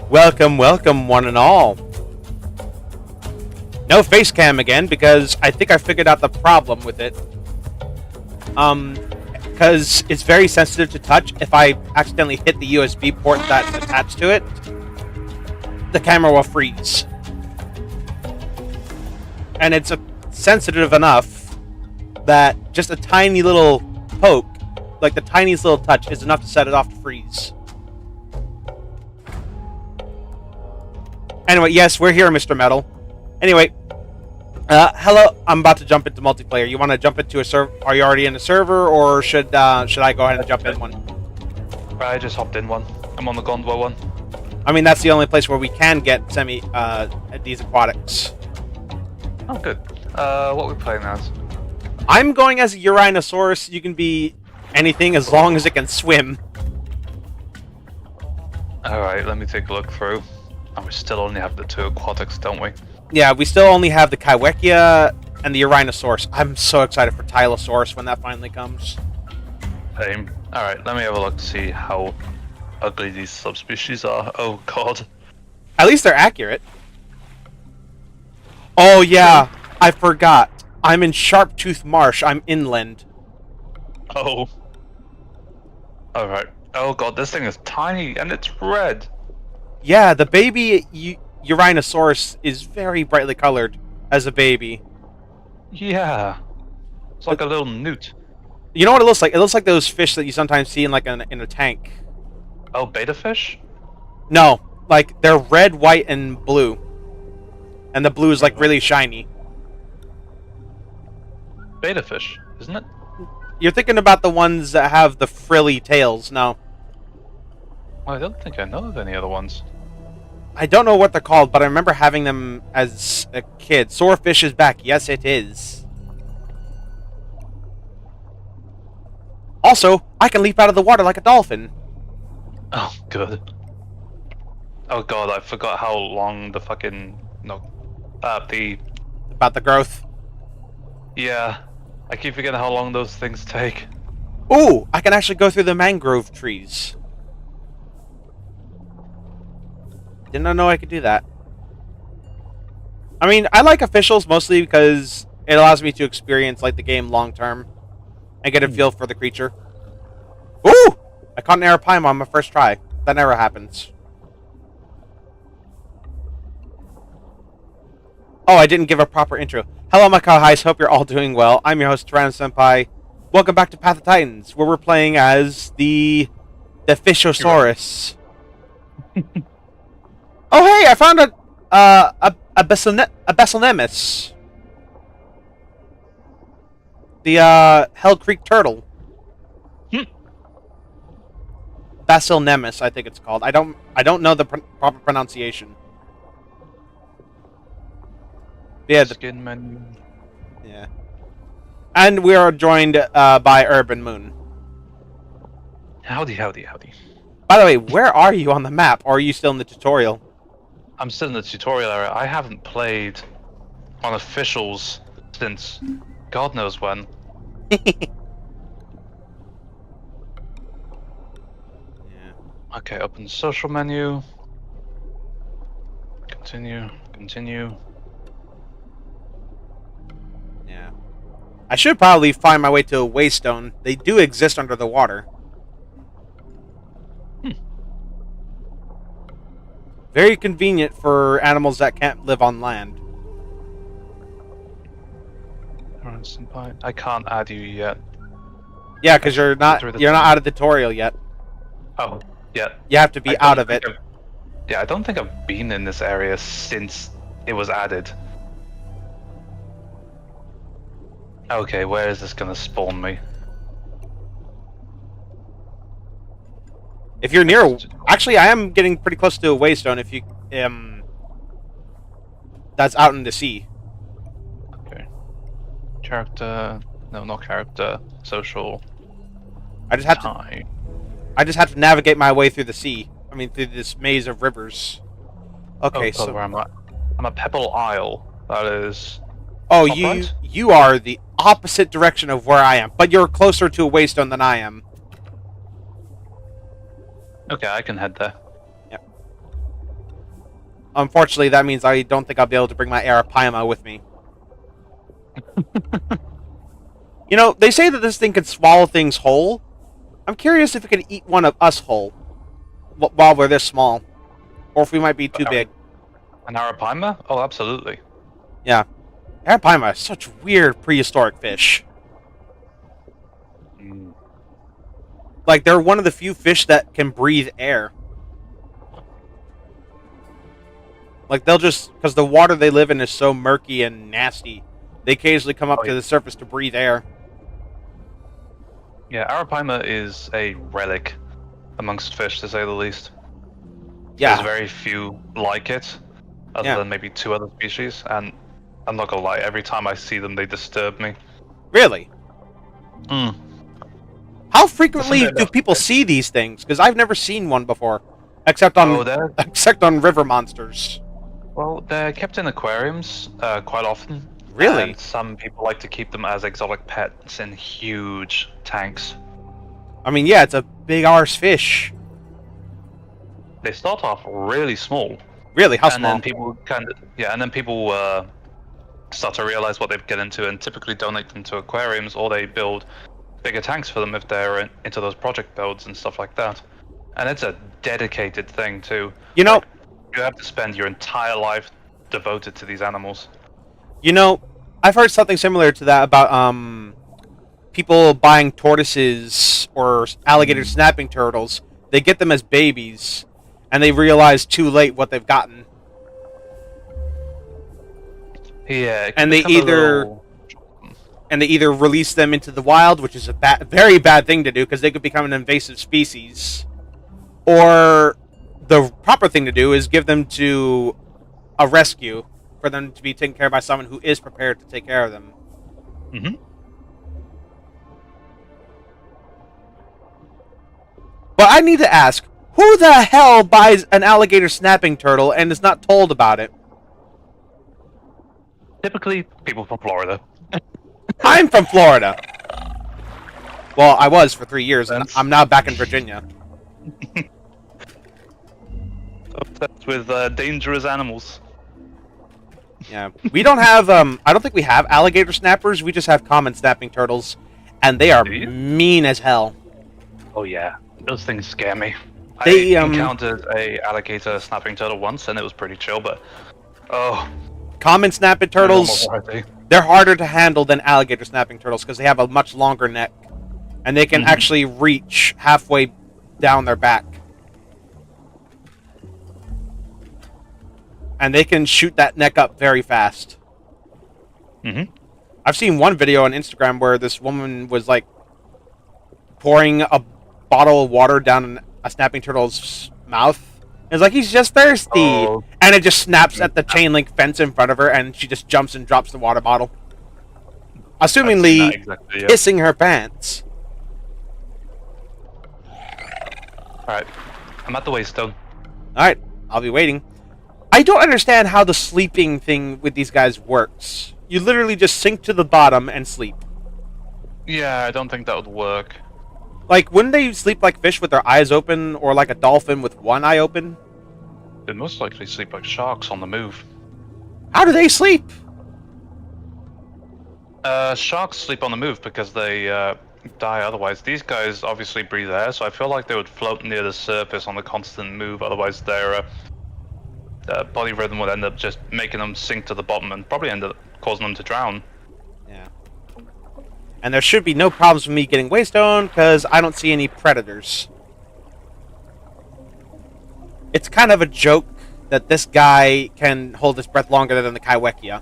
Welcome, welcome, one and all. No face cam again because I think I figured out the problem with it. Because it's very sensitive to touch. If I accidentally hit the USB port that's attached to it, the camera will freeze. And it's sensitive enough that just a tiny little poke, like the tiniest little touch, is enough to set it off to freeze. Anyway, yes, we're here, Mr. Metal. Anyway, hello. I'm about to jump into multiplayer. You want to jump into a server? Are you already in a server, or should I go ahead and jump in one? I just hopped in one. I'm on the gondola one. I mean, that's the only place where we can get these aquatics. Oh, good. What are we playing as? I'm going as a Eurhinosaurus. You can be anything as long as it can swim. Alright, let me take a look through. And we still only have the two aquatics, don't we? Yeah, we still only have the Kaiwekia and the Eurhinosaurus. I'm so excited for Tylosaurus when that finally comes. Same. Alright, let me have a look to see how ugly these subspecies are. Oh god. At least they're accurate. Oh yeah, I forgot. I'm in Sharptooth Marsh. I'm inland. Oh. Alright. Oh god, this thing is tiny and it's red. Yeah, the baby Eurhinosaurus is very brightly colored as a baby. Yeah. It's like a little newt. You know what it looks like? It looks like those fish that you sometimes see in like in a tank. Oh, beta fish? No, like they're red, white, and blue. And the blue is like really shiny. Beta fish, isn't it? You're thinking about the ones that have the frilly tails. No. I don't think I know of any other ones. I don't know what they're called, but I remember having them as a kid. Swordfish is back. Yes, it is. Also, I can leap out of the water like a dolphin. Oh, good. Oh god, I forgot how long the fucking... No. About the growth. Yeah. I keep forgetting how long those things take. Ooh, I can actually go through the mangrove trees. Did not know I could do that. I mean, I like officials mostly because it allows me to experience like the game long term and get a feel for the creature. Ooh! I caught an arapaima on my first try. That never happens. Oh, I didn't give a proper intro. Hello, my Kawhais. Hope you're all doing well. I'm your host, Tyrannosenpai. Welcome back to Path of Titans, where we're playing as the ichthyosaurus. Oh, hey! I found a Basilenemus. The Hell Creek turtle. Basilenemus, I think it's called. I don't know the proper pronunciation. Yeah, Skin menu. yeah. And we are joined by Urban Moon. Howdy, howdy, howdy. By the way, where are you on the map? Or are you still in the tutorial? I'm still in the tutorial area. I haven't played on officials since God knows when. Yeah. Okay, open the social menu. Continue, continue. Yeah. I should probably find my way to a waystone. They do exist under the water. Very convenient for animals that can't live on land. I can't add you yet. Yeah, because you're not out of the tutorial yet. Oh, yeah. You have to be out of it. Yeah, I don't think I've been in this area since it was added. Okay, where is this gonna spawn me? If you're near... Actually, I am getting pretty close to a waystone if you... That's out in the sea. Okay. Character... No, not character. Social... I just have to navigate my way through the sea. I mean, through this maze of rivers. Okay, so where am I? I'm at Pebble Isle. That is... Oh, right? you are the opposite direction of where I am, but you're closer to a waystone than I am. Okay, I can head there. Yep. Unfortunately, that means I don't think I'll be able to bring my Arapaima with me. You know, they say that this thing can swallow things whole. I'm curious if it can eat one of us whole while we're this small. Or if we might be too big. An arapaima? Oh, absolutely. Yeah. Arapaima is such weird prehistoric fish. Mm. Like, they're one of the few fish that can breathe air. Like, they'll just... Because the water they live in is so murky and nasty, they occasionally come up to the surface to breathe air. Yeah, arapaima is a relic amongst fish, to say the least. Yeah. There's very few like it, other than maybe 2 other species, and I'm not gonna lie, every time I see them, they disturb me. Really? Mm. How frequently do people see these things? Because I've never seen one before, except on river monsters. Well, they're kept in aquariums quite often. Really? And some people like to keep them as exotic pets in huge tanks. I mean, yeah, it's a big arse fish. They start off really small. Really? How and small? Then people start to realize what they've get into and typically donate them to aquariums, or they build bigger tanks for them if they're into those project builds and stuff like that. And it's a dedicated thing too. You know, you have to spend your entire life devoted to these animals. You know, I've heard something similar to that about people buying tortoises or alligator snapping turtles. They get them as babies, and they realize too late what they've gotten. Yeah, and they either release them into the wild, which is a very bad thing to do because they could become an invasive species, or the proper thing to do is give them to a rescue for them to be taken care of by someone who is prepared to take care of them. Mm-hmm. But I need to ask, who the hell buys an alligator snapping turtle and is not told about it? Typically, people from Florida. I'm from Florida. Well, I was for 3 years, and I'm now back in Virginia. Obsessed with dangerous animals. Yeah, we don't have. I don't think we have alligator snappers. We just have common snapping turtles, and they are mean as hell. Oh yeah, those things scare me. I encountered a alligator snapping turtle once, and it was pretty chill. But common snapping turtles, they're harder to handle than alligator snapping turtles because they have a much longer neck, and they can actually reach halfway down their back. And they can shoot that neck up very fast. I've seen one video on Instagram where this woman was like pouring a bottle of water down a snapping turtle's mouth. It's like, he's just thirsty. And it just snaps at the chain link fence in front of her, and she just jumps and drops the water bottle. Assumingly pissing her pants. Alright, I'm at the waystone. Alright, I'll be waiting. I don't understand how the sleeping thing with these guys works. You literally just sink to the bottom and sleep. Yeah, I don't think that would work. Like, wouldn't they sleep like fish with their eyes open, or like a dolphin with one eye open? They'd most likely sleep like sharks on the move. How do they sleep? Sharks sleep on the move because they die otherwise. These guys obviously breathe air, so I feel like they would float near the surface on a constant move, otherwise their body rhythm would end up just making them sink to the bottom and probably end up causing them to drown. Yeah. And there should be no problems with me getting waystone because I don't see any predators. It's kind of a joke that this guy can hold his breath longer than the Kaiwekia.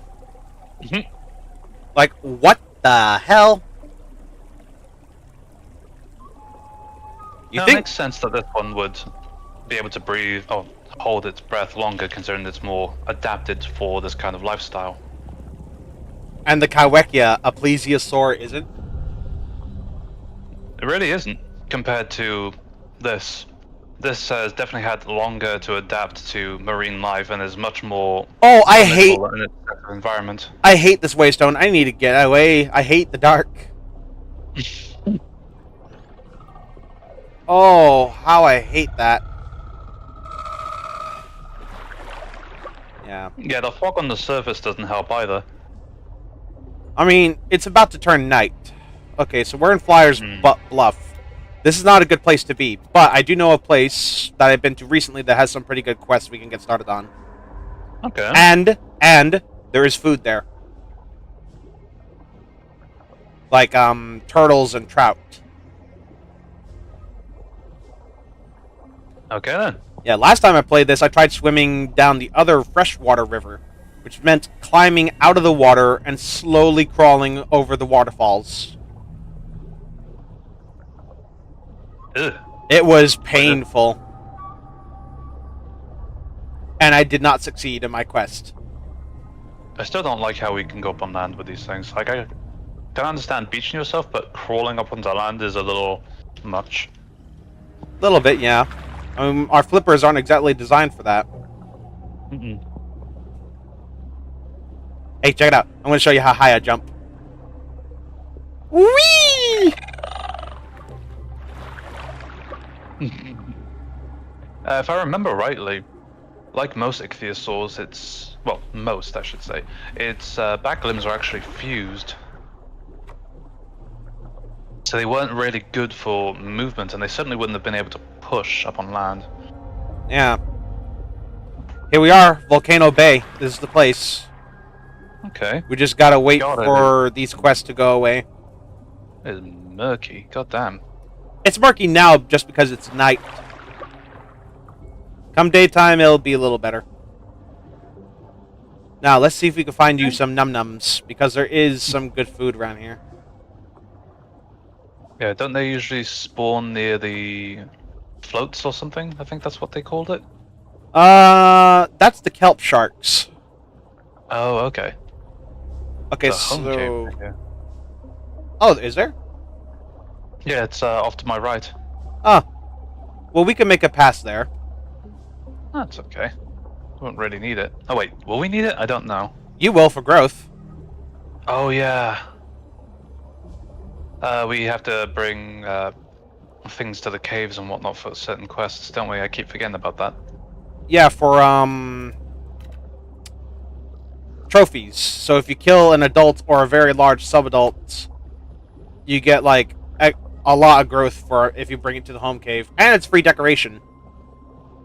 Like, what the hell? It makes sense that this one would be able to breathe or hold its breath longer, considering it's more adapted for this kind of lifestyle. And the Kaiwekia, a plesiosaur, isn't? It really isn't, compared to this. This has definitely had longer to adapt to marine life and is much more... Oh, I hate... in its environment. I hate this waystone. I need to get away. I hate the dark. Oh, how I hate that. Yeah. Yeah, the fog on the surface doesn't help either. I mean, it's about to turn night. Okay, so we're in Flyer's Bluff. This is not a good place to be, but I do know a place that I've been to recently that has some pretty good quests we can get started on. Okay. And there is food there. Like turtles and trout. Okay then. Yeah, last time I played this, I tried swimming down the other freshwater river, which meant climbing out of the water and slowly crawling over the waterfalls. Ugh. It was painful. And I did not succeed in my quest. I still don't like how we can go up on land with these things. Like, I can understand beaching yourself, but crawling up onto land is a little much. A little bit, yeah. Our flippers aren't exactly designed for that. Hey, check it out. I'm going to show you how high I jump. Whee! If I remember rightly, like most ichthyosaurs, its most I should say, its back limbs are actually fused. So they weren't really good for movement, and they certainly wouldn't have been able to push up on land. Yeah. Here we are, Volcano Bay. This is the place. Okay. We just gotta wait for these quests to go away. It's murky. God damn. It's murky now just because it's night. Come daytime, it'll be a little better. Now, let's see if we can find you some num-nums, because there is some good food around here. Yeah, don't they usually spawn near the floats or something? I think that's what they called it. That's the kelp sharks. Oh, okay. Okay, The home cave, so... okay. Oh, is there? Yeah, it's off to my right. Oh. Well, we can make a pass there. That's okay. Won't really need it. Oh wait, will we need it? I don't know. You will for growth. Oh yeah. We have to bring things to the caves and whatnot for certain quests, don't we? I keep forgetting about that. Yeah, for, trophies. So if you kill an adult or a very large subadult, you get, like, a lot of growth for if you bring it to the home cave. And it's free decoration.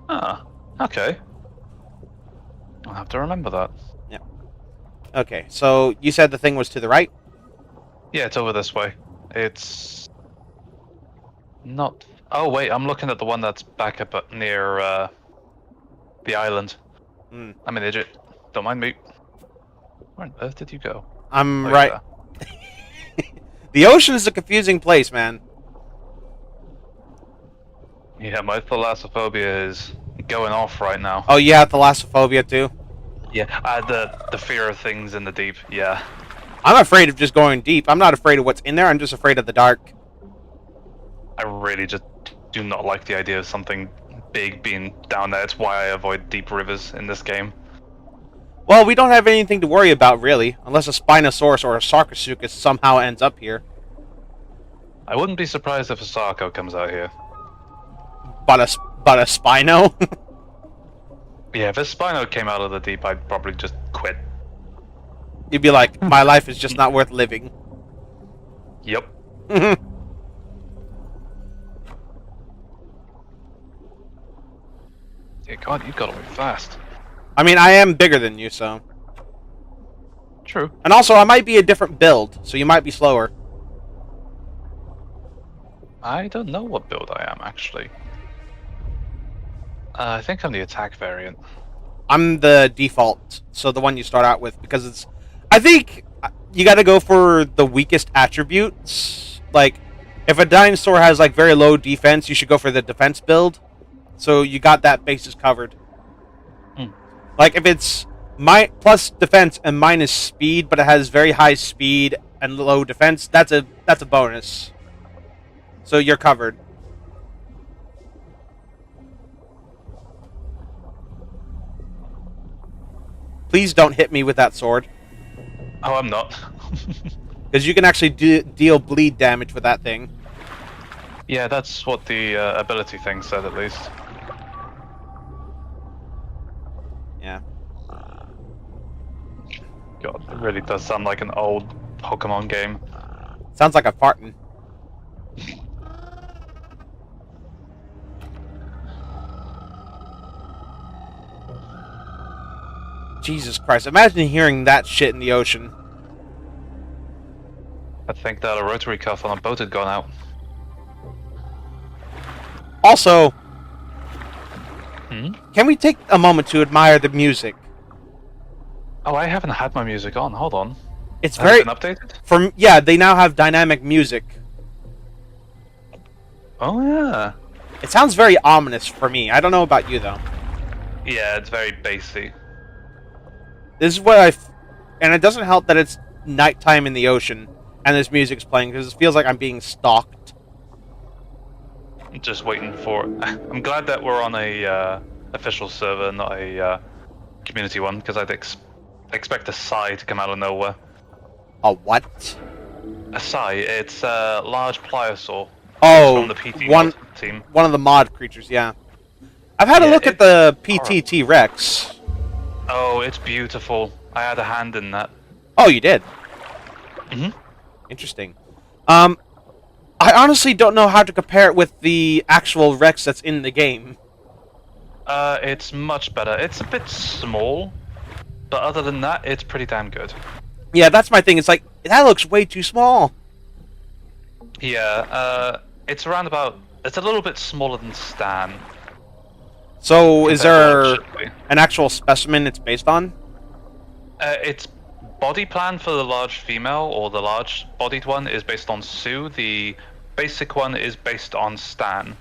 Ah, okay. I'll have to remember that. Yeah. Okay, so you said the thing was to the right? Yeah, it's over this way. It's not... Oh wait, I'm looking at the one that's back up near the island. Hmm. I'm an idiot. Don't mind me. Where on earth did you go? I'm Oh, right. The ocean is a confusing place, man. Yeah, my thalassophobia is going off right now. Oh, you have thalassophobia too? Yeah, the fear of things in the deep. Yeah. I'm afraid of just going deep. I'm not afraid of what's in there. I'm just afraid of the dark. I really just do not like the idea of something big being down there. It's why I avoid deep rivers in this game. Well, we don't have anything to worry about, really. Unless a Spinosaurus or a Sarcosuchus somehow ends up here. I wouldn't be surprised if a Sarco comes out here. But a Spino? Yeah, if a Spino came out of the deep, I'd probably just quit. You'd be like, my life is just not worth living. Yep. Yeah, God, you got away fast. I mean, I am bigger than you, so... True. And also, I might be a different build, so you might be slower. I don't know what build I am, actually. I think I'm the attack variant. I'm the default, so the one you start out with, because it's... I think you gotta go for the weakest attributes. Like, if a dinosaur has, like, very low defense, you should go for the defense build. So you got that basis covered. Like, if it's plus defense and minus speed, but it has very high speed and low defense, that's a bonus. So you're covered. Please don't hit me with that sword. Oh, I'm not. Because you can actually deal bleed damage with that thing. Yeah, that's what the ability thing said, at least. Yeah. God, it really does sound like an old Pokemon game. Sounds like I'm farting. Jesus Christ! Imagine hearing that shit in the ocean. I think that a rotary cuff on a boat had gone out. Also, Hmm? can we take a moment to admire the music? Oh, I haven't had my music on. Hold on. It's Has very it been updated? yeah. They now have dynamic music. Oh yeah. It sounds very ominous for me. I don't know about you though. Yeah, it's very bassy. This is what and it doesn't help that it's nighttime in the ocean and this music's playing because it feels like I'm being stalked. Just waiting for. I'm glad that we're on a official server, not a community one, because I'd expect a sigh to come out of nowhere. A what? A sigh. It's a large pliosaur. Oh, From the PT one team. one of the mod creatures. Yeah, I've had a Yeah, look at it's the horrible. PTT Rex. Oh, it's beautiful. I had a hand in that. Oh, you did. Mhm. Interesting. I honestly don't know how to compare it with the actual Rex that's in the game. It's much better. It's a bit small, but other than that, it's pretty damn good. Yeah, that's my thing. It's like that looks way too small. Yeah, it's around about. It's a little bit smaller than Stan. So, is compared to there what it should be. an actual specimen it's based on? Its body plan for the large female, or the large-bodied one, is based on Sue. The basic one is based on Stan.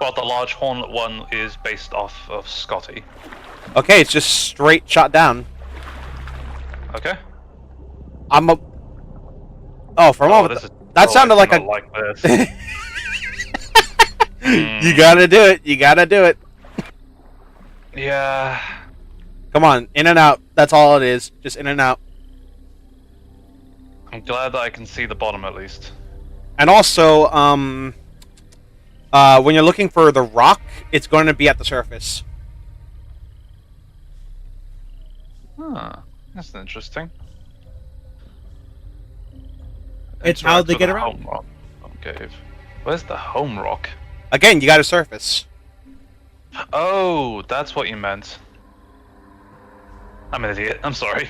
But the large hornlet one is based off of Scotty. Okay, it's just straight shot down. Okay? I'm a. Oh, for a moment, this is that sounded like a. not like this. You gotta do it. You gotta do it. Yeah. Come on, in and out. That's all it is. Just in and out. I'm glad that I can see the bottom at least. And also, when you're looking for the rock, it's going to be at the surface. Huh. That's interesting. It's how they Interact get with the around. home rock. Okay. Where's the home rock? Again, you got a surface. Oh, that's what you meant. I'm an idiot. I'm sorry.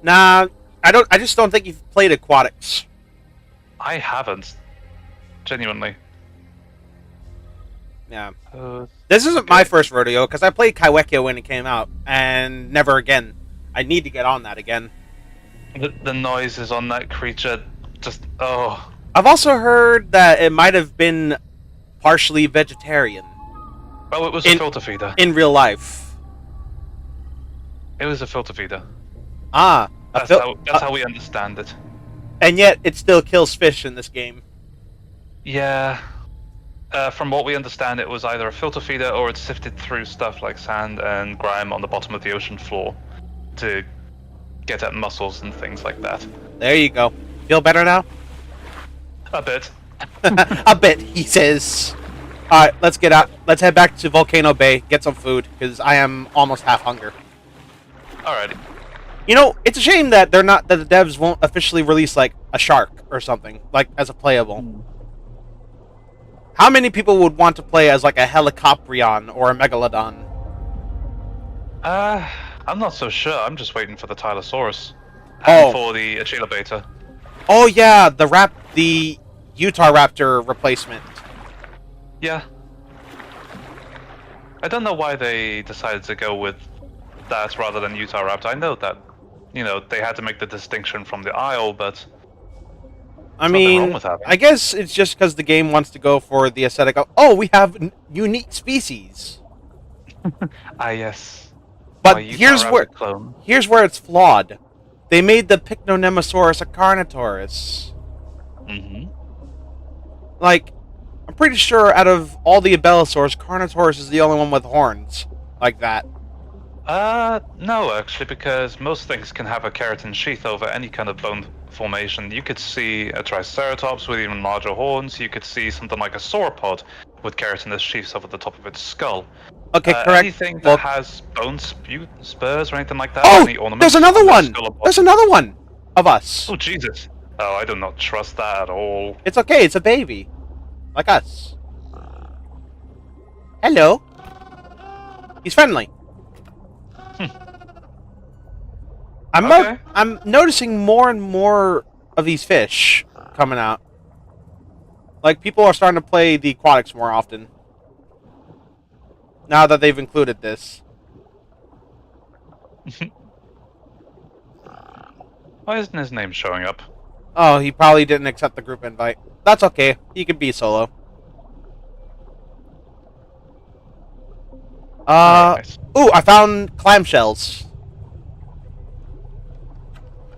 Nah, I don't. I just don't think you've played aquatics. I haven't. Genuinely. Yeah. This isn't my first rodeo because I played Kaiwekyo when it came out, and never again. I need to get on that again. The noises on that creature, just oh. I've also heard that it might have been partially vegetarian Oh, it was a filter feeder. in real life. It was a filter feeder. Ah, That's how we understand it. and yet it still kills fish in this game. Yeah. From what we understand, it was either a filter feeder or it sifted through stuff like sand and grime on the bottom of the ocean floor to get at mussels and things like that. There you go. Feel better now? A bit. A bit, he says. Alright, let's get out. Let's head back to Volcano Bay, get some food, because I am almost half hunger. Alrighty. You know, it's a shame that that the devs won't officially release like a shark or something, like as a playable. How many people would want to play as like a Helicoprion or a Megalodon? I'm not so sure. I'm just waiting for the Tylosaurus. Oh. And for the Achila Beta. Oh yeah, the Utah Raptor replacement. Yeah. I don't know why they decided to go with that rather than Utah Raptor. I know that, they had to make the distinction from the Isle, but I nothing wrong mean, with that. I guess it's just because the game wants to go for the aesthetic of, oh, we have unique species. Yes. But My Utah here's Raptor where clone. it's flawed. They made the Pycnonemosaurus a Carnotaurus. Mm-hmm. Like, I'm pretty sure out of all the Abelisaurs, Carnotaurus is the only one with horns like that. No, actually, because most things can have a keratin sheath over any kind of bone formation. You could see a Triceratops with even larger horns. You could see something like a sauropod with keratinous sheaths over the top of its skull. Okay, correct. Anything that Well, has bone spurs or anything like that? oh, Any ornaments there's another on their one. skull or body? There's another one of us. Oh Jesus! Oh, I do not trust that at all. It's okay. It's a baby, like us. Hello. He's friendly. Okay. I'm noticing more and more of these fish coming out. Like, people are starting to play the aquatics more often. Now that they've included this. Why isn't his name showing up? Oh, he probably didn't accept the group invite. That's okay. He can be solo. Nice. Ooh, I found clamshells.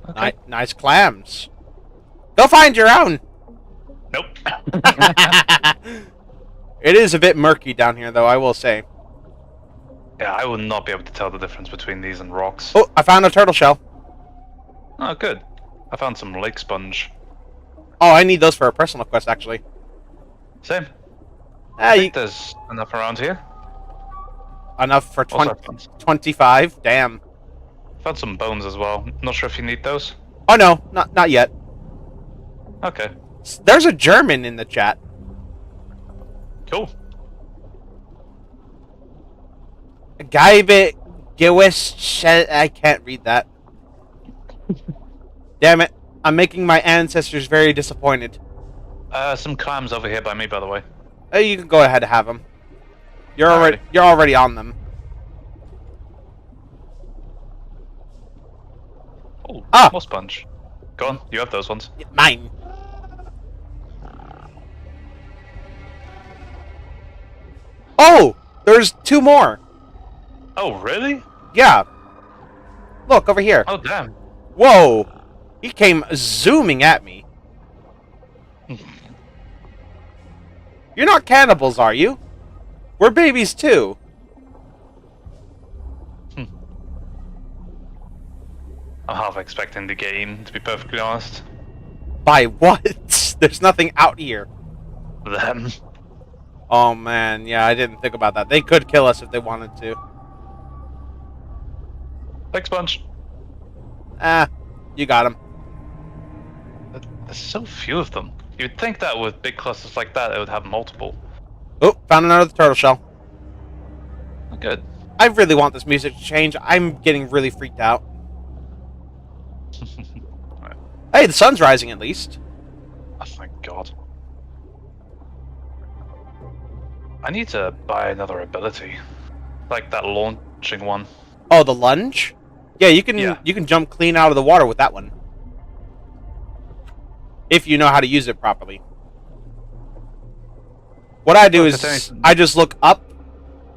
Okay. Nice clams. Go find your own. Nope. It is a bit murky down here, though, I will say. Yeah, I would not be able to tell the difference between these and rocks. Oh, I found a turtle shell. Oh, good. I found some lake sponge. Oh, I need those for a personal quest, actually. Same. Ah, I think there's enough around here. enough for Also 25. Damn. Found some bones as well. Not sure if you need those. Oh no, not yet. Okay. There's a German in the chat. Cool. Gaibe Gewis. I can't read that. Damn it! I'm making my ancestors very disappointed. Some clams over here by me, by the way. You can go ahead and have them. You're Alrighty. already on them. Oh, more sponge. Go on, you have those ones. Mine. Oh, there's 2 more. Oh, really? Yeah. Look over here. Oh, damn. Whoa. He came zooming at me. You're not cannibals, are you? We're babies too. I'm half expecting the game, to be perfectly honest. By what? There's nothing out here. Them. Oh man, yeah, I didn't think about that. They could kill us if they wanted to. Lake sponge. Ah, you got him. There's so few of them. You'd think that with big clusters like that, it would have multiple. Oh, found another turtle shell. Oh, good. I really want this music to change. I'm getting really freaked out. Hey, the sun's rising at least. Oh, thank God. I need to buy another ability. Like that launching one. Oh, the lunge? Yeah, you can jump clean out of the water with that one. If you know how to use it properly. What I do is I just look up,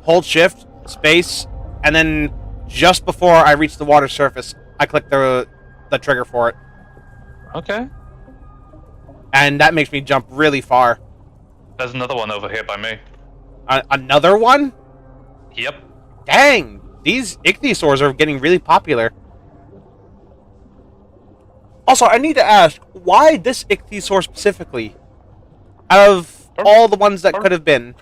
hold shift, space, and then just before I reach the water surface, I click the trigger for it. Okay. And that makes me jump really far. There's another one over here by me. Another one? Yep. Dang! These ichthyosaurs are getting really popular. Also, I need to ask, why this ichthyosaur specifically? Out of all the ones that could have been.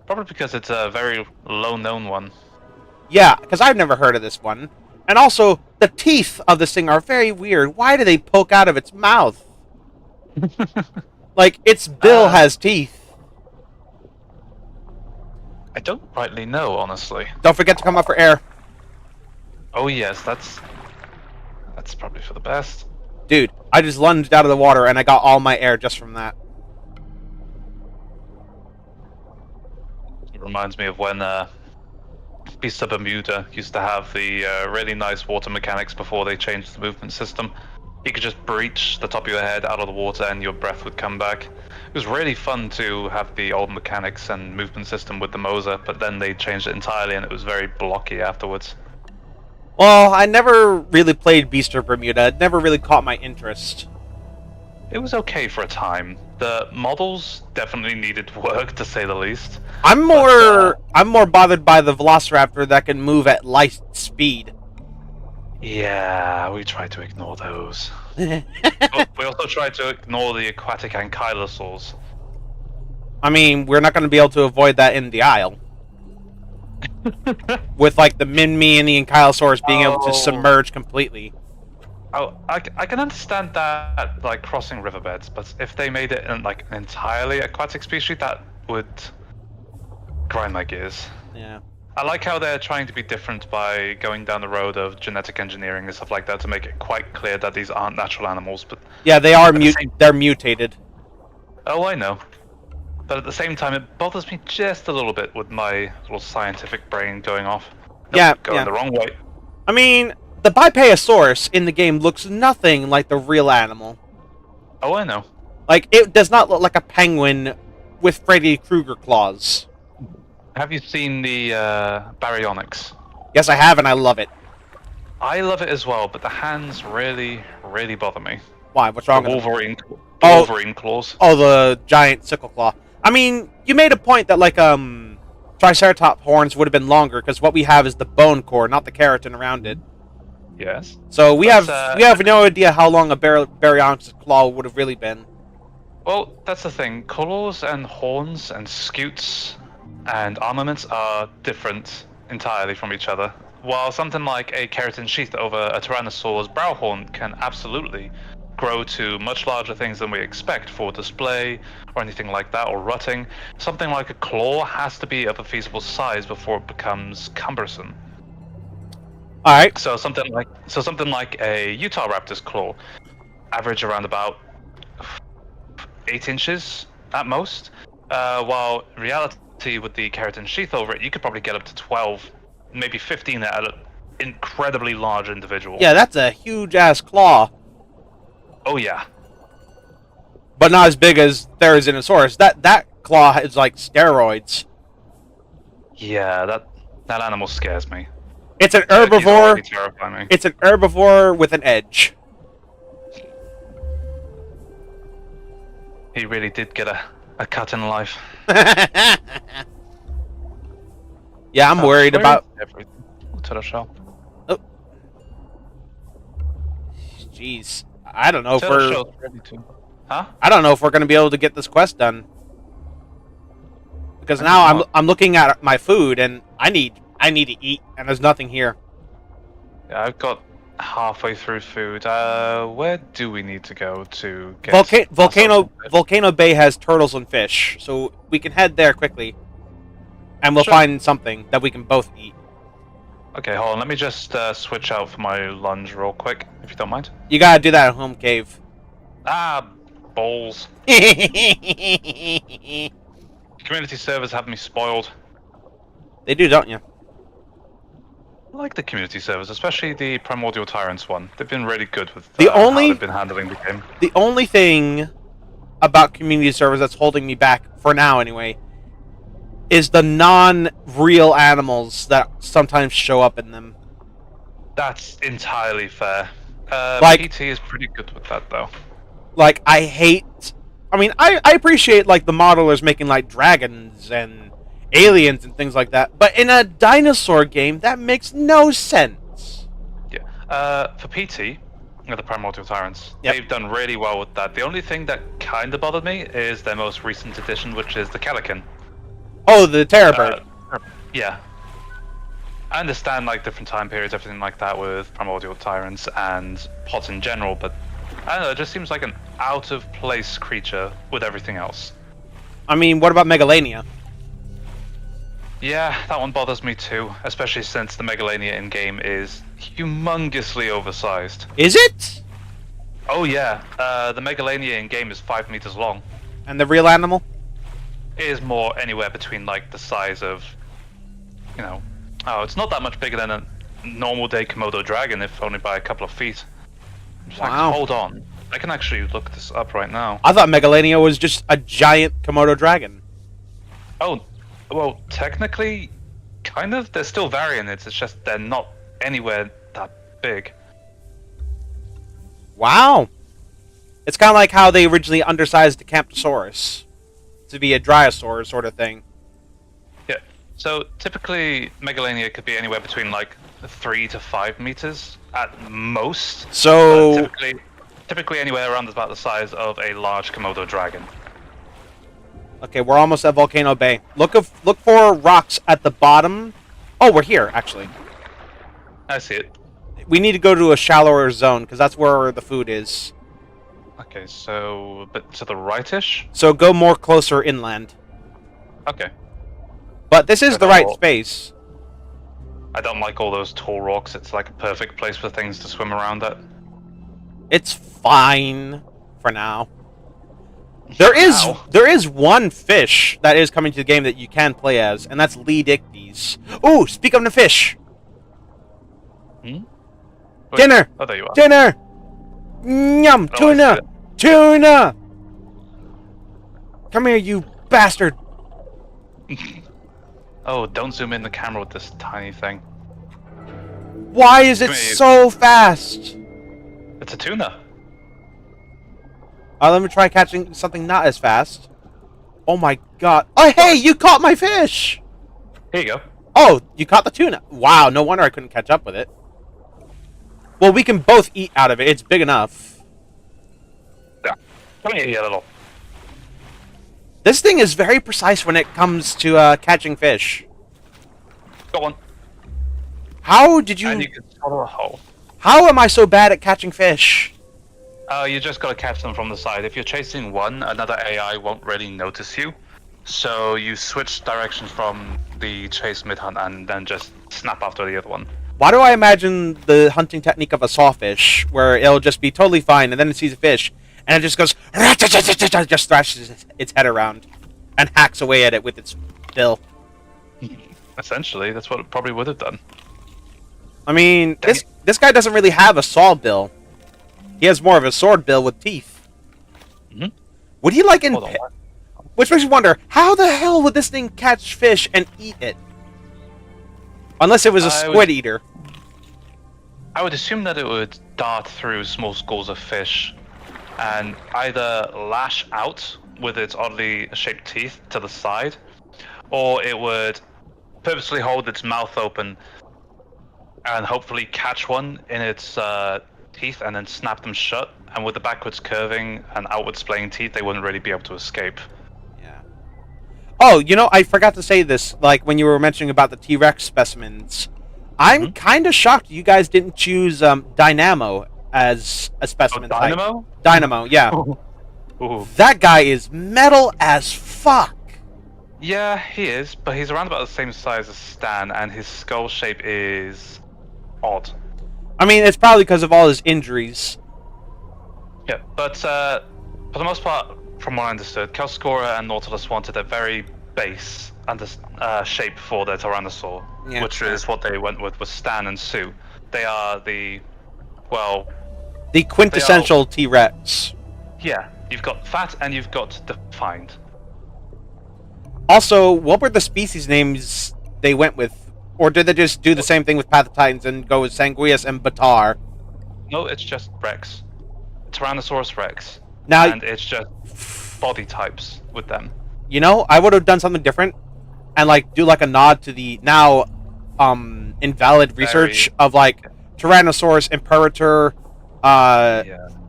Probably because it's a very low-known one. Yeah, because I've never heard of this one. And also, the teeth of this thing are very weird. Why do they poke out of its mouth? Like, its bill has teeth. I don't rightly know, honestly. Don't forget to come up for air. Oh yes, that's probably for the best. Dude, I just lunged out of the water and I got all my air just from that. It reminds me of when Beasts of Bermuda used to have the really nice water mechanics before they changed the movement system. You could just breach the top of your head out of the water and your breath would come back. It was really fun to have the old mechanics and movement system with the Moser, but then they changed it entirely and it was very blocky afterwards. Well, I never really played Beast of Bermuda. It never really caught my interest. It was okay for a time. The models definitely needed work, to say the least. I'm more bothered by the Velociraptor that can move at light speed. Yeah, we tried to ignore those. But we also tried to ignore the aquatic ankylosaurs. I mean, we're not going to be able to avoid that in the Isle. With, like, the Minmi and the Ichthyosaurus being able to submerge completely. Oh, I can understand that, like, crossing riverbeds, but if they made it, like, an entirely aquatic species, that would grind my gears. Yeah. I like how they're trying to be different by going down the road of genetic engineering and stuff like that to make it quite clear that these aren't natural animals, but... Yeah, they are they're mutated. Oh, I know. But at the same time, it bothers me just a little bit with my little scientific brain going off. Nope, going the wrong way. I mean, the Bipiosaurus in the game looks nothing like the real animal. Oh, I know. Like, it does not look like a penguin with Freddy Krueger claws. Have you seen the baryonyx? Yes, I have, and I love it. I love it as well, but the hands really, really bother me. Why? What's wrong the with Wolverine, them? Wolverine claws. Oh, the giant sickle claw. I mean, you made a point that, like, Triceratops horns would have been longer, because what we have is the bone core, not the keratin around it. Yes. So we have no idea how long a baryonyx claw would have really been. Well, that's the thing. Claws and horns and scutes and armaments are different entirely from each other. While something like a keratin sheath over a Tyrannosaur's brow horn can absolutely grow to much larger things than we expect for display or anything like that, or rutting, something like a claw has to be of a feasible size before it becomes cumbersome. All right. So something like a Utah raptor's claw, average around about 8 inches at most. While in reality, with the keratin sheath over it, you could probably get up to 12, maybe 15 at an incredibly large individual. Yeah, that's a huge ass claw. Oh yeah. But not as big as Therizinosaurus. That claw is like steroids. Yeah, that animal scares me. It's an herbivore. Me. It's an herbivore with an edge. He really did get a cut in life. Yeah, I'm worried about everything. To the shop. Oh. Jeez. I don't know if we're ready to. Huh? I don't know if we're going to be able to get this quest done. Because now I'm looking at my food and I need to eat and there's nothing here. Yeah, I've got halfway through food. Where do we need to go to get Volcano Bay has turtles and fish, so we can head there quickly. And we'll find something that we can both eat. Okay, hold on. Let me just switch out for my lunge real quick, if you don't mind. You gotta do that at home cave. Ah, balls. Community servers have me spoiled. They do, don't you? I like the community servers, especially the Primordial Tyrants one. They've been really good with how they've been handling the game. The only thing about community servers that's holding me back, for now anyway, is the non-real animals that sometimes show up in them. That's entirely fair. Like, PT is pretty good with that, though. Like, I appreciate, like, the modelers making, like, dragons and aliens and things like that, but in a dinosaur game, that makes no sense. Yeah. For PT, the Primordial Tyrants, they've done really well with that. The only thing that kind of bothered me is their most recent edition, which is the Calican. Oh, the Terror Bird. Yeah. I understand, like, different time periods, everything like that with Primordial Tyrants and pots in general, but I don't know, it just seems like an out-of-place creature with everything else. I mean, what about Megalania? Yeah, that one bothers me too, especially since the Megalania in-game is humongously oversized. Is it? Oh yeah, the Megalania in-game is 5 meters long. And the real animal? It is more anywhere between, like, the size of, you know... Oh, it's not that much bigger than a normal day Komodo dragon, if only by a couple of feet. In fact, hold on. I can actually look this up right now. I thought Megalania was just a giant Komodo dragon. Oh, well, technically, kind of. They're still variants, it's just they're not anywhere that big. Wow. It's kind of like how they originally undersized the Camptosaurus to be a Dryosaur sort of thing. Yeah, so typically Megalania could be anywhere between like 3 to 5 meters at most. So typically anywhere around about the size of a large Komodo dragon. Okay, we're almost at Volcano Bay. Look for rocks at the bottom. Oh, we're here, actually. I see it. We need to go to a shallower zone, because that's where the food is. Okay, so a bit to the right-ish. So go more closer inland. Okay. But this is the right space. I don't like all those tall rocks. It's like a perfect place for things to swim around at. It's fine for now. There is one fish that is coming to the game that you can play as, and that's Lee Dicties. Ooh, speak of the fish. Wait, Dinner. Oh, there you are. Dinner. Yum. Oh, Tuna. Tuna. Come here, you bastard. Oh, don't zoom in the camera with this tiny thing. Why is it so fast? It's a tuna. Let me try catching something not as fast. Oh my god. Oh, hey, you caught my fish! Here you go. Oh, you caught the tuna. Wow, no wonder I couldn't catch up with it. Well, we can both eat out of it. It's big enough. Yeah. Come here, you little. This thing is very precise when it comes to catching fish. Go on. How did you... And you can swallow a hole. How am I so bad at catching fish? You just gotta catch them from the side. If you're chasing one, another AI won't really notice you. So you switch directions from the chase mid-hunt and then just snap after the other one. Why do I imagine the hunting technique of a sawfish, where it'll just be totally fine, and then it sees a fish, and it just goes... just thrashes its head around, and hacks away at it with its bill. Essentially, that's what it probably would have done. I mean, this guy doesn't really have a saw bill. He has more of a sword bill with teeth. Mm-hmm. Would he like in... Hold on. Which makes me wonder, how the hell would this thing catch fish and eat it? Unless it was a squid eater. I would assume that it would dart through small schools of fish and either lash out with its oddly shaped teeth to the side, or it would purposely hold its mouth open and hopefully catch one in its teeth and then snap them shut. And with the backwards curving and outward splaying teeth, they wouldn't really be able to escape. Yeah. Oh, you know, I forgot to say this, like when you were mentioning about the T-Rex specimens. I'm kind of shocked you guys didn't choose Dynamo as a specimen type. Dynamo? Dynamo, yeah. Ooh. That guy is metal as fuck. Yeah, he is, but he's around about the same size as Stan, and his skull shape is odd. I mean, it's probably because of all his injuries. Yeah, but for the most part, from what I understood, Calscora and Nautilus wanted a very base shape for their Tyrannosaur, which is what they went with Stan and Sue. They are the quintessential T-Rex. Yeah, you've got fat and you've got defined. Also, what were the species names they went with? Or did they just do the same thing with Path of Titans and go with Sanguius and Batar? No, it's just Rex. Tyrannosaurus Rex. Now, and it's just body types with them. You know, I would have done something different and like do like a nod to the now invalid research of like Tyrannosaurus, Imperator,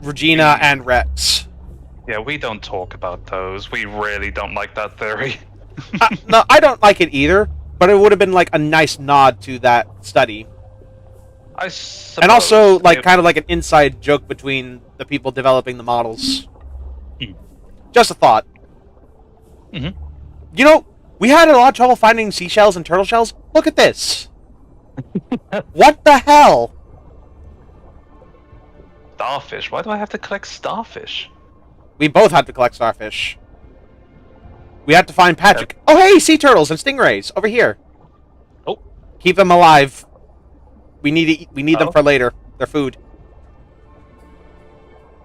Regina, and Rex. Yeah, we don't talk about those. We really don't like that theory. No, I don't like it either, but it would have been like a nice nod to that study. And also, like, kind of like an inside joke between the people developing the models. Just a thought. Mm-hmm. You know, we had a lot of trouble finding seashells and turtle shells. Look at this. What the hell? Starfish? Why do I have to collect starfish? We both had to collect starfish. We had to find Patrick. Oh, hey, sea turtles and stingrays over here. Oh, keep them alive. We need them for later. They're food.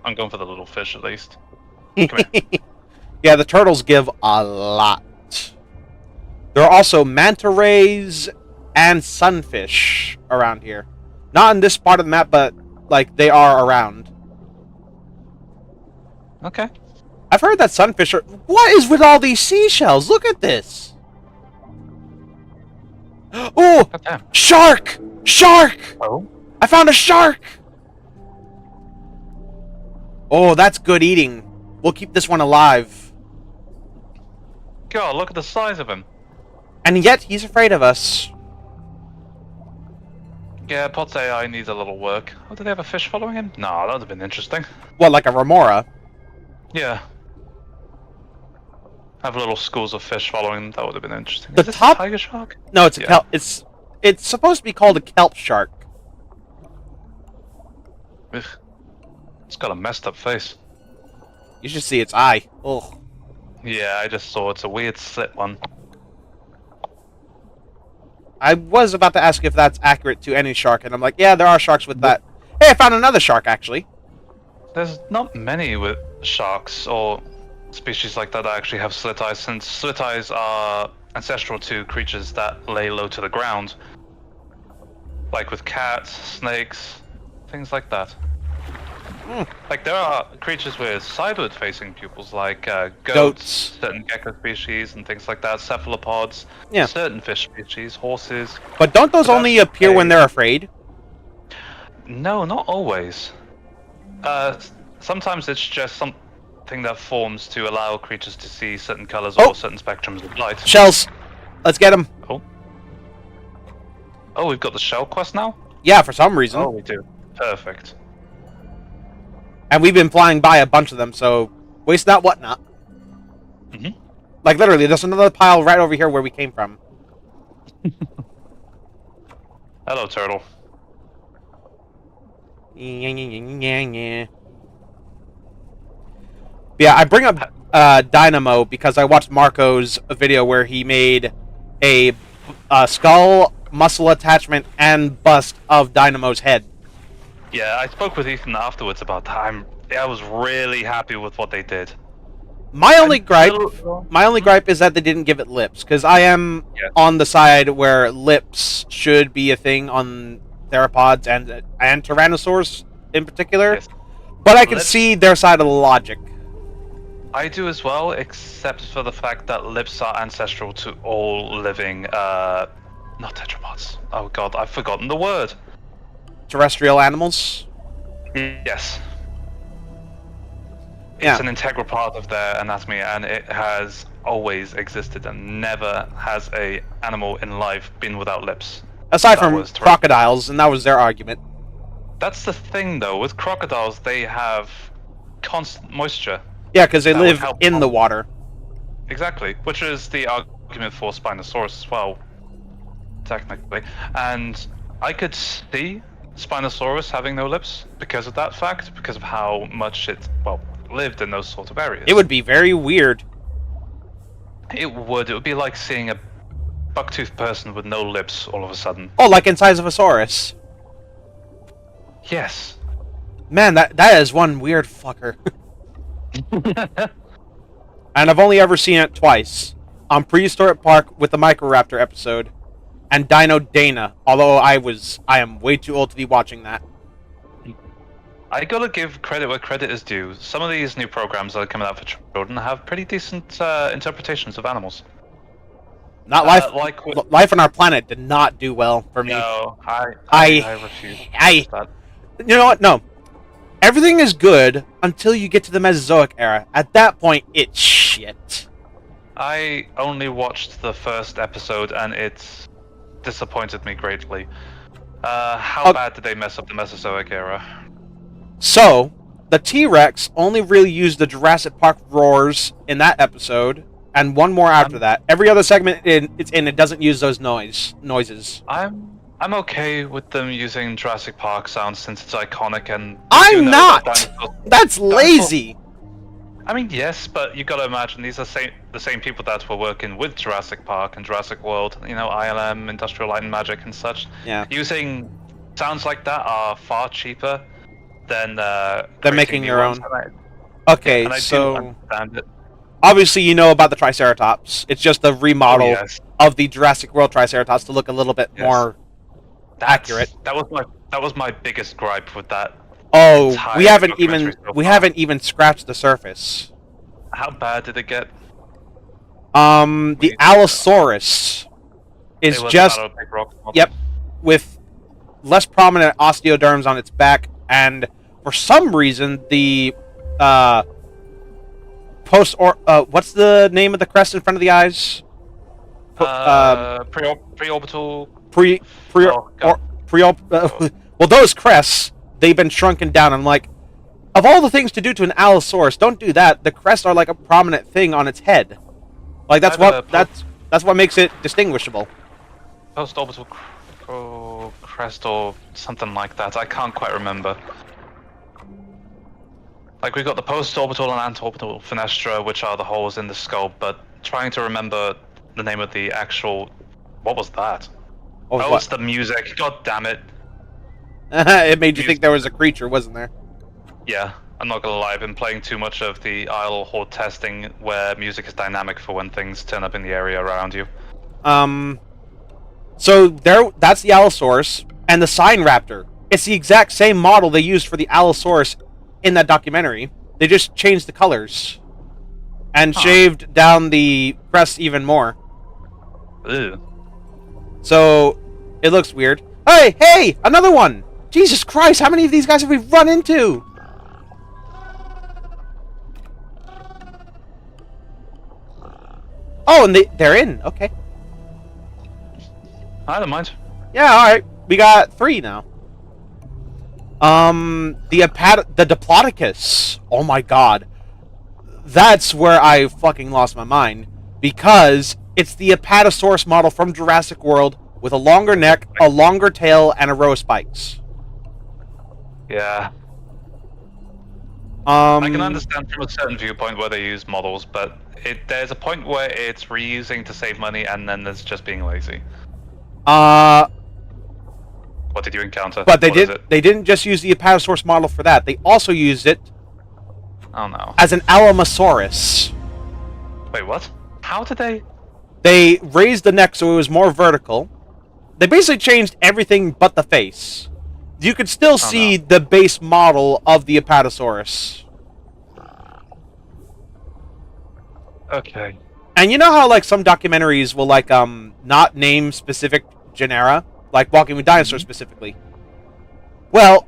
I'm going for the little fish at least. Come here. Yeah, the turtles give a lot. There are also manta rays and sunfish around here. Not in this part of the map, but like they are around. Okay. I've heard that sunfish are... What is with all these seashells? Look at this. Oh! Shark! Shark! Oh? I found a shark! Oh, that's good eating. We'll keep this one alive. God, look at the size of him. And yet he's afraid of us. Yeah, Pot's AI needs a little work. Oh, did they have a fish following him? No, that would have been interesting. What, like a remora? Yeah. Have little schools of fish following them. That would have been interesting. The Is this top- a tiger shark? No, it's a Yeah. kelp. It's supposed to be called a kelp shark. Ugh. It's got a messed up face. You should see its eye. Ugh. Yeah, I just saw it's a weird slit one. I was about to ask if that's accurate to any shark, and I'm like, yeah, there are sharks with that. Hey, I found another shark, actually. There's not many with sharks or species like that actually have slit eyes, since slit eyes are ancestral to creatures that lay low to the ground. Like with cats, snakes, things like that. Like there are creatures with sideward-facing pupils, like goats, certain gecko species, and things like that. Cephalopods, Yeah. certain fish species, horses. But don't those But only that's appear when they're afraid? No, not always. Sometimes it's just something that forms to allow creatures to see certain colors Oh. or certain spectrums of light. Shells. Let's get them. Oh, we've got the shell quest now? Yeah, for some reason. Oh, we do. Perfect. And we've been flying by a bunch of them, so waste not, what not. Mhm. Like, literally, there's another pile right over here where we came from. Hello, turtle. Yeah. Yeah, I bring up Dynamo because I watched Marco's video where he made a skull, muscle attachment, and bust of Dynamo's head. Yeah, I spoke with Ethan afterwards about that. I was really happy with what they did. My only gripe is that they didn't give it lips, because I am on the side where lips should be a thing on theropods and Tyrannosaurs in particular. Yes. But I can Lips- see their side of the logic. I do as well, except for the fact that lips are ancestral to all living, not tetrapods. Oh god, I've forgotten the word. Terrestrial animals. Yes. Yeah. It's an integral part of their anatomy, and it has always existed, and never has a animal in life been without lips. Aside That from was terrific. crocodiles, and that was their argument. That's the thing, though. With crocodiles, they have constant moisture. Yeah, because they That would live help in the them. water. Exactly, which is the argument for Spinosaurus as well, technically. And I could see Spinosaurus having no lips because of that fact, because of how much it, lived in those sort of areas. It would be very weird. It would be like seeing a buck-toothed person with no lips all of a sudden. Oh, like in Sizeosaurus. Yes. Man, that is one weird fucker. And I've only ever seen it twice. On Prehistoric Park with the Microraptor episode, and Dino Dana, although I am way too old to be watching that. I gotta give credit where credit is due. Some of these new programs that are coming out for children have pretty decent interpretations of animals. Not Life like with- Life on Our Planet did not do well for me. No, I refuse. That. You know what? No. Everything is good until you get to the Mesozoic era. At that point, it's shit. I only watched the first episode and it disappointed me greatly. How bad did they mess up the Mesozoic era? So, the T-Rex only really used the Jurassic Park roars in that episode, and one more after that. Every other segment it doesn't use those noises. I'm okay with them using Jurassic Park sounds since it's iconic and... I'm not! That's lazy! I mean, yes, but you gotta imagine these are the same people that were working with Jurassic Park and Jurassic World, you know, ILM, Industrial Light and Magic and such. Yeah. Using sounds like that are far cheaper than making your ones. own. Okay, And I do so understand it. obviously you know about the Triceratops. It's just a remodel Yes. of the Jurassic World Triceratops to look a little bit more accurate. That was my biggest gripe with that. Oh, entire we haven't documentary even scratched the surface. How bad did it get? The Allosaurus is It was just about a big rock model. yep, with less prominent osteoderms on its back, and for some reason the post or what's the name of the crest in front of the eyes? Pre-orbital. Pre pre Oh, or God. pre well, those crests, they've been shrunken down. I'm like, of all the things to do to an Allosaurus, don't do that. The crests are like a prominent thing on its head. Like that's that's what makes it distinguishable. Post-orbital crest or something like that. I can't quite remember. Like, we've got the post-orbital and antorbital fenestra, which are the holes in the skull, but trying to remember the name of the actual... What was that? Oh, it's the music. God damn it. It made you think there was a creature, wasn't there? Yeah, I'm not gonna lie, I've been playing too much of the Isle Horde testing, where music is dynamic for when things turn up in the area around you. So that's the Allosaurus, and the Sign Raptor. It's the exact same model they used for the Allosaurus in that documentary. They just changed the colors and shaved down the crest even more. Ew. So it looks weird. Hey, another one! Jesus Christ, how many of these guys have we run into? Oh, and they're in. Okay. I don't mind. Yeah, all right. We got 3 now. The Diplodocus. Oh my god. That's where I fucking lost my mind. Because it's the Apatosaurus model from Jurassic World with a longer neck, a longer tail, and a row of spikes. Yeah. I can understand from a certain viewpoint where they use models, but there's a point where it's reusing to save money, and then there's just being lazy. What did you encounter? But they didn't just use the Apatosaurus model for that. They also used it as an Alamosaurus. Wait, what? How did they? They raised the neck so it was more vertical. They basically changed everything but the face. You could still see the base model of the Apatosaurus. Okay. And you know how like some documentaries will like not name specific genera, like Walking with Dinosaurs specifically. Well,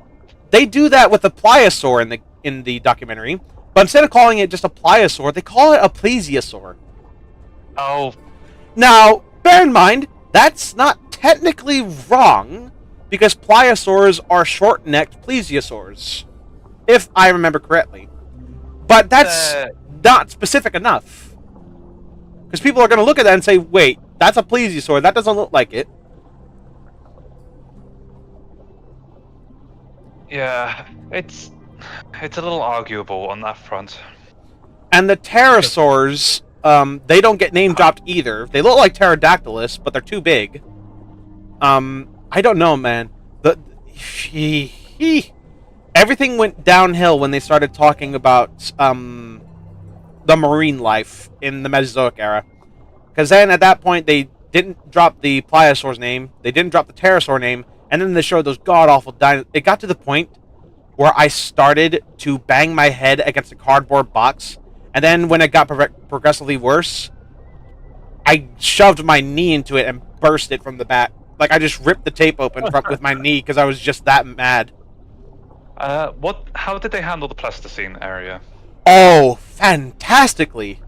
they do that with the pliosaur in the documentary, but instead of calling it just a pliosaur, they call it a plesiosaur. Oh. Now, bear in mind, that's not technically wrong, because pliosaurs are short-necked plesiosaurs, if I remember correctly. But that's not specific enough. Because people are going to look at that and say, wait, that's a plesiosaur, that doesn't look like it. Yeah, it's a little arguable on that front. And the pterosaurs, they don't get name dropped either. They look like pterodactylus, but they're too big. I don't know, man. Everything went downhill when they started talking about the marine life in the Mesozoic era. Because then at that point they didn't drop the pliosaur's name, they didn't drop the pterosaur name, and then they showed those god-awful dinosaurs. It got to the point where I started to bang my head against a cardboard box, and then when it got progressively worse, I shoved my knee into it and burst it from the back. Like, I just ripped the tape open with my knee because I was just that mad. How did they handle the plasticine area? Oh, fantastically.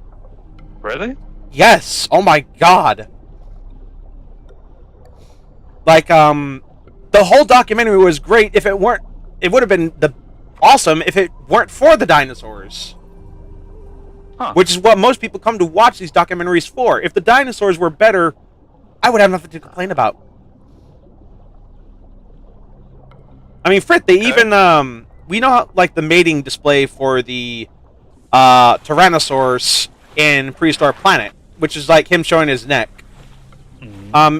Really? Yes. Oh my god. Like, the whole documentary was great. It would have been awesome if it weren't for the dinosaurs. Huh. Which is what most people come to watch these documentaries for. If the dinosaurs were better, I would have nothing to complain about. I mean, Frit, they even, we know how, like, the mating display for the Tyrannosaurus in Prehistoric Planet, which is like him showing his neck. Mm-hmm.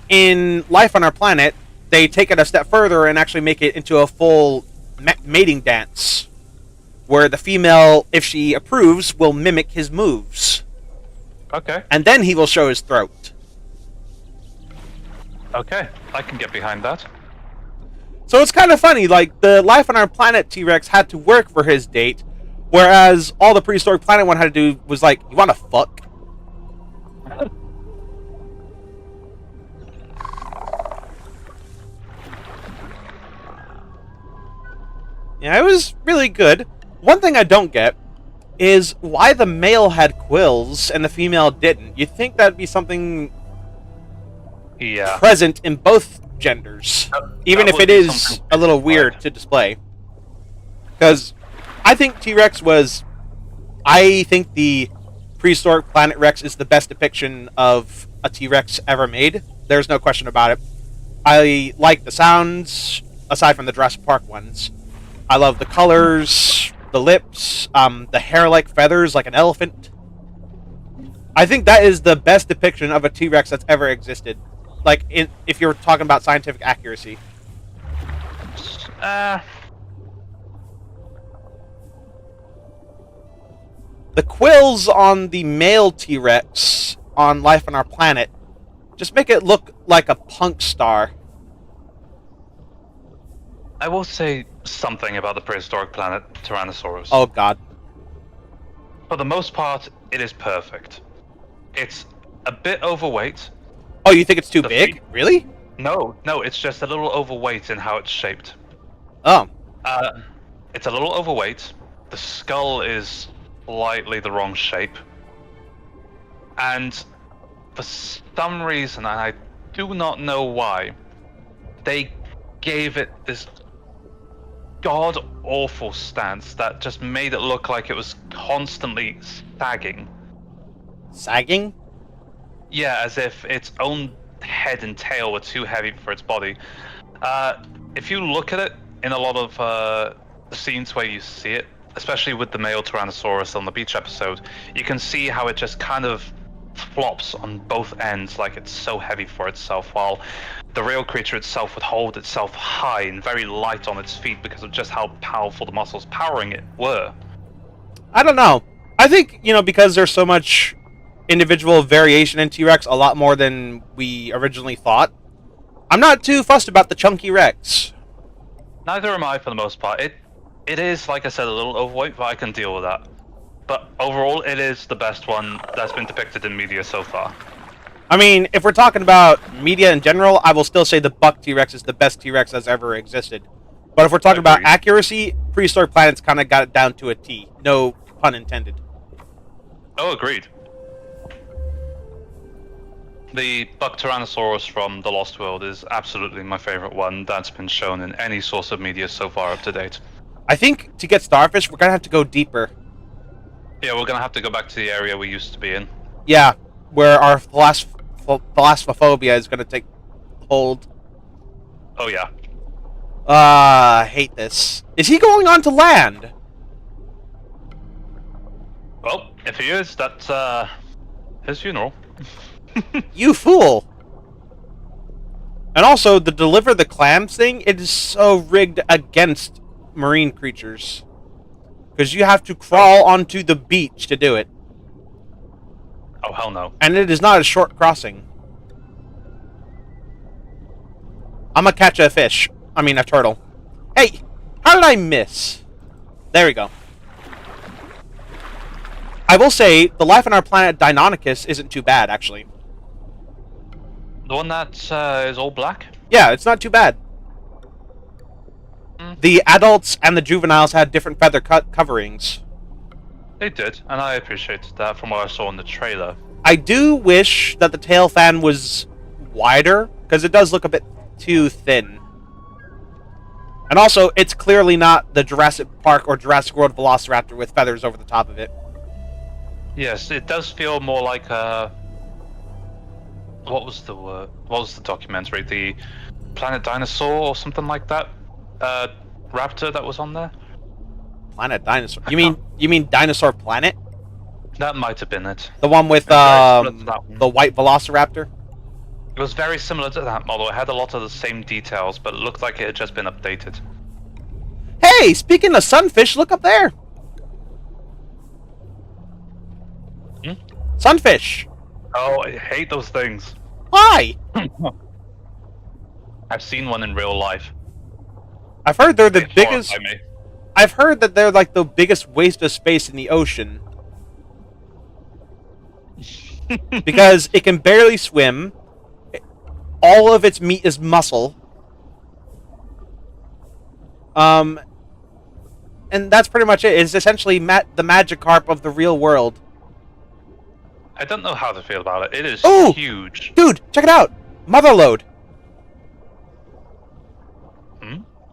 In Life on Our Planet, they take it a step further and actually make it into a full mating dance, where the female, if she approves, will mimic his moves. Okay. And then he will show his throat. Okay, I can get behind that. So it's kind of funny, like, the Life on Our Planet T-Rex had to work for his date, whereas all the Prehistoric Planet one had to do was like, you want to fuck? Yeah, it was really good. One thing I don't get is why the male had quills and the female didn't. You'd think that'd be something Yeah. present in both genders, even that if would it be is something a little weird to display. Because I think T-Rex was... I think the prehistoric Planet Rex is the best depiction of a T-Rex ever made. There's no question about it. I like the sounds, aside from the Jurassic Park ones. I love the colors, the lips, the hair-like feathers like an elephant. I think that is the best depiction of a T-Rex that's ever existed. Like, if you're talking about scientific accuracy. The quills on the male T-Rex on Life on Our Planet just make it look like a punk star. I will say something about the prehistoric planet Tyrannosaurus. Oh, God. For the most part, it is perfect. It's a bit overweight. Oh, you think it's too big? feet- Really? No, it's just a little overweight in how it's shaped. Oh. It's a little overweight. The skull is slightly the wrong shape. And for some reason, and I do not know why, they gave it this god-awful stance that just made it look like it was constantly sagging. Sagging? Yeah, as if its own head and tail were too heavy for its body. If you look at it in a lot of the scenes where you see it, especially with the male Tyrannosaurus on the beach episode, you can see how it just kind of flops on both ends like it's so heavy for itself, while the real creature itself would hold itself high and very light on its feet because of just how powerful the muscles powering it were. I don't know. I think, because there's so much individual variation in T-Rex, a lot more than we originally thought, I'm not too fussed about the chunky Rex. Neither am I for the most part. It is, like I said, a little overweight, but I can deal with that. But overall, it is the best one that's been depicted in media so far. I mean, if we're talking about media in general, I will still say the buck T-Rex is the best T-Rex that's ever existed. But if we're talking about accuracy, Prehistoric Planet's kind of got it down to a T. No pun intended. Oh, agreed. The buck Tyrannosaurus from The Lost World is absolutely my favorite one that's been shown in any source of media so far up to date. I think to get starfish, we're going to have to go deeper. Yeah, we're going to have to go back to the area we used to be in. Yeah, where our thalassophobia is going to take hold. Oh, yeah. I hate this. Is he going on to land? Well, if he is, that's his funeral. You fool! And also, the deliver the clams thing, it is so rigged against marine creatures. Because you have to crawl onto the beach to do it. Oh, hell no. And it is not a short crossing. I'm gonna catch a fish. I mean, a turtle. Hey! How did I miss? There we go. I will say, the life on our planet Deinonychus isn't too bad, actually. The one that is all black? Yeah, it's not too bad. The adults and the juveniles had different feather coverings. They did, and I appreciated that from what I saw in the trailer. I do wish that the tail fan was wider, because it does look a bit too thin. And also, it's clearly not the Jurassic Park or Jurassic World Velociraptor with feathers over the top of it. Yes, it does feel more like a... What was the word? What was the documentary? The Planet Dinosaur or something like that? Raptor that was on there? Planet Dinosaur. You mean Dinosaur Planet? That might have been it. The one with the white Velociraptor? It was very similar to that model. It had a lot of the same details, but it looked like it had just been updated. Hey, speaking of sunfish, look up there. Sunfish. Oh, I hate those things. Why? I've seen one in real life. I've heard they're the They biggest. horrify me. I've heard that they're like the biggest waste of space in the ocean. Because it can barely swim. All of its meat is muscle. And and that's pretty much it. It's essentially the Magikarp of the real world. I don't know how to feel about it. It is Ooh! huge. Dude, check it out! Motherlode!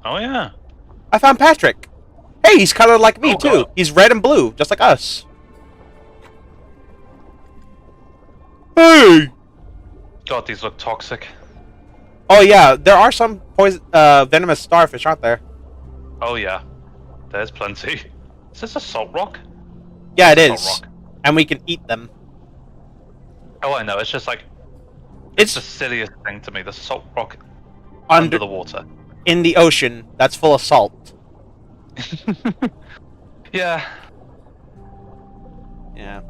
Oh yeah. I found Patrick! Hey, he's colored like me, too! God. He's red and blue, just like us. Hey! God, these look toxic. Oh yeah, there are some venomous starfish, aren't there? Oh yeah. There's plenty. Is this a salt rock? Yeah, it Salt is. rock. And we can eat them. Oh, I know. It's just like... It's the silliest thing to me. The salt rock under the water. in the ocean that's full of salt. Yeah. Yeah.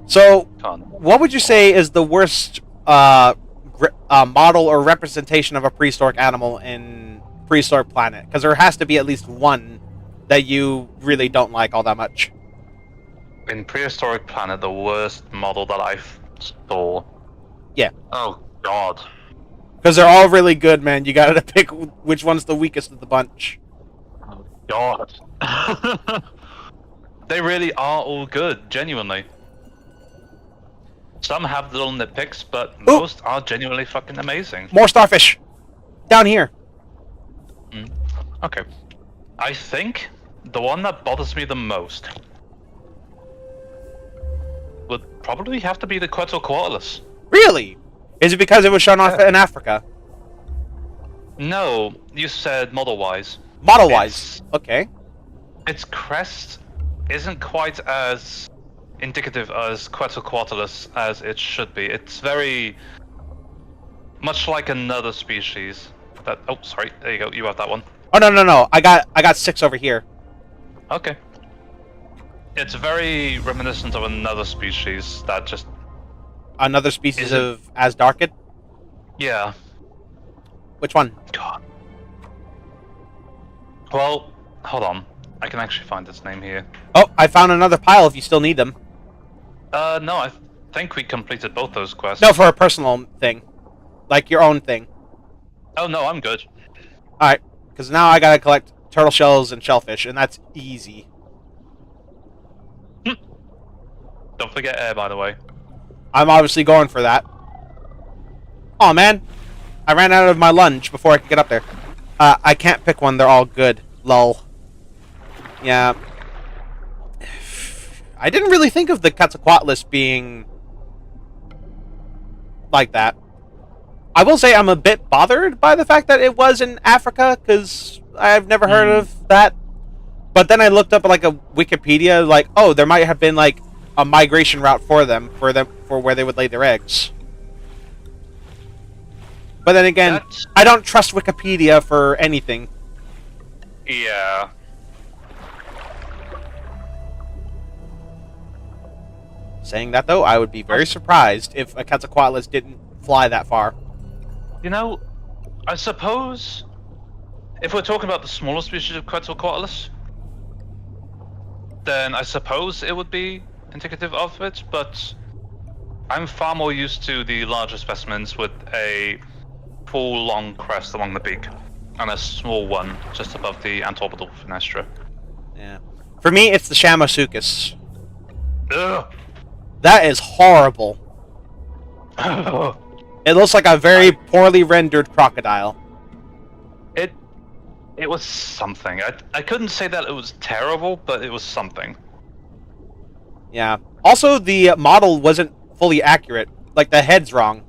So, Can't. what would you say is the worst model or representation of a prehistoric animal in Prehistoric Planet? Because there has to be at least one that you really don't like all that much. In Prehistoric Planet, the worst model that I saw. Yeah. Oh God. Because they're all really good, man. You gotta pick which one's the weakest of the bunch. Oh God. They really are all good, genuinely. Some have little nitpicks, but most are genuinely fucking amazing. More starfish! Down here. Okay. I think the one that bothers me the most would probably have to be the Quetzalcoatlus. Really? Is it because it was shown off in Africa? No, you said model-wise. Model-wise. Okay. Its crest isn't quite as indicative as Quetzalcoatlus as it should be. It's very much like another species. That sorry, there you go. You have that one. Oh no! I got 6 over here. Okay. It's very reminiscent of another species that just... Another species of Asdarkid? Yeah. Which one? God. Well, hold on. I can actually find its name here. Oh, I found another pile if you still need them. No, I think we completed both those quests. No, for a personal thing. Like your own thing. Oh, no, I'm good. Alright, because now I gotta collect turtle shells and shellfish, and that's easy. Don't forget air, by the way. I'm obviously going for that. Oh man, I ran out of my lunge before I could get up there. I can't pick one, they're all good. Lol. Yeah. I didn't really think of the Quetzalcoatlus being like that. I will say I'm a bit bothered by the fact that it was in Africa, because I've never heard of that. But then I looked up like a Wikipedia, like, oh, there might have been like a migration route for where they would lay their eggs. But then again, I don't trust Wikipedia for anything. Yeah. Saying that though, I would be very surprised if a Quetzalcoatlus didn't fly that far. You know, I suppose if we're talking about the smaller species of Quetzalcoatlus, then I suppose it would be indicative of it, but I'm far more used to the larger specimens with a full long crest along the beak and a small one just above the antorbital fenestra. Yeah. For me, it's the Shamasuchus. Ugh. That is horrible. It looks like a very poorly rendered crocodile. It was something. I couldn't say that it was terrible, but it was something. Yeah. Also, the model wasn't fully accurate. Like, the head's wrong.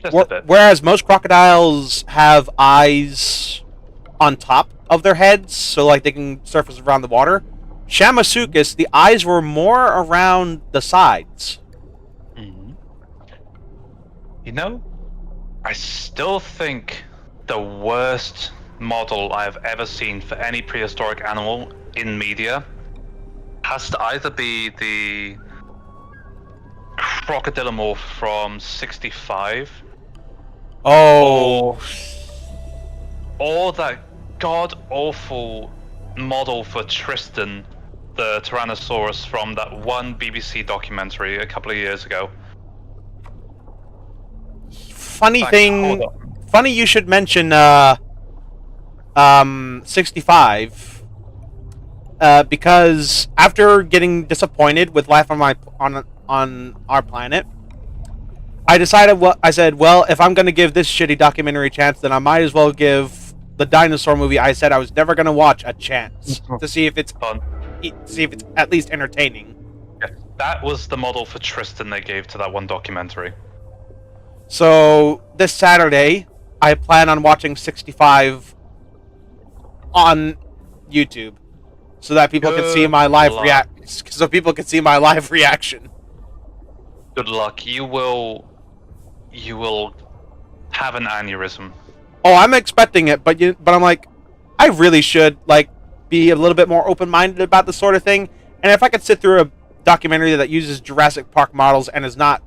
Just a bit. Whereas most crocodiles have eyes on top of their heads, so like they can surface around the water. Shamasuchus, the eyes were more around the sides. Mm-hmm. You know, I still think the worst model I have ever seen for any prehistoric animal in media has to either be the crocodilomorph from 65 Oh. or that god-awful model for Tristan, the Tyrannosaurus from that one BBC documentary a couple of years ago. Funny Like, thing. hold on. Funny you should mention 65, because after getting disappointed with life on our planet, I decided. Well, I said, well, if I'm going to give this shitty documentary a chance, then I might as well give the dinosaur movie I said I was never going to watch a chance to see if it's Fun. at least entertaining. Yeah, that was the model for Tristan they gave to that one documentary. So this Saturday, I plan on watching 65 on YouTube, so that people can see my live so people can see my live reaction. Good luck. You will have an aneurysm. Oh, I'm expecting it, but I'm like, I really should like be a little bit more open-minded about this sort of thing. And if I could sit through a documentary that uses Jurassic Park models and is not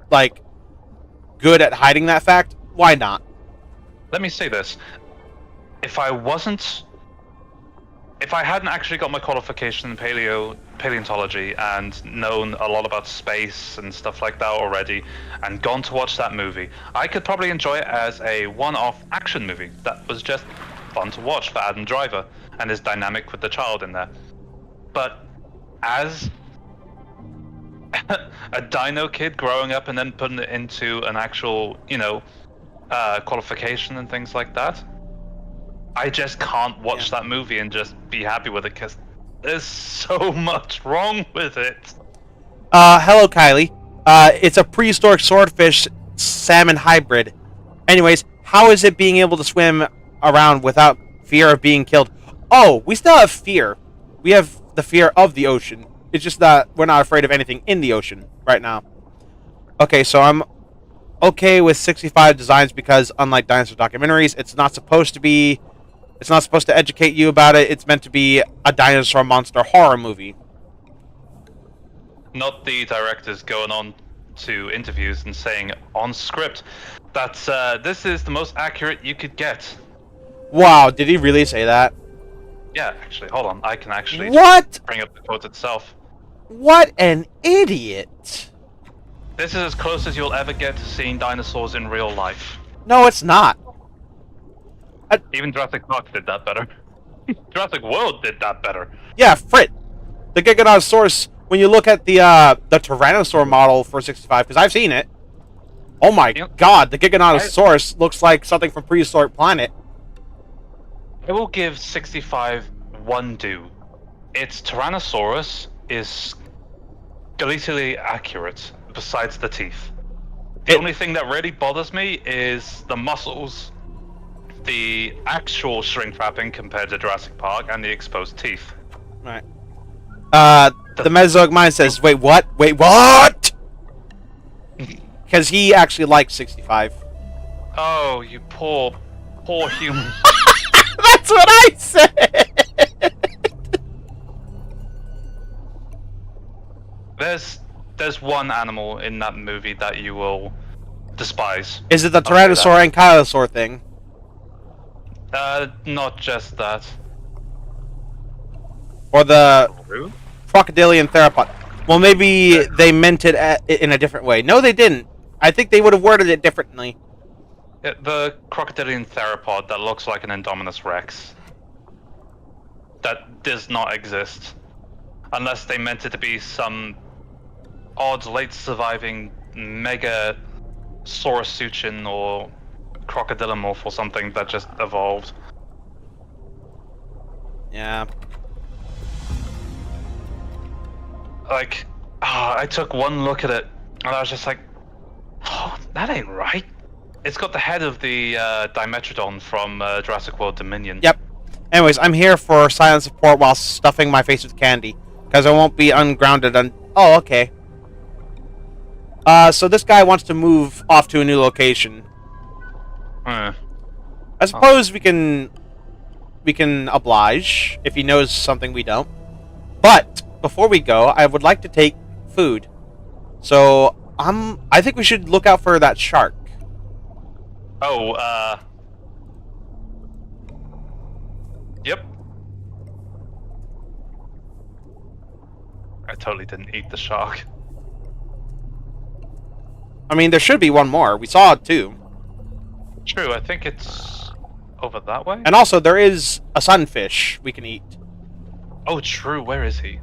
like good at hiding that fact, why not? Let me say this: if I hadn't actually got my qualification in paleontology and known a lot about space and stuff like that already, and gone to watch that movie, I could probably enjoy it as a one-off action movie that was just fun to watch for Adam Driver and is dynamic with the child in there. But as a dino kid growing up and then putting it into an actual, qualification and things like that, I just can't watch that movie and just be happy with it because there's so much wrong with it. Hello, Kylie. It's a prehistoric swordfish salmon hybrid. Anyways, how is it being able to swim around without fear of being killed? Oh, we still have fear. We have the fear of the ocean. It's just that we're not afraid of anything in the ocean right now. Okay, so I'm okay with 65 designs because, unlike dinosaur documentaries, it's not supposed to educate you about it. It's meant to be a dinosaur monster horror movie. Not the directors going on to interviews and saying on script that this is the most accurate you could get. Wow, did he really say that? Yeah, actually, hold on. I can actually bring up the quote itself. What an idiot. This is as close as you'll ever get to seeing dinosaurs in real life. No, it's not. Even Jurassic Park did that better. Jurassic World did that better. Yeah, Frit. The Giganotosaurus, when you look at the Tyrannosaur model for 65, because I've seen it. Oh my god, the Giganotosaurus looks like something from Prehistoric Planet. I will give 65 one due. Its Tyrannosaurus is skeletally accurate, besides the teeth. The only thing that really bothers me is the muscles, the actual shrink wrapping compared to Jurassic Park, and the exposed teeth. Right. The Mesozoic Mind says, wait, what? Wait, what? Because he actually likes 65. Oh, you poor human. That's what I said! There's one animal in that movie that you will despise. Is it the Tyrannosaur and Ankylosaur thing? Not just that. Or the crocodilian theropod. Well, maybe they meant it in a different way. No, they didn't. I think they would have worded it differently. Yeah, the crocodilian theropod that looks like an Indominus Rex. That does not exist. Unless they meant it to be some odd late surviving mega Saurosuchin or crocodilomorph or something that just evolved. Yeah. Like, I took one look at it and I was just like, oh, that ain't right. It's got the head of the Dimetrodon from Jurassic World Dominion. Yep. Anyways, I'm here for silent support while stuffing my face with candy. Because I won't be ungrounded on... Oh, okay. So this guy wants to move off to a new location. I suppose we can oblige if he knows something we don't. But before we go, I would like to take food. So I think we should look out for that shark. Oh, yep. I totally didn't eat the shark. I mean, there should be one more. We saw it too. True, I think it's over that way? And also, there is a sunfish we can eat. Oh, true. Where is he?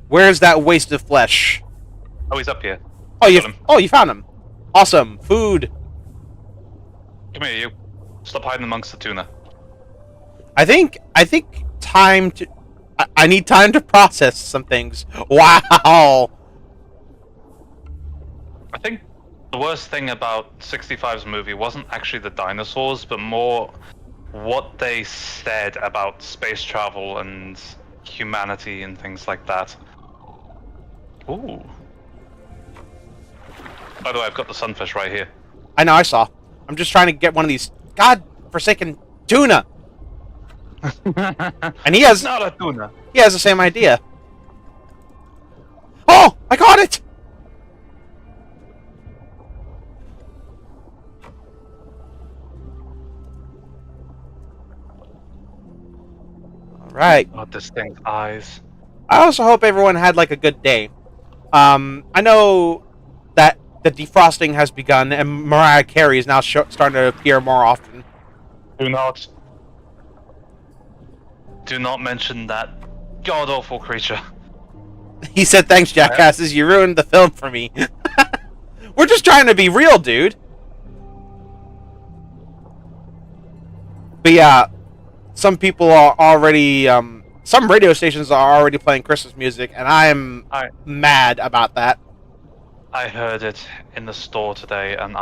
Where's that waste of flesh? Oh, he's up here. Oh, Got him. you found him. Awesome. Food. Come here, you. Stop hiding amongst the tuna. I think time to... I need time to process some things. Wow. I think the worst thing about 65's movie wasn't actually the dinosaurs, but more what they said about space travel and humanity and things like that. Ooh. By the way, I've got the sunfish right here. I know, I saw. I'm just trying to get one of these god-forsaken tuna. And he has... Not a tuna. He has the same idea. Oh! I caught it! Alright. Oh, this thing's eyes. I also hope everyone had, like, a good day. I know that the defrosting has begun, and Mariah Carey is now starting to appear more often. Do not mention that god-awful creature. He said, "Thanks, jackasses, you ruined the film for me." We're just trying to be real, dude. But yeah, some people are already, some radio stations are already playing Christmas music, and I'm mad about that. I heard it in the store today, and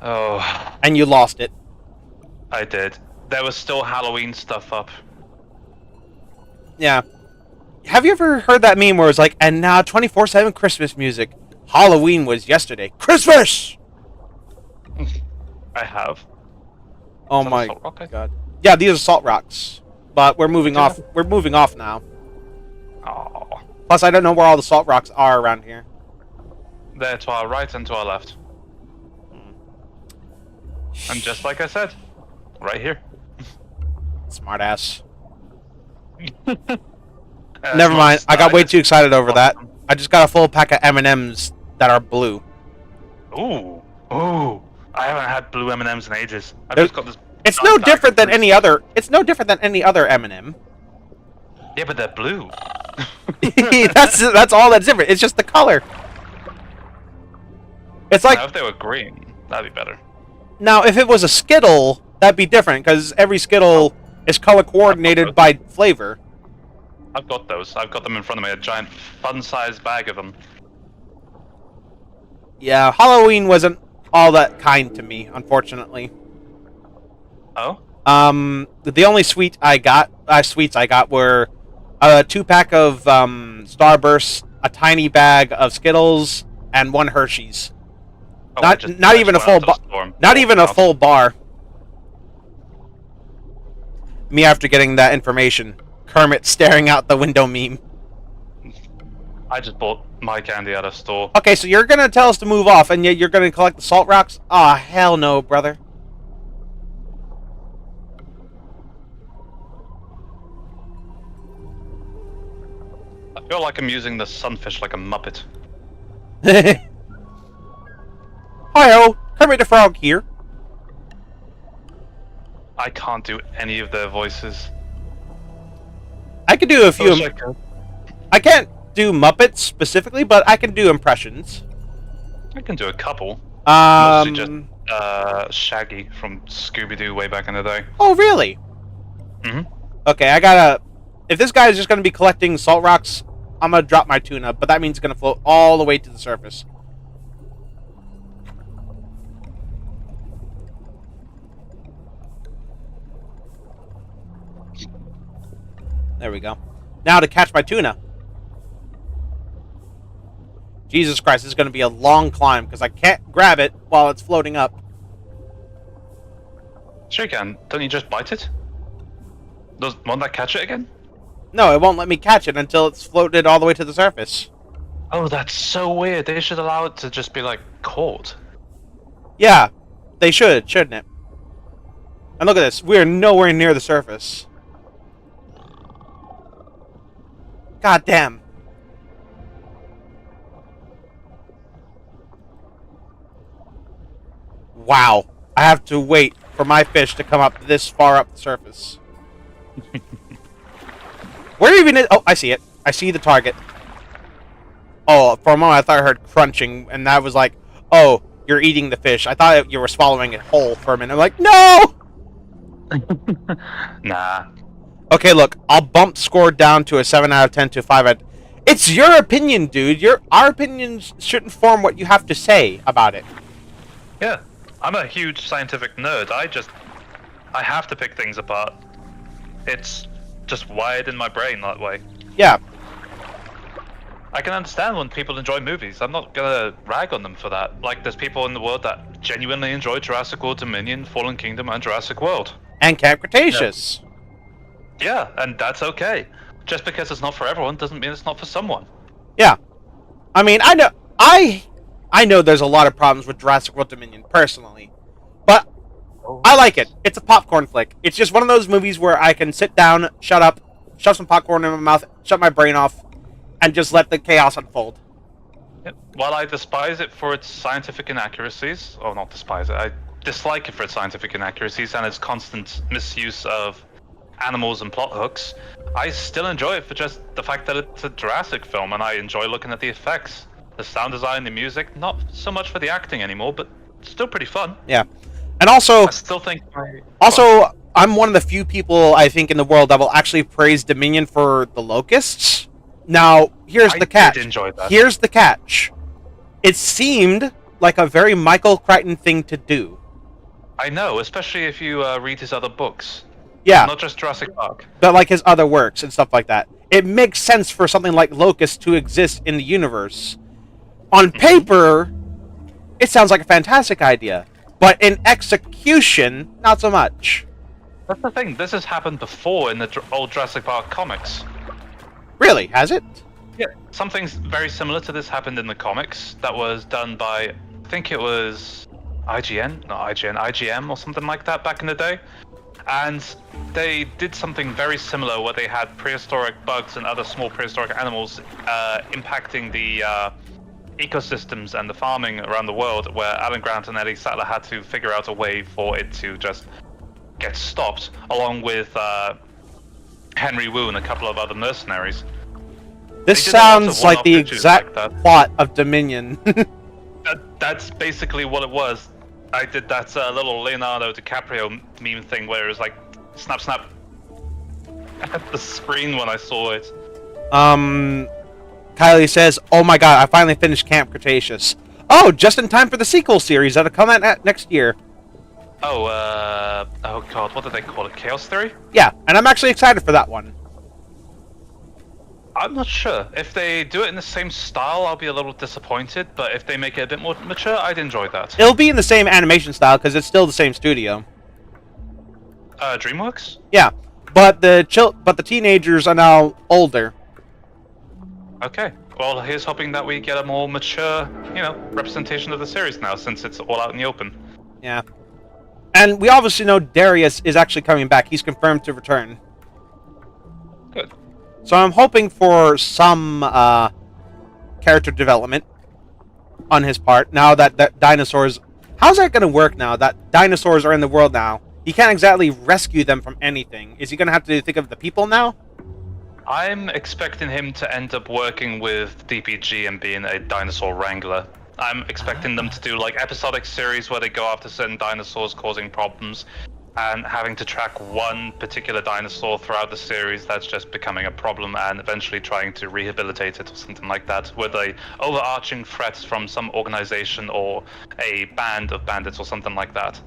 Oh. And you lost it. I did. There was still Halloween stuff up. Yeah. Have you ever heard that meme where it's like, and now 24/7 Christmas music? Halloween was yesterday. Christmas! I have. Oh my god. Yeah, these are salt rocks. But we're moving off. We're moving off now. Oh. Plus, I don't know where all the salt rocks are around here. They're to our right and to our left. And just like I said, right here. Smartass. Never mind. I got way too excited over that. I just got a full pack of M&Ms that are blue. Ooh. Ooh. I haven't had blue M&Ms in ages. I've just got this. It's no different than any other. It's no different than any other M&M. Yeah, but they're blue. that's all that's different. It's just the color. It's like now, if they were green, that'd be better. Now, if it was a Skittle, that'd be different because every Skittle is color coordinated by flavor. I've got those. I've got them in front of me. A giant, fun-sized bag of them. Yeah, Halloween wasn't all that kind to me, unfortunately. Oh? The only sweets I got were a 2-pack of Starburst, a tiny bag of Skittles, and 1 Hershey's. Oh, not even a full not even a full bar. Me after getting that information. Kermit staring out the window meme. I just bought my candy at a store. Okay, so you're gonna tell us to move off, and yet you're gonna collect the salt rocks? Aw, hell no, brother. I feel like I'm using the sunfish like a muppet. Hi-ho, Kermit the Frog here. I can't do any of their voices. I can do a few. I can't do Muppets specifically, but I can do impressions. I can do a couple. Mostly just Shaggy from Scooby-Doo way back in the day. Oh, really? Mm-hmm. Okay, I gotta... If this guy is just gonna be collecting salt rocks, I'm gonna drop my tuna, but that means it's gonna float all the way to the surface. There we go. Now to catch my tuna. Jesus Christ, this is going to be a long climb because I can't grab it while it's floating up. Sure you can. Don't you just bite it? Won't that catch it again? No, it won't let me catch it until it's floated all the way to the surface. Oh, that's so weird. They should allow it to just be, like, caught. Yeah, they should, shouldn't it? And look at this. We're nowhere near the surface. God damn. Wow. I have to wait for my fish to come up this far up the surface. Where even is... Oh, I see it. I see the target. Oh, for a moment I thought I heard crunching, and that was like, oh, you're eating the fish. I thought you were swallowing it whole for a minute. I'm like, no! Nah. Okay, look, I'll bump score down to a 7 out of 10 to a 5 out. It's your opinion, dude. Our opinions shouldn't form what you have to say about it. Yeah. I'm a huge scientific nerd. I have to pick things apart. It's just wired in my brain that way. Yeah. I can understand when people enjoy movies. I'm not gonna rag on them for that. Like, there's people in the world that genuinely enjoy Jurassic World Dominion, Fallen Kingdom, and Jurassic World. And Camp Cretaceous. Yeah, and that's okay. Just because it's not for everyone doesn't mean it's not for someone. Yeah. I mean, I know there's a lot of problems with Jurassic World Dominion, personally. But I like it. It's a popcorn flick. It's just one of those movies where I can sit down, shut up, shove some popcorn in my mouth, shut my brain off, and just let the chaos unfold. While I despise it for its scientific inaccuracies, or not despise it, I dislike it for its scientific inaccuracies and its constant misuse of animals and plot hooks, I still enjoy it for just the fact that it's a Jurassic film, and I enjoy looking at the effects, the sound design, the music, not so much for the acting anymore, but still pretty fun. Yeah. And also... I still think... I'm one of the few people, I think, in the world that will actually praise Dominion for the locusts. Now, here's the catch. I did enjoy that. Here's the catch. It seemed like a very Michael Crichton thing to do. I know, especially if you read his other books. Yeah. Not just Jurassic Park. But like his other works and stuff like that. It makes sense for something like locusts to exist in the universe. On paper, it sounds like a fantastic idea. But in execution, not so much. That's the thing, this has happened before in the old Jurassic Park comics. Really? Has it? Yeah, something very similar to this happened in the comics that was done by, I think it was IGM or something like that back in the day. And they did something very similar where they had prehistoric bugs and other small prehistoric animals impacting the ecosystems and the farming around the world, where Alan Grant and Eddie Sattler had to figure out a way for it to just get stopped, along with Henry Wu and a couple of other mercenaries. This sounds like the exact plot of Dominion. That's basically what it was. I did that little Leonardo DiCaprio meme thing where it was like, snap, snap, at the screen when I saw it. Kylie says, oh my god, I finally finished Camp Cretaceous. Oh, just in time for the sequel series that'll come out next year. Oh god, what did they call it? Chaos Theory? Yeah, and I'm actually excited for that one. I'm not sure. If they do it in the same style, I'll be a little disappointed, but if they make it a bit more mature, I'd enjoy that. It'll be in the same animation style, because it's still the same studio. DreamWorks? Yeah, but the teenagers are now older. Okay. Well, here's hoping that we get a more mature, representation of the series now, since it's all out in the open. Yeah. And we obviously know Darius is actually coming back. He's confirmed to return. Good. So I'm hoping for some character development on his part, now that dinosaurs... How's that going to work now that dinosaurs are in the world now? He can't exactly rescue them from anything. Is he going to have to think of the people now? I'm expecting him to end up working with DPG and being a dinosaur wrangler. I'm expecting them to do like episodic series where they go after certain dinosaurs causing problems and having to track one particular dinosaur throughout the series that's just becoming a problem and eventually trying to rehabilitate it or something like that, with a overarching threat from some organization or a band of bandits or something like that.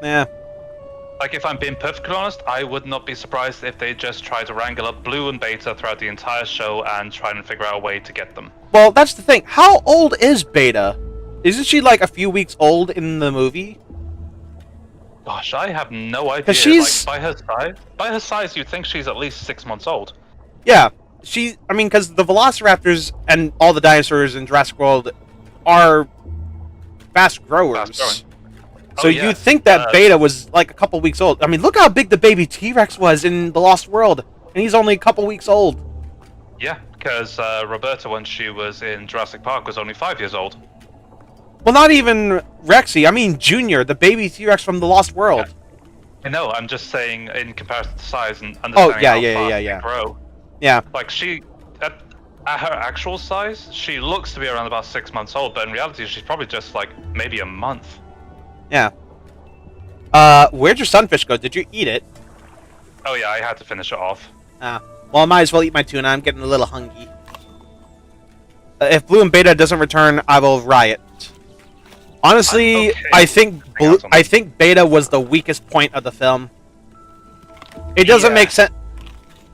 Yeah. Like, if I'm being perfectly honest, I would not be surprised if they just try to wrangle up Blue and Beta throughout the entire show and try and figure out a way to get them. Well, that's the thing. How old is Beta? Isn't she like a few weeks old in the movie? Gosh, I have no idea. She's... Like, by her size, you'd think she's at least 6 months old. Yeah. Because the Velociraptors and all the dinosaurs in Jurassic World are fast growers. Fast So you'd think that Beta was like a couple weeks old. I mean, look how big the baby T-Rex was in The Lost World. And he's only a couple weeks old. Yeah, because Roberta, when she was in Jurassic Park, was only 5 years old. Well, not even Rexy. I mean Junior, the baby T-Rex from the Lost World. I know. I'm just saying in comparison to size and Oh, understanding yeah, how yeah, fast yeah, they yeah. grow. Yeah. Like at her actual size, she looks to be around about 6 months old, but in reality, she's probably just like maybe a month. Yeah. Where'd your sunfish go? Did you eat it? Oh yeah, I had to finish it off. Well, I might as well eat my tuna. I'm getting a little hungry. If Blue and Beta doesn't return, I will riot. Honestly, Okay. I think Beta was the weakest point of the film. It doesn't make sense.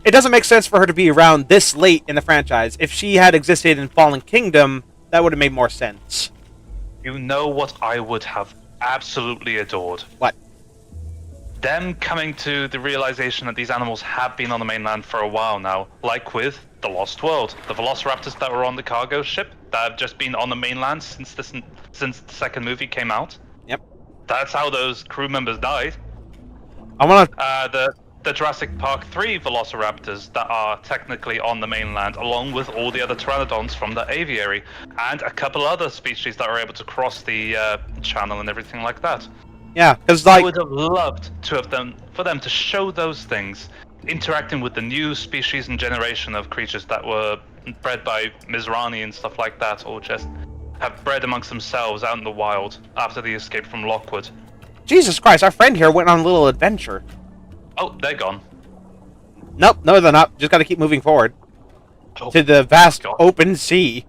It doesn't make sense for her to be around this late in the franchise. If she had existed in Fallen Kingdom, that would have made more sense. You know what I would have absolutely adored? What? Them coming to the realization that these animals have been on the mainland for a while now, like with The Lost World. The velociraptors that were on the cargo ship that have just been on the mainland since the second movie came out. Yep. That's how those crew members died. I want to. The Jurassic Park 3 velociraptors that are technically on the mainland, along with all the other pteranodons from the aviary, and a couple other species that are able to cross the channel and everything like that. Yeah, because I like. would have loved to have for them to show those things, interacting with the new species and generation of creatures that were bred by Mizrani and stuff like that, or just have bred amongst themselves out in the wild after the escape from Lockwood. Jesus Christ, our friend here went on a little adventure. Oh, they're gone. Nope, no, they're not. Just got to keep moving forward to the vast open sea.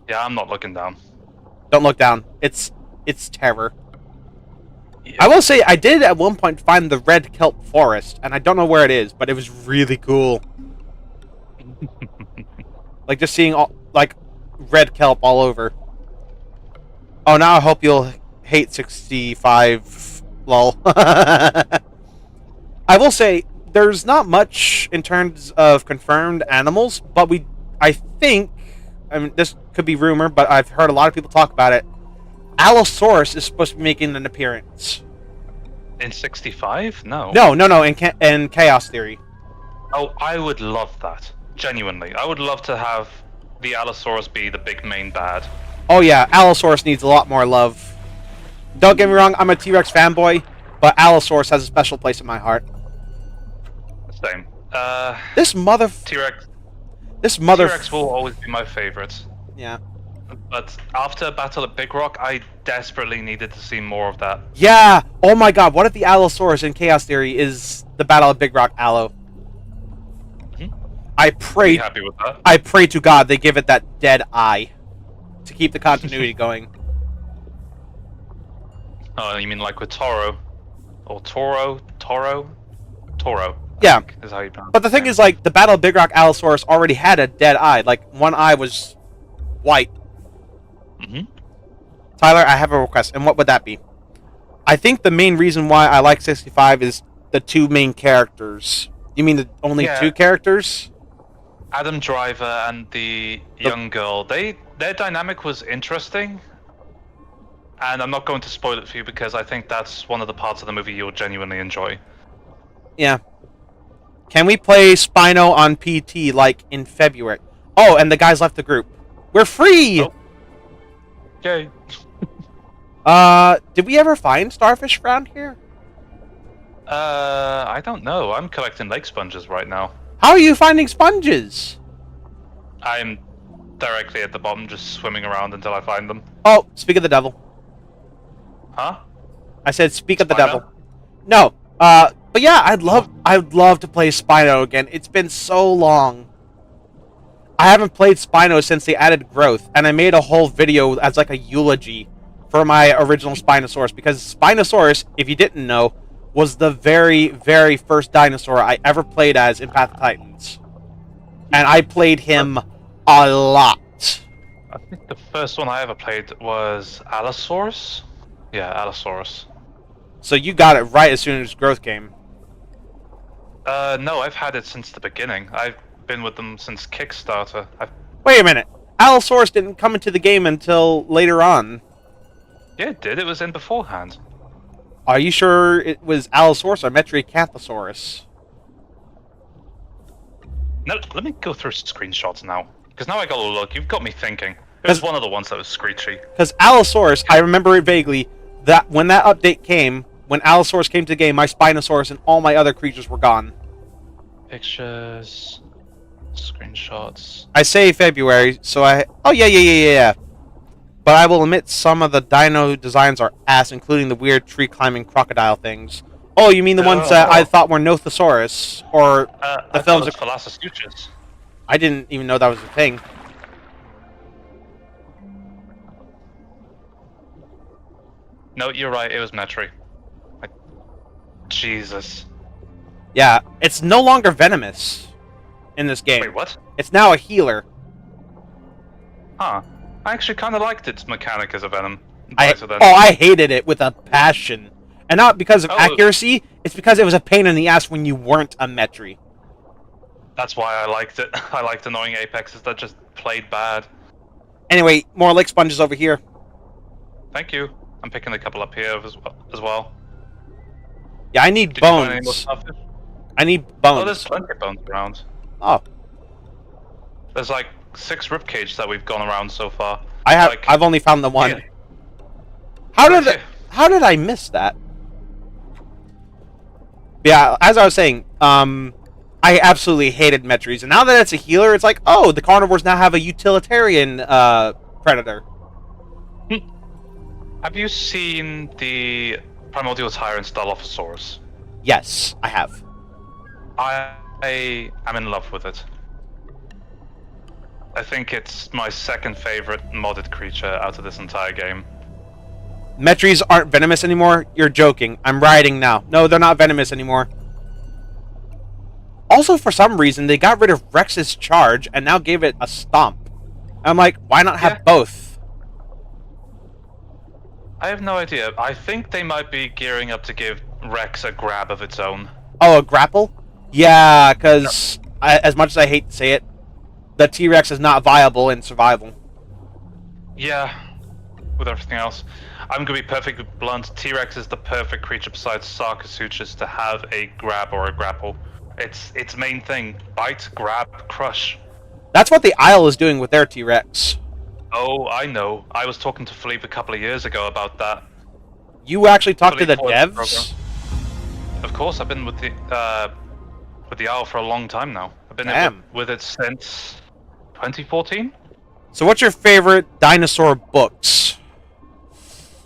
Yeah, I'm not looking down. Don't look down. It's terror. Yeah. I will say I did at one point find the red kelp forest, and I don't know where it is, but it was really cool. Like just seeing all like red kelp all over. Oh, now I hope you'll hate 65. Lol. I will say there's not much in terms of confirmed animals, but I think, I mean, this could be rumor, but I've heard a lot of people talk about it. Allosaurus is supposed to be making an appearance. In 65? No. No, in Chaos Theory. Oh, I would love that. Genuinely. I would love to have the Allosaurus be the big main bad. Oh yeah, Allosaurus needs a lot more love. Don't get me wrong, I'm a T-Rex fanboy, but Allosaurus has a special place in my heart. Same. This mother... T-Rex. This mother... T-Rex will always be my favorite. Yeah. But after Battle at Big Rock, I desperately needed to see more of that. Yeah! Oh my god, what if the Allosaurus in Chaos Theory is the Battle of Big Rock Allo? Mm-hmm. I pray... Be happy with that. I pray to God they give it that dead eye to keep the continuity going. Oh, you mean like with Toro? Or Toro? Yeah. Is how you pronounce But the thing is, like, the Battle of Big Rock Allosaurus already had a dead eye. Like, one eye was white. Mm-hmm. Tyler, I have a request, and what would that be? I think the main reason why I like 65 is the two main characters. You mean the only two characters? Adam Driver and the young girl. Their dynamic was interesting. And I'm not going to spoil it for you because I think that's one of the parts of the movie you'll genuinely enjoy. Yeah. Can we play Spino on PT like in February? Oh, and the guys left the group. We're free! Oh. Yay. Did we ever find starfish around here? I don't know. I'm collecting lake sponges right now. How are you finding sponges? I'm directly at the bottom, just swimming around until I find them. Oh, speak of the devil. Huh? I said speak of the Spino? devil. No, but yeah, I'd love to play Spino again. It's been so long. I haven't played Spino since they added growth, and I made a whole video as like a eulogy for my original Spinosaurus, because Spinosaurus, if you didn't know, was the very, very first dinosaur I ever played as in Path of Titans. And I played him a lot. I think the first one I ever played was Allosaurus. Yeah, Allosaurus. So you got it right as soon as growth came. No, I've had it since the beginning. I've been with them since Kickstarter. Wait a minute. Allosaurus didn't come into the game until later on. Yeah, it did. It was in beforehand. Are you sure it was Allosaurus or Metriacanthosaurus? No, let me go through screenshots now. Because now I gotta look. You've got me thinking. It was one of the ones that was screechy. Because Allosaurus, I remember it vaguely, that when that update came, when Allosaurus came to the game, my Spinosaurus and all my other creatures were gone. Pictures, screenshots. I say February, so oh, yeah. But I will admit some of the dino designs are ass, including the weird tree-climbing crocodile things. Oh, you mean the ones that I thought were Nothosaurus, or the films of Velociraptors. I didn't even know that was a thing. No, you're right, it was Metri. Like, Jesus. Yeah, it's no longer venomous in this game. Wait, what? It's now a healer. Huh. I actually kind of liked its mechanic as a venom. I hated it with a passion. And not because of accuracy, it's because it was a pain in the ass when you weren't a Metri. That's why I liked it. I liked annoying apexes that just played bad. Anyway, more lake sponges over here. Thank you. I'm picking a couple up here as well. Yeah, I need bones. I need bones. Oh, there's plenty of bones around. Oh. There's like 6 ribcage that we've gone around so far. I've only found the one. Yeah. How did I miss that? Yeah, as I was saying, I absolutely hated Metris, and now that it's a healer, it's like, oh, the carnivores now have a utilitarian predator. Have you seen the Primordial Tyrant Dilophosaurus? Yes, I have. I am in love with it. I think it's my second favorite modded creature out of this entire game. Metris aren't venomous anymore? You're joking. I'm rioting now. No, they're not venomous anymore. Also, for some reason, they got rid of Rex's charge and now gave it a stomp. I'm like, why not have both? I have no idea. I think they might be gearing up to give Rex a grab of its own. Oh, a grapple? Yeah, because as much as I hate to say it, the T-Rex is not viable in survival. Yeah, with everything else. I'm going to be perfectly blunt. T-Rex is the perfect creature besides Sarcosuchus to have a grab or a grapple. It's its main thing. Bite, grab, crush. That's what the Isle is doing with their T-Rex. Oh, I know. I was talking to Philippe a couple of years ago about that. You actually talked to the Philippe devs? Of course, I've been with the Owl for a long time now. I've been with it since 2014. So what's your favorite dinosaur books?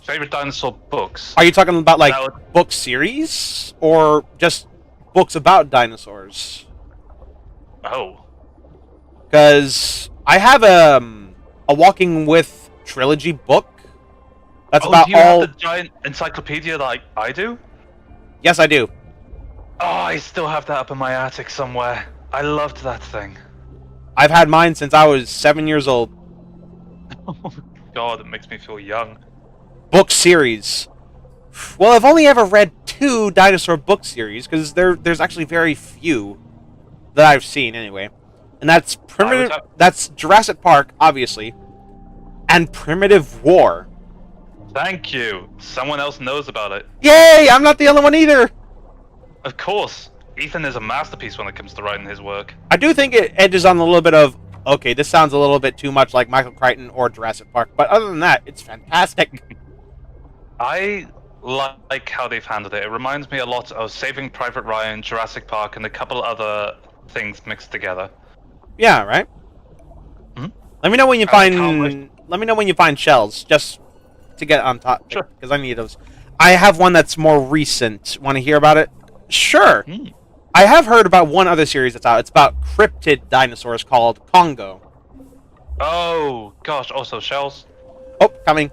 Favorite dinosaur books? Are you talking about like book series or just books about dinosaurs? Oh. Because I have a Walking With trilogy book. That's about do you all. have the giant encyclopedia like I do? Yes, I do. Oh, I still have that up in my attic somewhere. I loved that thing. I've had mine since I was 7 years old. Oh God, it makes me feel young. Book series. Well, I've only ever read 2 dinosaur book series because there's actually very few that I've seen anyway, and that's That's Jurassic Park, obviously, and Primitive War. Thank you. Someone else knows about it. Yay! I'm not the only one either. Of course, Ethan is a masterpiece when it comes to writing his work. I do think it edges on a little bit of, okay, this sounds a little bit too much like Michael Crichton or Jurassic Park, but other than that, it's fantastic. I like how they've handled it. It reminds me a lot of Saving Private Ryan, Jurassic Park, and a couple other things mixed together. Yeah, right. Hmm? Let me know when you find. Let me know when you find shells, just to get on top. Sure. Because I need those. I have one that's more recent. Want to hear about it? Sure. I have heard about one other series that's out. It's about cryptid dinosaurs called Congo. Oh gosh! Also shells. Oh, coming.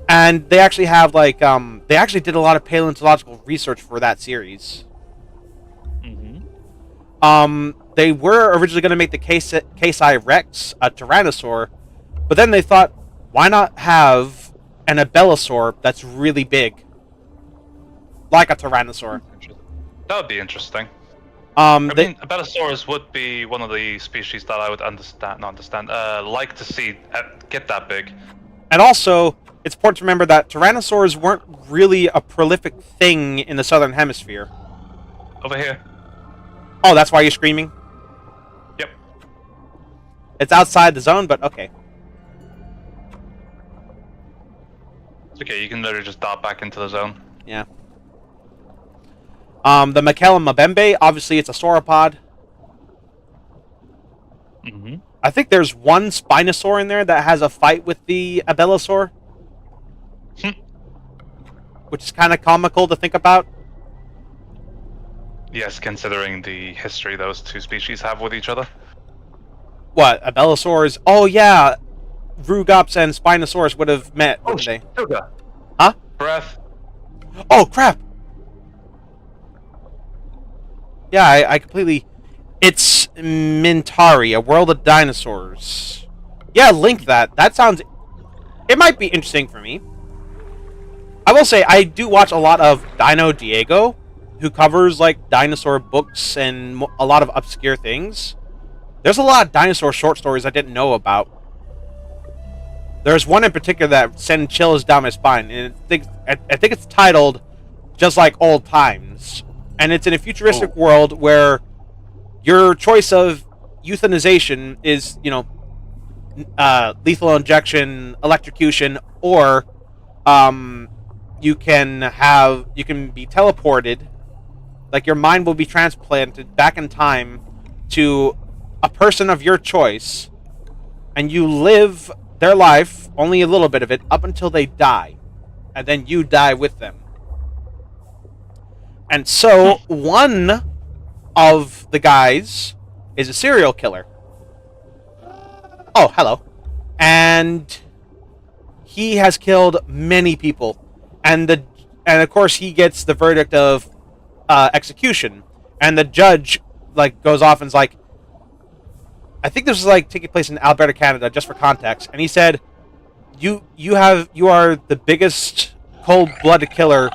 And they actually have like they actually did a lot of paleontological research for that series. They were originally going to make the Casei Rex a Tyrannosaur, but then they thought, why not have an Abelisaur that's really big, like a Tyrannosaur? That would be interesting. I mean, Abelisaurus would be one of the species that I would like to see get that big. And also, it's important to remember that Tyrannosaurs weren't really a prolific thing in the southern hemisphere. Over here. Oh, that's why you're screaming? Yep. It's outside the zone, but okay. Okay, you can literally just dart back into the zone. Yeah. The Makalam Mabembe, obviously it's a sauropod. Mm-hmm. I think there's one Spinosaur in there that has a fight with the Abelisaur. Which is kind of comical to think about. Yes, considering the history those two species have with each other. What, Abelisaurs? Oh yeah, Rugops and Spinosaurus would have met, wouldn't they? Sugar. Huh? Breath. Oh crap! Yeah, I completely... It's Mintari, a world of dinosaurs. Yeah, link that. That sounds... It might be interesting for me. I will say, I do watch a lot of Dino Diego, who covers, like, dinosaur books and a lot of obscure things. There's a lot of dinosaur short stories I didn't know about. There's one in particular that sent chills down my spine, and I think it's titled Just Like Old Times. And it's in a futuristic world where your choice of euthanization is, you know, lethal injection, electrocution, or you can be teleported, like your mind will be transplanted back in time to a person of your choice, and you live their life, only a little bit of it, up until they die, and then you die with them. And so one of the guys is a serial killer. Oh, hello. And he has killed many people. And of course he gets the verdict of execution. And the judge like goes off and's like, I think this was like taking place in Alberta, Canada, just for context. And he said, you are the biggest cold-blooded killer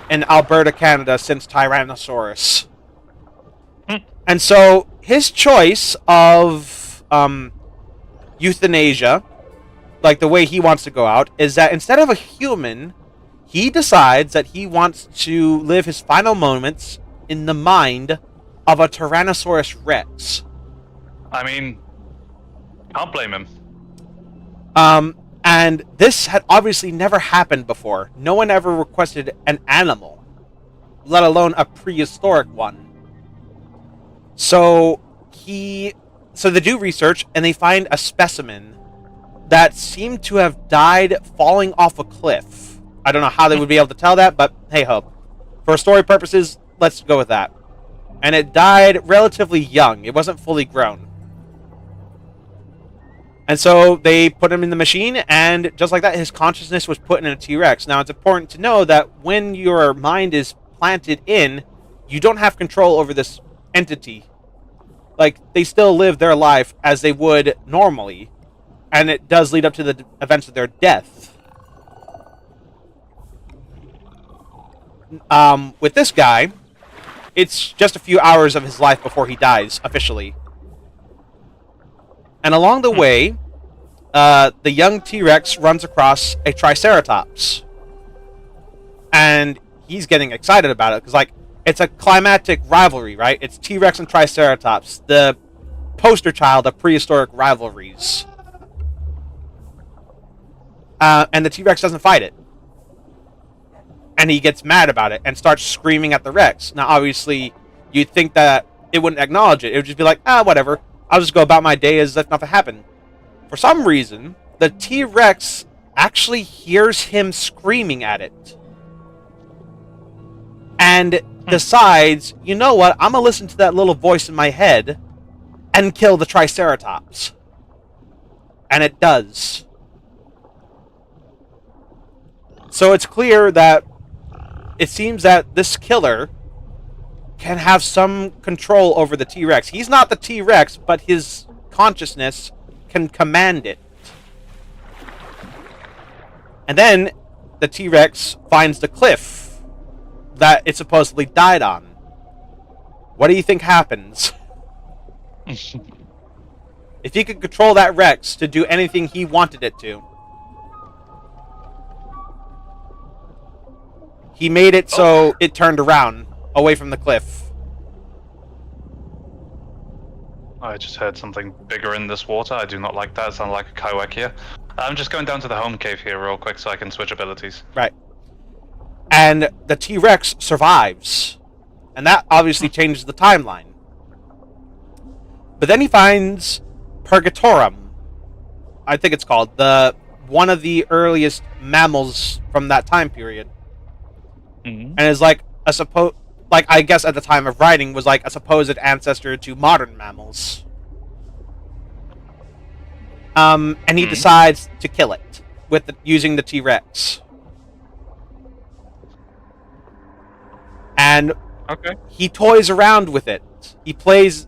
in Alberta, Canada since Tyrannosaurus. And so his choice of euthanasia, like the way he wants to go out, is that instead of a human, he decides that he wants to live his final moments in the mind of a Tyrannosaurus Rex. I mean, can't blame him. And this had obviously never happened before. No one ever requested an animal, let alone a prehistoric one. So they do research and they find a specimen that seemed to have died falling off a cliff. I don't know how they would be able to tell that, but hey ho. For story purposes, let's go with that. And it died relatively young. It wasn't fully grown. And so they put him in the machine, and just like that, his consciousness was put in a T-Rex. Now, it's important to know that when your mind is planted in, you don't have control over this entity. Like, they still live their life as they would normally, and it does lead up to the events of their death. With this guy, it's just a few hours of his life before he dies, officially. And along the way, the young T-Rex runs across a Triceratops. And he's getting excited about it, because, like, it's a climatic rivalry, right? It's T-Rex and Triceratops, the poster child of prehistoric rivalries. And the T-Rex doesn't fight it. And he gets mad about it and starts screaming at the Rex. Now, obviously, you'd think that it wouldn't acknowledge it. It would just be like, whatever. I'll just go about my day as if nothing happened. For some reason, the T-Rex actually hears him screaming at it. And decides, you know what, I'm going to listen to that little voice in my head and kill the Triceratops. And it does. So it's clear that it seems that this killer can have some control over the T-Rex. He's not the T-Rex, but his consciousness can command it. And then the T-Rex finds the cliff that it supposedly died on. What do you think happens? If he could control that Rex to do anything he wanted it to. He made it so it turned around, away from the cliff. I just heard something bigger in this water. I do not like that. It sounded like a Kaiwakia. I'm just going down to the home cave here real quick so I can switch abilities. Right. And the T-Rex survives. And that obviously changes the timeline. But then he finds Purgatorum, I think it's called, one of the earliest mammals from that time period. Mm-hmm. And is like I guess at the time of writing was like a supposed ancestor to modern mammals. And he decides to kill it using the T-Rex. And he toys around with it. He plays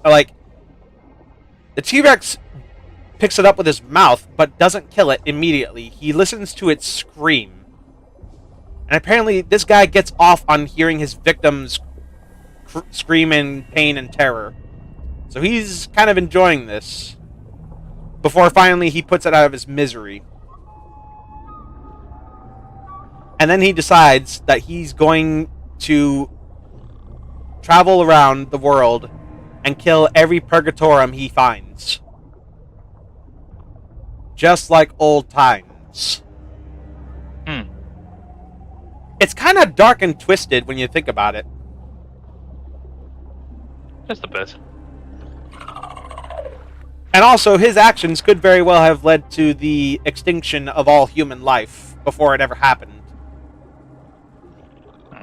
the T-Rex picks it up with his mouth, but doesn't kill it immediately. He listens to it scream. And apparently this guy gets off on hearing his victims scream in pain and terror. So he's kind of enjoying this. Before finally he puts it out of his misery. And then he decides that he's going to travel around the world and kill every Purgatorum he finds. Just like old times. It's kind of dark and twisted when you think about it. Just a bit. And also, his actions could very well have led to the extinction of all human life before it ever happened.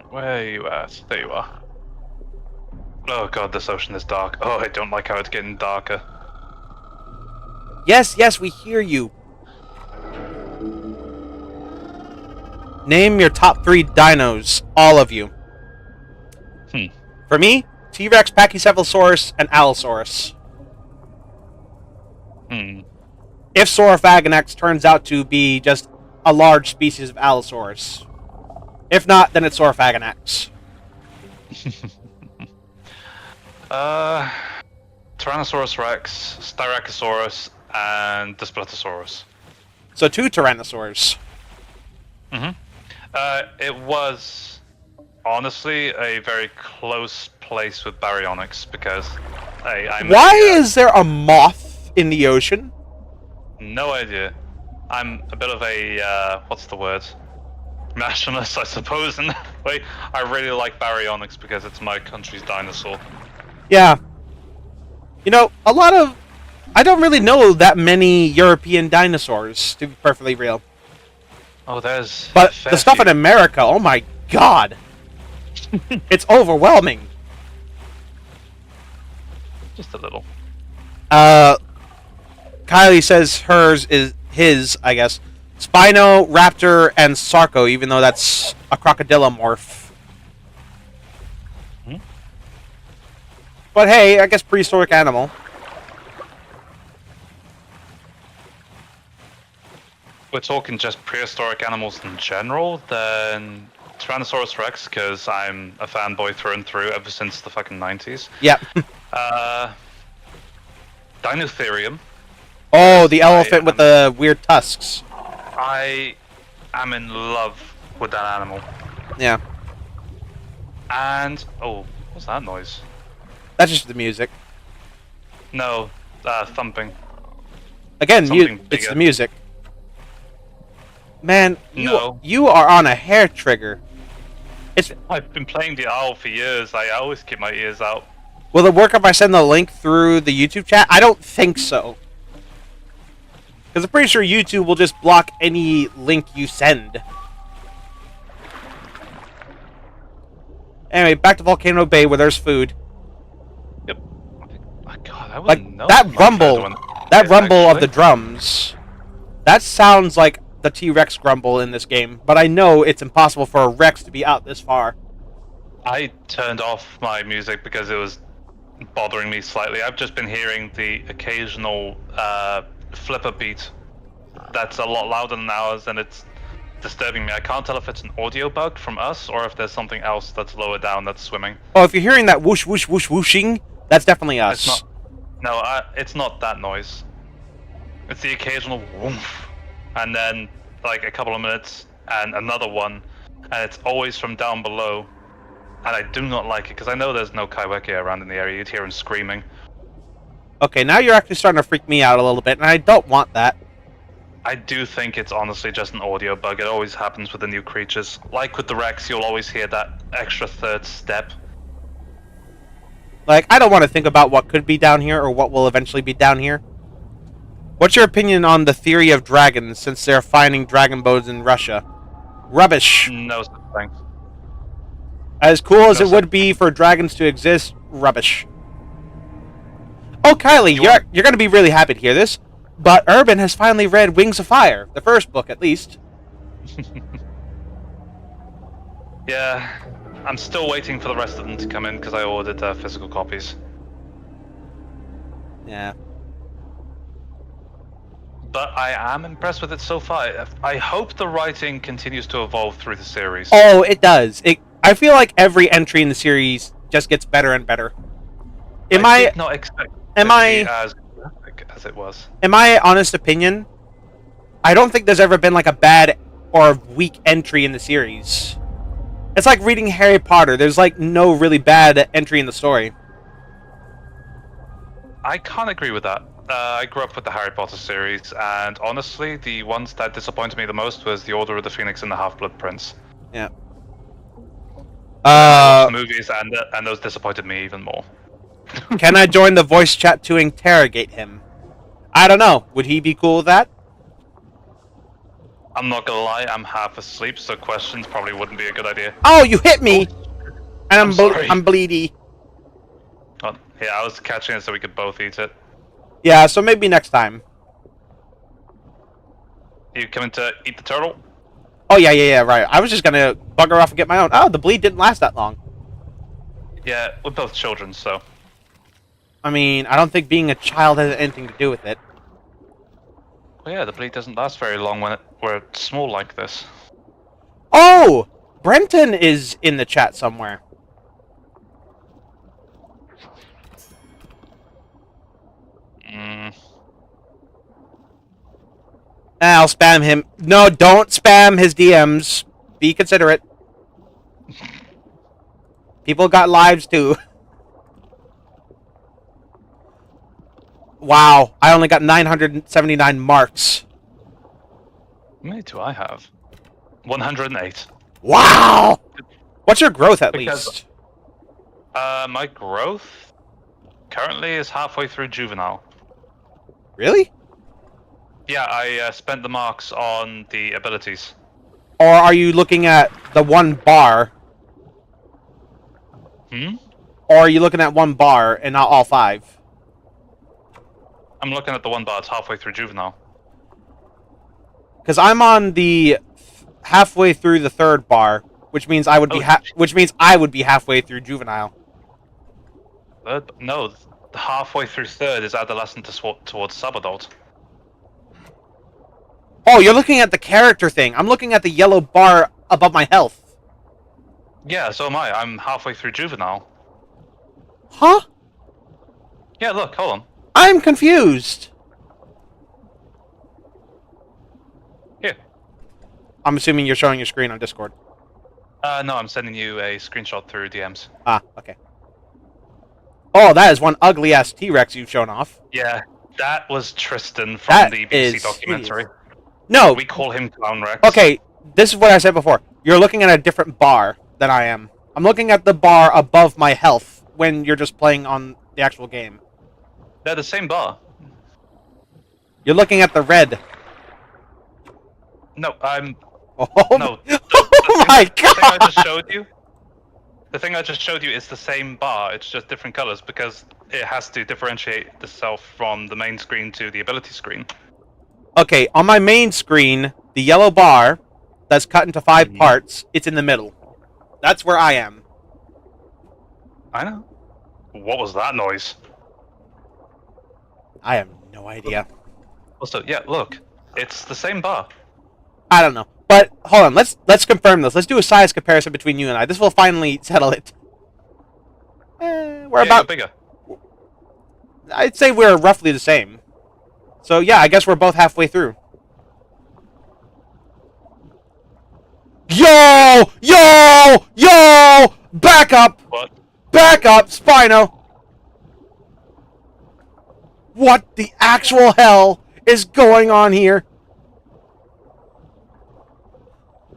Where are you at? There you are. Oh god, this ocean is dark. Oh, I don't like how it's getting darker. Yes, we hear you. Name your top 3 dinos, all of you. For me, T-Rex, Pachycephalosaurus, and Allosaurus. If Saurophagonax turns out to be just a large species of Allosaurus. If not, then it's Saurophagonax. Tyrannosaurus Rex, Styracosaurus, and Displetosaurus. So 2 Tyrannosaurs. It was honestly a very close place with Baryonyx because Why is there a moth in the ocean? No idea. I'm a bit of a what's the word? Nationalist, I suppose. In that way, I really like Baryonyx because it's my country's dinosaur. Yeah. You know, I don't really know that many European dinosaurs, to be perfectly real. Oh, there's... But the stuff in America, oh my god! It's overwhelming. Just a little. Kylie says his, I guess, Spino, Raptor, and Sarco, even though that's a crocodilomorph. But hey, I guess prehistoric animal. We're talking just prehistoric animals in general, then Tyrannosaurus Rex, because I'm a fanboy through and through ever since the fucking 90s. Yep. Dinotherium. Oh, the elephant with the weird tusks. I am in love with that animal. Yeah. And, oh, what's that noise? That's just the music. No, thumping. Again, it's the music. Man, you are on a hair trigger. I've been playing the owl for years. I always keep my ears out. Will it work if I send the link through the YouTube chat? I don't think so. Because I'm pretty sure YouTube will just block any link you send. Anyway, back to Volcano Bay where there's food. Yep. Oh, God, I like know that rumble of the drums. That sounds like the T-Rex grumble in this game, but I know it's impossible for a Rex to be out this far. I turned off my music because it was bothering me slightly. I've just been hearing the occasional flipper beat that's a lot louder than ours, and it's disturbing me. I can't tell if it's an audio bug from us or if there's something else that's lower down that's swimming. Oh, if you're hearing that whoosh, whoosh, whoosh, whooshing, that's definitely us. It's not that noise. It's the occasional woof, and then like a couple of minutes and another one, and it's always from down below. And I do not like it because I know there's no Kaiweke around in the area. You'd hear him screaming. Okay, now you're actually starting to freak me out a little bit, and I don't want that. I do think it's honestly just an audio bug. It always happens with the new creatures. Like with the Rex, you'll always hear that extra third step. Like, I don't want to think about what could be down here or what will eventually be down here. What's your opinion on the theory of dragons since they're finding dragon bones in Russia? Rubbish. No such thing. As cool as it would be for dragons to exist, rubbish. Oh, Kylie, you're going to be really happy to hear this, but Urban has finally read Wings of Fire, the first book at least. Yeah, I'm still waiting for the rest of them to come in because I ordered physical copies. Yeah. But I am impressed with it so far. I hope the writing continues to evolve through the series. Oh, it does. I feel like every entry in the series just gets better and better. I did not expect it to be as graphic as it was. In my honest opinion, I don't think there's ever been like a bad or weak entry in the series. It's like reading Harry Potter. There's like no really bad entry in the story. I can't agree with that. I grew up with the Harry Potter series, and honestly, the ones that disappointed me the most was the Order of the Phoenix and the Half-Blood Prince. Yeah. Movies, and those disappointed me even more. Can I join the voice chat to interrogate him? I don't know. Would he be cool with that? I'm not gonna lie, I'm half asleep, so questions probably wouldn't be a good idea. Oh, you hit me! And I'm sorry. I'm bleedy. Oh, yeah, I was catching it so we could both eat it. Yeah, so maybe next time. You coming to eat the turtle? Oh, yeah, right. I was just gonna bugger off and get my own. Oh, the bleed didn't last that long. Yeah, we're both children, so... I mean, I don't think being a child has anything to do with it. Well, yeah, the bleed doesn't last very long when we're small like this. Oh! Brenton is in the chat somewhere. I'll spam him. No, don't spam his DMs. Be considerate. People got lives too. Wow, I only got 979 marks. How many do I have? 108. Wow! What's your growth at Because, least? My growth currently is halfway through juvenile. Really? Yeah, I spent the marks on the abilities. Or are you looking at the one bar? Or are you looking at one bar and not all 5? I'm looking at the one bar. It's halfway through juvenile. Because I'm on the halfway through the 3rd bar, which means I would be halfway through juvenile. No, the halfway through 3rd is adolescent towards subadult. Oh, you're looking at the character thing. I'm looking at the yellow bar above my health. Yeah, so am I. I'm halfway through juvenile. Huh? Yeah, look, hold on. I'm confused. Here. I'm assuming you're showing your screen on Discord. No, I'm sending you a screenshot through DMs. Ah, okay. Oh, that is one ugly-ass T-Rex you've shown off. Yeah, that was Tristan from the BBC documentary. Hideous. No. We call him Clown Rex. Okay, this is what I said before. You're looking at a different bar than I am. I'm looking at the bar above my health when you're just playing on the actual game. They're the same bar. You're looking at the red. No, I'm... Oh, no. Oh my god! The thing I just showed you is the same bar, it's just different colors because it has to differentiate itself from the main screen to the ability screen. Okay, on my main screen, the yellow bar that's cut into 5 parts, it's in the middle. That's where I am. I know. What was that noise? I have no idea. Also, yeah, look. It's the same bar. I don't know. But, hold on, let's confirm this. Let's do a size comparison between you and I. This will finally settle it. We're about... bigger. I'd say we're roughly the same. So, yeah, I guess we're both halfway through. Yo! Yo! Yo! Back up! What? Back up, Spino! What the actual hell is going on here?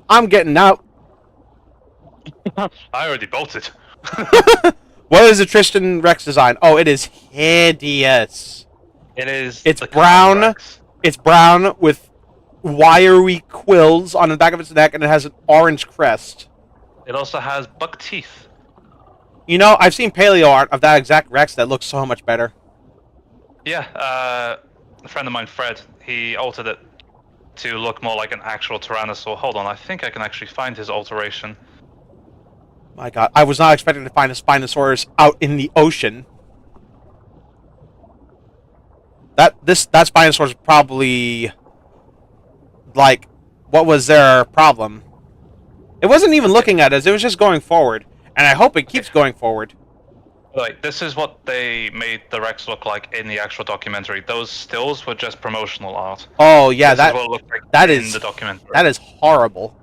I'm getting out. I already bolted. What is the Tristan Rex design? Oh, it is hideous. It is. It's the brown. Rex. It's brown with wiry quills on the back of its neck, and it has an orange crest. It also has buck teeth. You know, I've seen paleo art of that exact Rex that looks so much better. Yeah, a friend of mine, Fred, he altered it to look more like an actual Tyrannosaur. Hold on, I think I can actually find his alteration. My God, I was not expecting to find a Spinosaurus out in the ocean. That Spinosaurus is probably like, what was their problem? It wasn't even looking at us; it was just going forward, and I hope it keeps going forward. Like, this is what they made the Rex look like in the actual documentary. Those stills were just promotional art. Oh yeah, This is what it looked like that in is the documentary. that is horrible.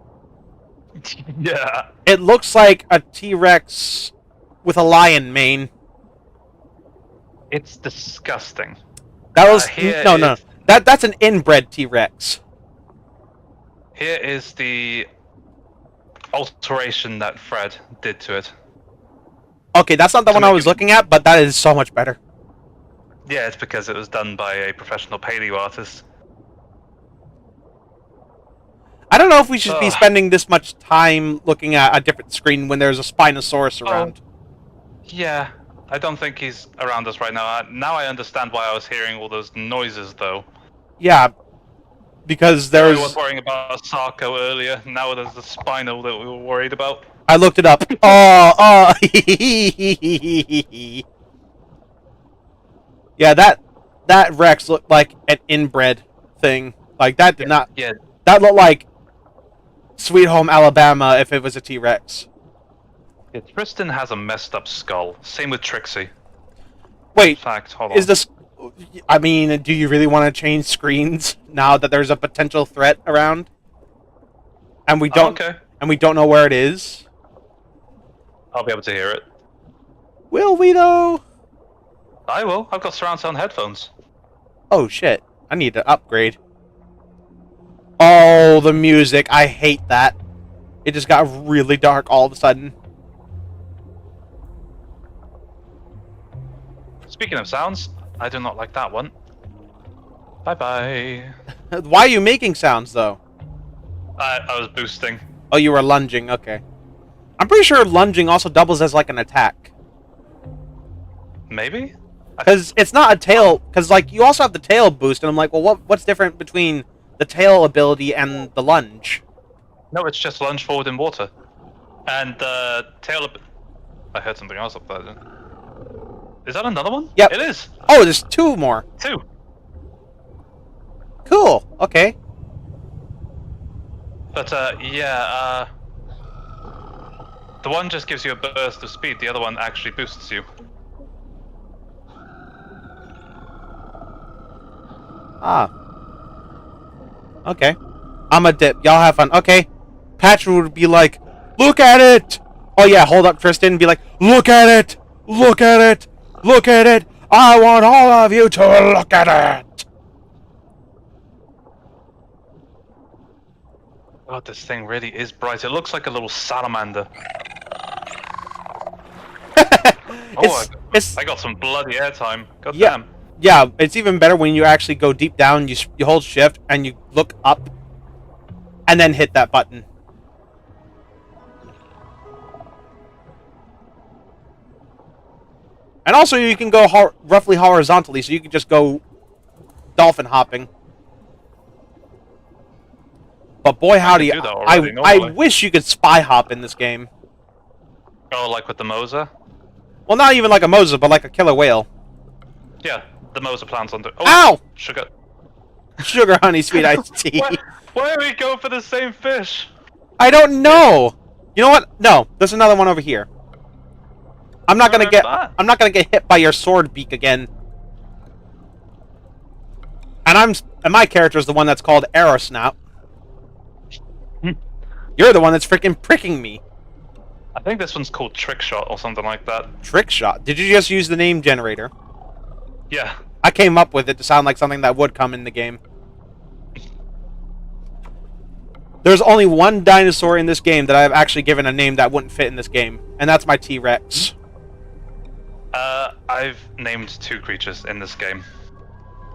Yeah. It looks like a T-Rex with a lion mane. It's disgusting. That was here no. is- That's an inbred T-Rex. Here is the alteration that Fred did to it. Okay, that's not the To one I make was it- looking at, but that is so much better. Yeah, it's because it was done by a professional paleo artist. I don't know if we should be Ugh. spending this much time looking at a different screen when there's a Spinosaurus around. Yeah, I don't think he's around us right now. Now I understand why I was hearing all those noises, though. Yeah, because We there's... were worrying about Sarko earlier. Now there's the Spino that we were worried about. I looked it up. Oh. Yeah, that Rex looked like an inbred thing. Like, that did not... Yeah, That looked like Sweet Home Alabama if it was a T-Rex. Tristan has a messed up skull. Same with Trixie. In Wait, fact, hold on. is this... I mean, do you really want to change screens now that there's a potential threat around? And we don't... Okay. And we don't know where it is? I'll be able to hear it. Will we, though? I will. I've got surround sound headphones. Oh, shit. I need to upgrade. Oh, the music. I hate that. It just got really dark all of a sudden. Speaking of sounds, I do not like that one. Bye-bye. Why are you making sounds, though? I was boosting. Oh, you were lunging. Okay. I'm pretty sure lunging also doubles as, like, an attack. Maybe? Because it's not a tail... Because, like, you also have the tail boost, and I'm like, well, what's different between the tail ability and the lunge? No, it's just lunge forward in water. And the tail... I heard something else up there. Is that another one? Yep. It is. Oh, there's two more. Two. Cool. Okay. But, the one just gives you a burst of speed, the other one actually boosts you. Ah. Okay. I'm a dip. Y'all have fun. Okay. Patrick would be like, look at it! Oh yeah, hold up Tristan and be like, look at it! Look at it! Look at it! I want all of you to look at it! God, this thing really is bright. It looks like a little salamander. It's I got some bloody airtime. God Yeah. damn. Yeah, it's even better when you actually go deep down, you hold shift, and you look up, and then hit that button. And also, you can go roughly horizontally, so you can just go dolphin hopping. But boy, howdy, do that already, I normally. wish you could spy hop in this game. Oh, like with the Mosa? Well, not even like a Moses, but like a killer whale. Yeah, the Mosa plants on the... Oh, Ow! sugar. Sugar, honey, sweet iced tea. Why are we going for the same fish? I don't know. You know what? No, there's another one over here. I'm not gonna get. that? I'm not gonna get hit by your sword beak again. And my character is the one that's called Arrow Snout. You're the one that's freaking pricking me. I think this one's called Trick Shot or something like that. Trick shot. Did you just use the name generator? Yeah. I came up with it to sound like something that would come in the game. There's only one dinosaur in this game that I've actually given a name that wouldn't fit in this game, and that's my T-Rex. I've named 2 creatures in this game.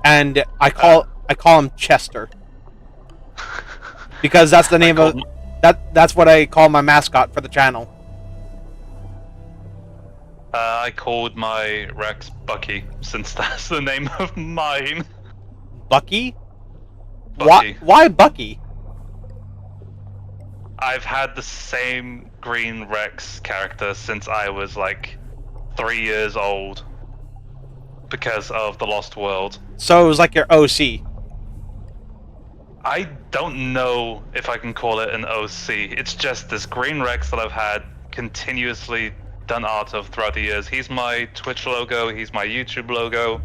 And I call him Chester. Because that's the name of... That's what I call my mascot for the channel. I called my Rex Bucky, since that's the name of mine. Bucky? Bucky. Why Bucky? I've had the same green Rex character since I was like 3 years old. Because of the Lost World. So it was like your OC. I don't know if I can call it an OC. It's just this green Rex that I've had continuously done art of throughout the years. He's my Twitch logo, he's my YouTube logo,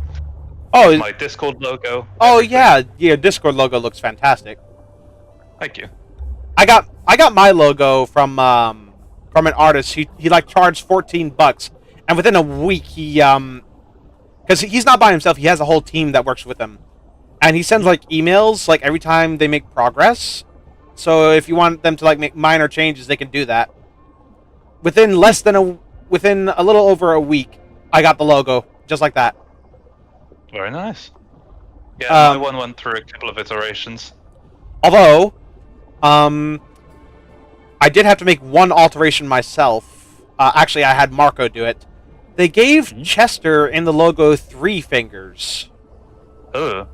Oh, he's my Discord logo. Oh everything. yeah, your Discord logo looks fantastic. Thank you. I got my logo from an artist. He like charged $14, and within a week he because he's not by himself. He has a whole team that works with him, and he sends like emails like every time they make progress. So if you want them to like make minor changes, they can do that. Within a little over a week, I got the logo just like that. Very nice. Yeah, my one went through a couple of iterations. Although, I did have to make one alteration myself. Actually, I had Marco do it. They gave Chester in the logo 3 fingers. Ugh.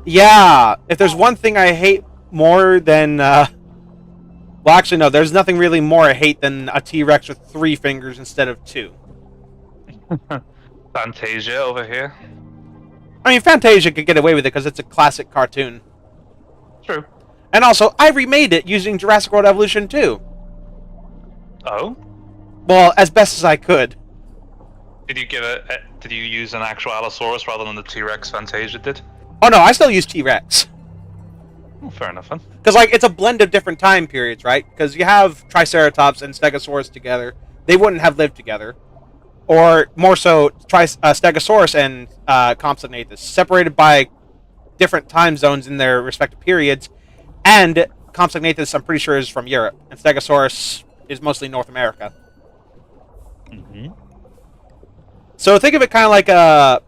Yeah, if there's one thing I hate more than... well, actually, no, there's nothing really more I hate than a T-Rex with 3 fingers instead of 2. Fantasia over here. I mean, Fantasia could get away with it because it's a classic cartoon. True. And also, I remade it using Jurassic World Evolution 2. Oh? Well, as best as I could. Did you give it? Did you use an actual Allosaurus rather than the T-Rex Fantasia did? Oh no, I still use T-Rex. Well, fair enough then. Because, like, it's a blend of different time periods, right? Because you have Triceratops and Stegosaurus together. They wouldn't have lived together. Or, more so, Stegosaurus and Compsognathus, separated by different time zones in their respective periods. And Compsognathus, I'm pretty sure, is from Europe. And Stegosaurus is mostly North America. Mm-hmm. So think of it kind of like a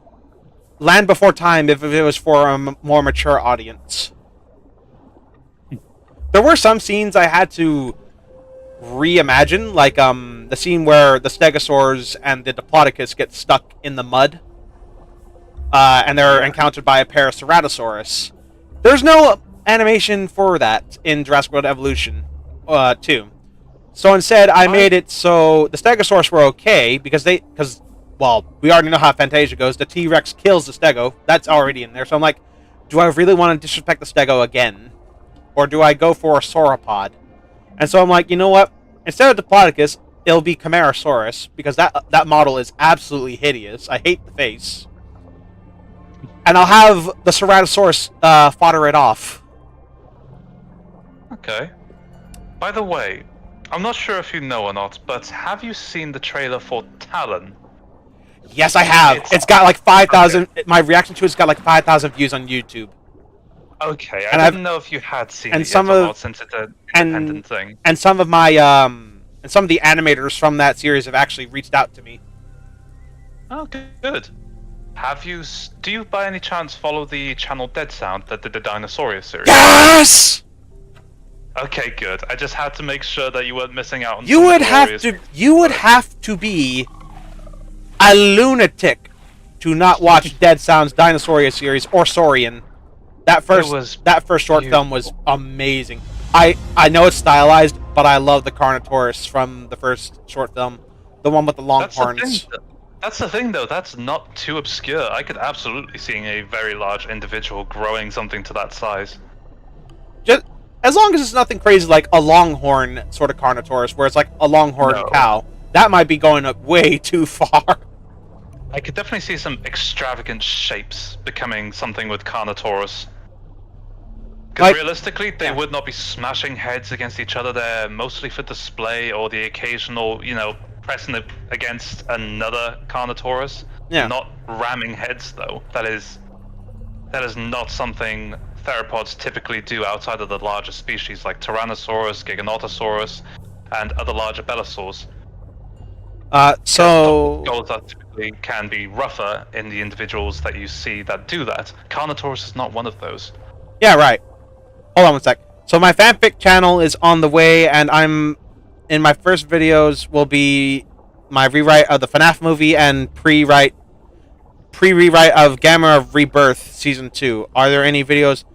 Land Before Time if it was for a more mature audience. There were some scenes I had to reimagine, like the scene where the Stegosaurs and the Diplodocus get stuck in the mud, and they're encountered by a Paraceratosaurus. There's no animation for that in Jurassic World Evolution 2. So instead, I made it so the Stegosaurus were okay because well, we already know how Fantasia goes. The T-Rex kills the Stego. That's already in there. So I'm like, do I really want to disrespect the Stego again? Or do I go for a sauropod? And so I'm like, you know what? Instead of Diplodocus, it'll be Camarasaurus, because that model is absolutely hideous. I hate the face. And I'll have the Ceratosaurus fodder it off. Okay. By the way, I'm not sure if you know or not, but have you seen the trailer for Talon? Yes, I have. It's got like 5,000... Okay. My reaction to it's got like 5,000 views on YouTube. Okay, I didn't know if you had seen it yet or not, since it's an independent thing. And some of my and some of the animators from that series have actually reached out to me. Oh, good. Do you by any chance follow the channel Dead Sound that did the Dinosaurius series? Yes! Okay, good. I just had to make sure that you weren't missing out on You would have to be a lunatic to not watch Dead Sound's Dinosaurius series or Saurian. That first short film was amazing. I know it's stylized, but I love the Carnotaurus from the first short film, the one with the long horns. That's the thing, though. That's not too obscure. I could absolutely see a very large individual growing something to that size. Just as long as it's nothing crazy like a longhorn sort of Carnotaurus, where it's like a longhorn cow. That might be going up way too far. I could definitely see some extravagant shapes becoming something with Carnotaurus. Because realistically, they would not be smashing heads against each other. They're mostly for display or the occasional, pressing it against another Carnotaurus. Yeah. Not ramming heads, though. That is not something theropods typically do outside of the larger species like Tyrannosaurus, Giganotosaurus, and other larger belosaurs. So Skulls that typically can be rougher in the individuals that you see that do that. Carnotaurus is not one of those. yeah, right. Hold on one sec. So my fanfic channel is on the way, and I'm in my first videos will be my rewrite of the FNAF movie and pre-rewrite of Gamma Rebirth Season 2. Are there any videos?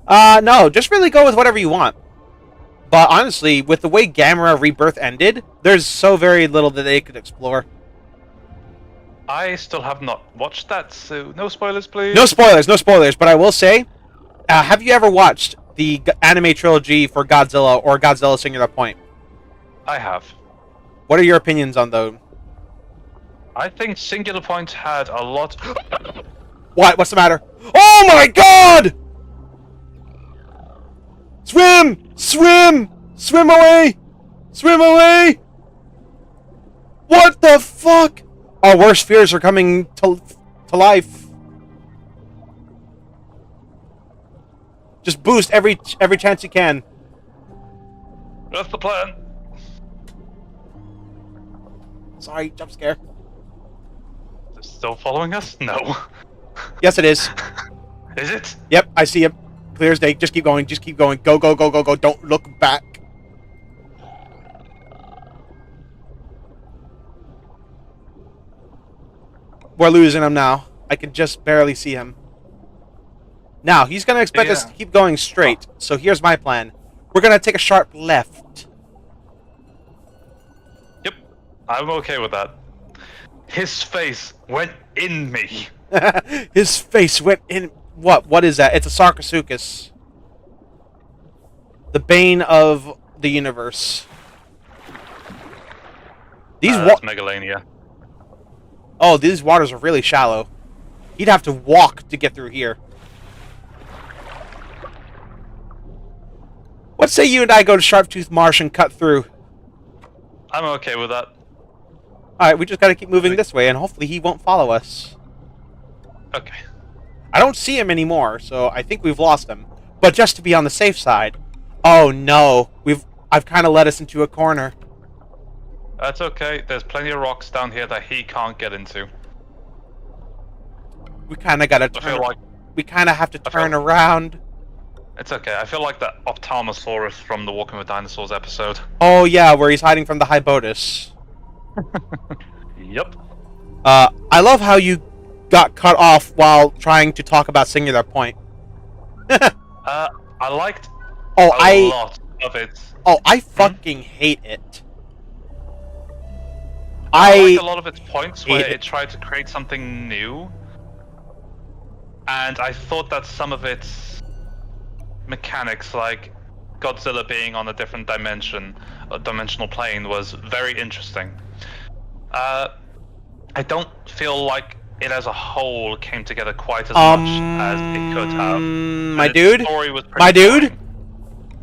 No, just really go with whatever you want. But honestly, with the way Gamma Rebirth ended, there's so very little that they could explore. I still have not watched that, so no spoilers, please. No spoilers, no spoilers. But I will say, have you ever watched the anime trilogy for Godzilla or Godzilla Singular Point? I have. What are your opinions on those? I think Singular Point had a lot. What? What's the matter? Oh my god! Swim! Swim! Swim away! Swim away! What the fuck? Our worst fears are coming to life. Just boost every chance you can. That's the plan. Sorry, jump scare. Is it still following us? No. Yes, it is. Is it? Yep, I see it. Clear as day. Just keep going. Just keep going. Go, go, go, go, go. Don't look back. We're losing him now. I can just barely see him. Now, he's going to expect us to keep going straight. So here's my plan. We're going to take a sharp left. Yep. I'm okay with that. His face went in me. His face went in... What? What is that? It's a Sarcosuchus. The bane of the universe. These that's Megalania. Oh, these waters are really shallow. He'd have to walk to get through here. What say you and I go to Sharptooth Marsh and cut through? I'm okay with that. Alright, we just gotta keep moving this way, and hopefully he won't follow us. Okay. I don't see him anymore, so I think we've lost him. But just to be on the safe side... Oh no, I've kind of led us into a corner. That's okay. There's plenty of rocks down here that he can't get into. We kind of gotta turn... We kind of have to turn around. It's okay. I feel like that Ophthalmosaurus from the Walking with Dinosaurs episode. Oh yeah, where he's hiding from the Hybotus. Yep. I love how you got cut off while trying to talk about Singular Point. I liked a lot of it. Oh, I fucking hate it. I like a lot of its points where it tried to create something new. And I thought that some of its mechanics, like Godzilla being on a different dimension, a dimensional plane, was very interesting. I don't feel like it as a whole came together quite as much as it could have. My dude? Story was My dude? fine.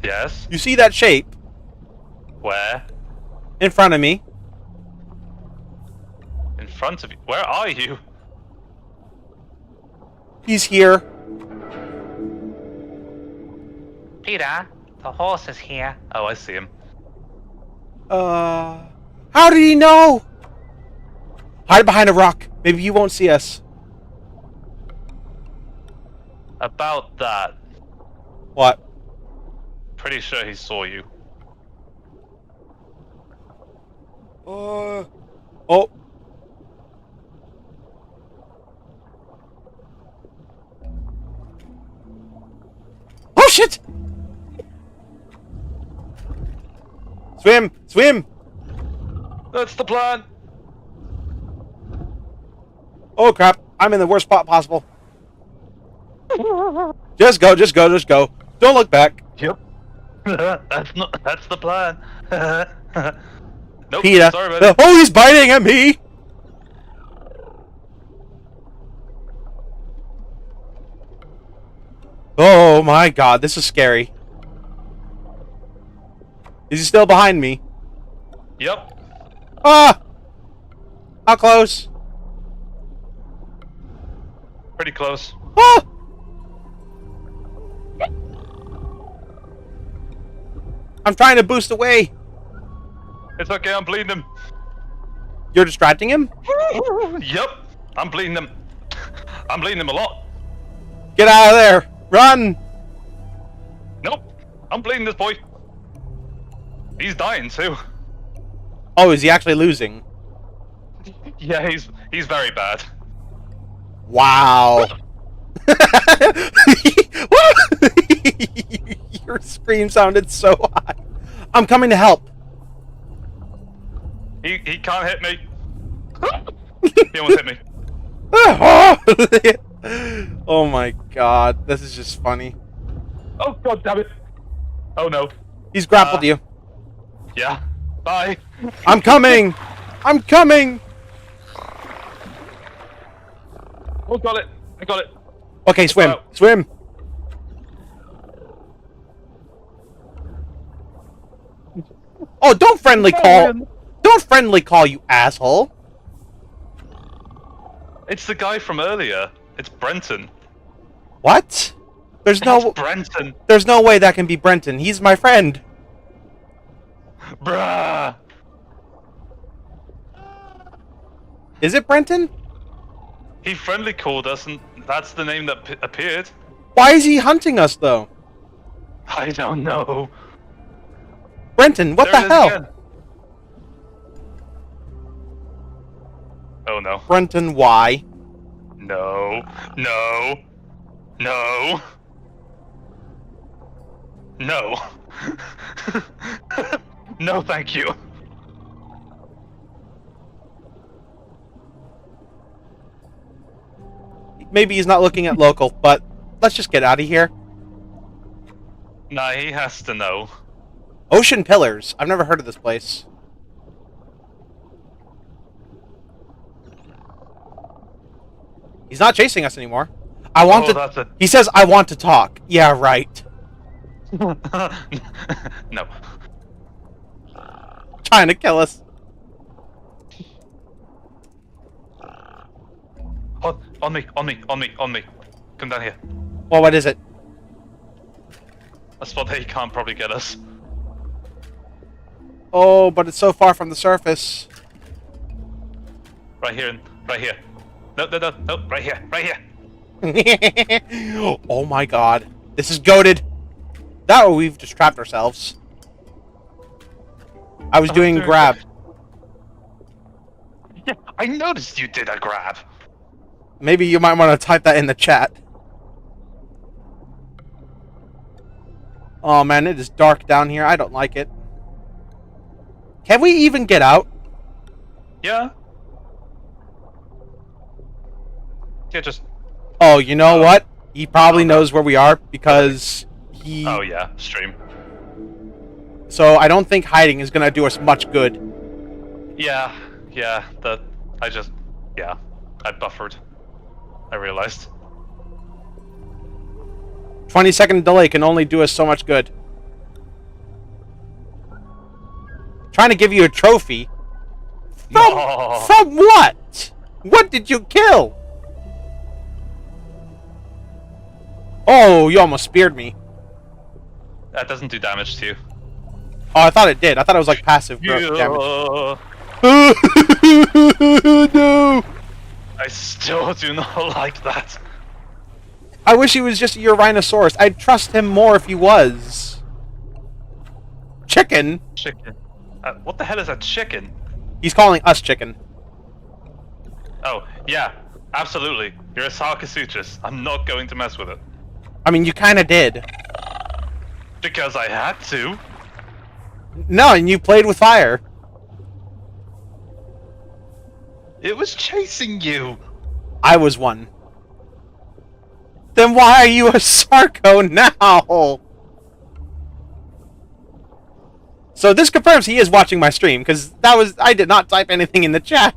Yes? You see that shape? Where? In front of me. In front of you? Where are you? He's here. Peter, the horse is here. Oh, I see him. How did he know? Hide behind a rock. Maybe he won't see us. About that. What? Pretty sure he saw you. Oh. Oh shit! Swim! Swim! That's the plan! Oh crap, I'm in the worst spot possible. Just go, just go, just go. Don't look back. Yep. That's the plan. Nope. Peter. Sorry, buddy. Oh, he's biting at me! Oh my god, this is scary. Is he still behind me? Yep. Ah! How close? Pretty close. Ah! I'm trying to boost away. It's okay, I'm bleeding him. You're distracting him? Yep, I'm bleeding him. I'm bleeding him a lot. Get out of there! Run! Nope, I'm bleeding this boy. He's dying too. Oh, is he actually losing? Yeah, he's very bad. Wow. Your scream sounded so high. I'm coming to help. He can't hit me. He almost hit me. Oh my god, this is just funny. Oh god damn it. Oh no. He's grappled you. Yeah. Bye. I'm coming! I'm coming! Oh, got it. I got it. Okay, swim. Wow. Swim. Oh, don't friendly call. Don't friendly call, you asshole. It's the guy from earlier. It's Brenton. What? There's That's no Brenton. There's no way that can be Brenton. He's my friend. Bruh. Is it Brenton? He friendly called us, and that's the name that appeared. Why is he hunting us though? I don't know. Brenton, what There the it is hell? again. Oh no. Brenton, why? No. No. No. No. No, thank you. Maybe he's not looking at local, but let's just get out of here. Nah, he has to know. Ocean Pillars. I've never heard of this place. He's not chasing us anymore. I want Oh, to. that's a... He says, "I want to talk." Yeah, right. No. Trying to kill us. Oh, on me, on me, on me, on me. Come down here. Well, what is it? A spot that he can't probably get us. Oh, but it's so far from the surface. Right here, right here. No, no, no, no, right here, right here. Oh my god. This is goated. That or we've just trapped ourselves. I was doing grab. Yeah, I noticed you did a grab. Maybe you might want to type that in the chat. Oh man, it is dark down here. I don't like it. Can we even get out? Yeah. Yeah, just... Oh, you know what? He probably knows where we are because he... Oh yeah, stream. So I don't think hiding is going to do us much good. Yeah, yeah, yeah, I buffered. I realized. 20-second delay can only do us so much good. Trying to give you a trophy. From what? What did you kill? Oh, you almost speared me. That doesn't do damage to you. Oh, I thought it did. I thought it was like passive damage. No! I still do not like that. I wish he was just a Eurhinosaurus. I'd trust him more if he was. Chicken? Chicken. What the hell is a chicken? He's calling us chicken. Oh, yeah, absolutely. You're a Sarcosutrus. I'm not going to mess with it. I mean, you kind of did. Because I had to. No, and you played with fire. It was chasing you. I was one. Then why are you a Sarco now? So this confirms he is watching my stream, because I did not type anything in the chat.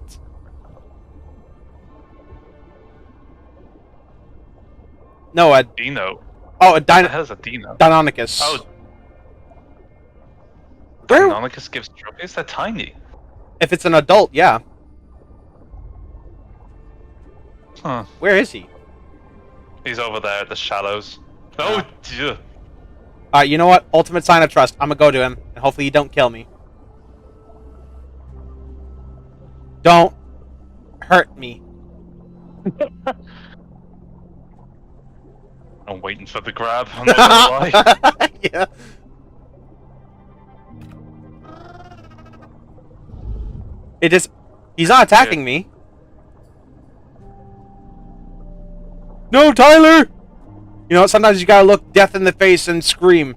No, a Dino. oh, a What the hell is a Dino? Deinonychus. Oh, Where? Deinonychus gives trophies? They're tiny. If it's an adult, yeah. Huh. Where is he? He's over there at the shallows. Oh, dear. Alright, you know what? Ultimate sign of trust. I'm gonna go to him, and hopefully you don't kill me. Don't hurt me. I'm waiting for the grab. I'm not gonna lie. Yeah. It just... He's not attacking me. No, Tyler! You know, sometimes you gotta look death in the face and scream.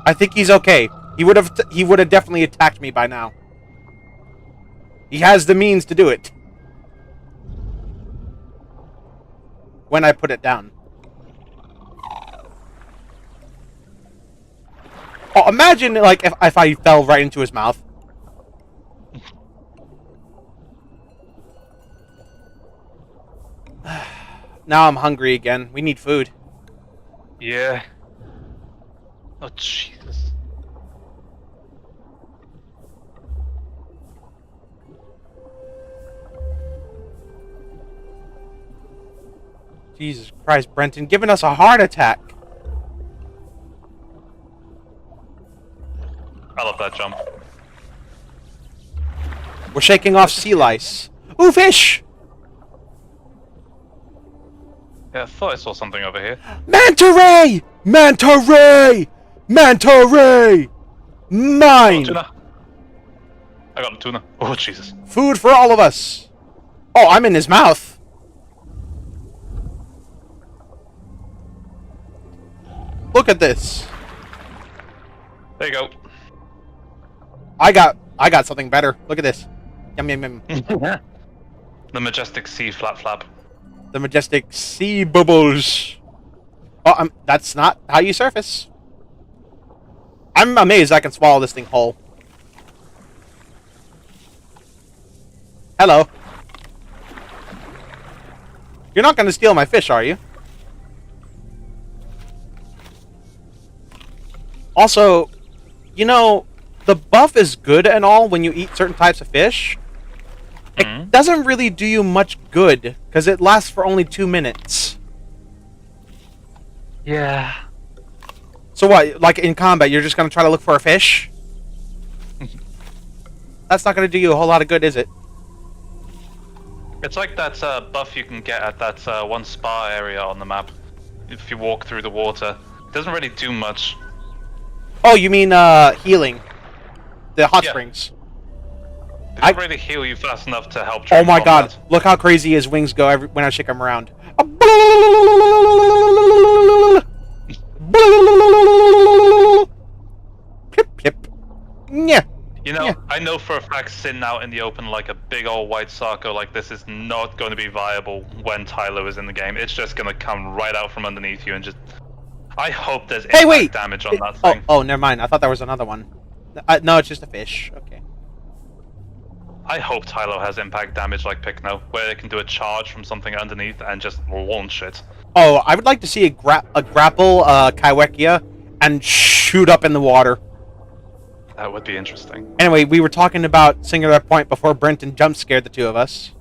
I think he's okay. He would have definitely attacked me by now. He has the means to do it. When I put it down. Oh, imagine like if I fell right into his mouth. Now I'm hungry again. We need food. Yeah. Oh, Jesus. Jesus Christ, Brenton, giving us a heart attack. I love that jump. We're shaking off sea lice. Ooh, fish! Yeah, I thought I saw something over here. Manta ray! Manta ray! Manta ray! Mine! Tuna. I got a tuna. Oh, Jesus. Food for all of us. Oh, I'm in his mouth. Look at this. There you go. I got something better. Look at this. Yum yum yum. The majestic sea flap. The majestic sea bubbles. Oh, that's not how you surface. I'm amazed I can swallow this thing whole. Hello. You're not going to steal my fish, are you? Also, you know, the buff is good and all when you eat certain types of fish. It doesn't really do you much good, because it lasts for only 2 minutes. Yeah. So what, like in combat, you're just going to try to look for a fish? That's not going to do you a whole lot of good, is it? It's like that buff you can get at that one spa area on the map. If you walk through the water. It doesn't really do much. Oh, you mean healing. The hot springs. It doesn't really heal you fast enough to help. Oh my god, look how crazy his wings go when I shake him around. Plip, plip. Yeah. You know, I know for a fact sitting out in the open like a big old white sarco like this is not going to be viable when Tyler is in the game. It's just going to come right out from underneath you and just... I hope there's impact damage on that thing. Oh, never mind. I thought there was another one. No, it's just a fish. Okay. I hope Tylo has impact damage like Picno, where it can do a charge from something underneath and just launch it. Oh, I would like to see a grapple Kaiwekia and shoot up in the water. That would be interesting. Anyway, we were talking about Singular Point before Brenton jump scared the two of us.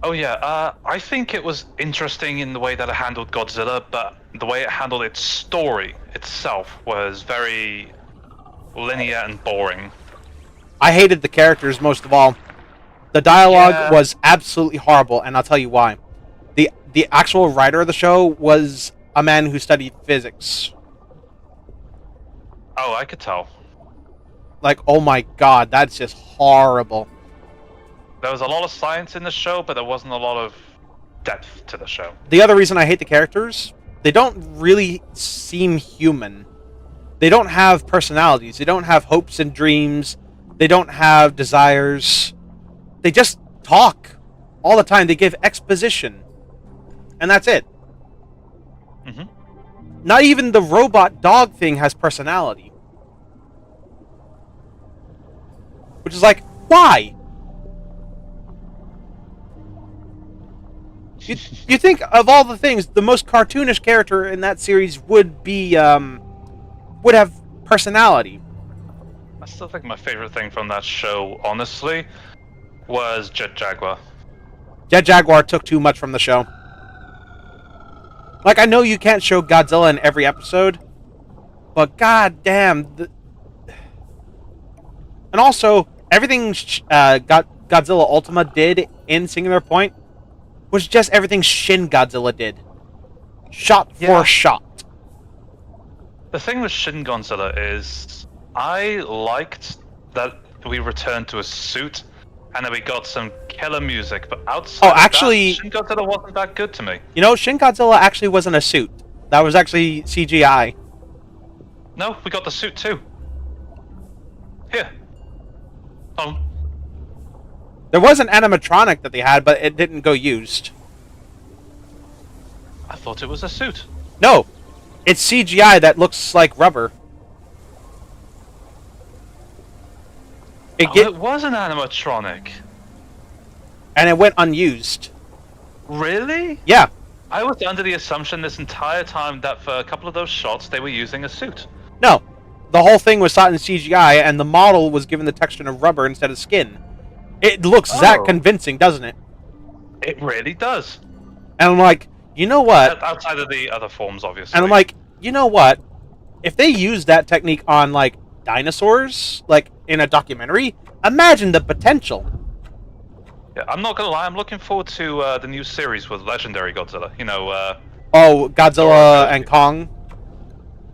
Oh yeah, I think it was interesting in the way that it handled Godzilla, but the way it handled its story itself was very linear and boring. I hated the characters most of all. The dialogue was absolutely horrible, and I'll tell you why. The actual writer of the show was a man who studied physics. Oh, I could tell. Like, oh my god, that's just horrible. There was a lot of science in the show, but there wasn't a lot of depth to the show. The other reason I hate the characters, they don't really seem human. They don't have personalities. They don't have hopes and dreams. They don't have desires. They just talk all the time. They give exposition. And that's it. Not even the robot dog thing has personality. Which is like, why? You think of all the things, the most cartoonish character in that series would be, would have personality. I still think my favorite thing from that show, honestly, was Jet Jaguar. Jet Jaguar took too much from the show. Like, I know you can't show Godzilla in every episode, but goddamn, and also everything Godzilla Ultima did in Singular Point was just everything Shin Godzilla did, shot for shot. The thing with Shin Godzilla is, I liked that we returned to a suit and then we got some killer music, but outside actually, of that, Shin Godzilla wasn't that good to me. You know, Shin Godzilla actually wasn't a suit. That was actually CGI. No, we got the suit too. Here. There was an animatronic that they had, but it didn't go used. I thought it was a suit. No, it's CGI that looks like rubber. It was an animatronic. And it went unused. Really? Yeah. I was under the assumption this entire time that for a couple of those shots they were using a suit. No. The whole thing was shot in CGI, and the model was given the texture of rubber instead of skin. It looks that convincing, doesn't it? It really does. And I'm like, you know what? Outside of the other forms, obviously. And I'm like, you know what? If they use that technique on, like, dinosaurs, like, in a documentary, imagine the potential. Yeah, I'm not gonna lie, I'm looking forward to the new series with Legendary Godzilla. You know, Godzilla and Kong?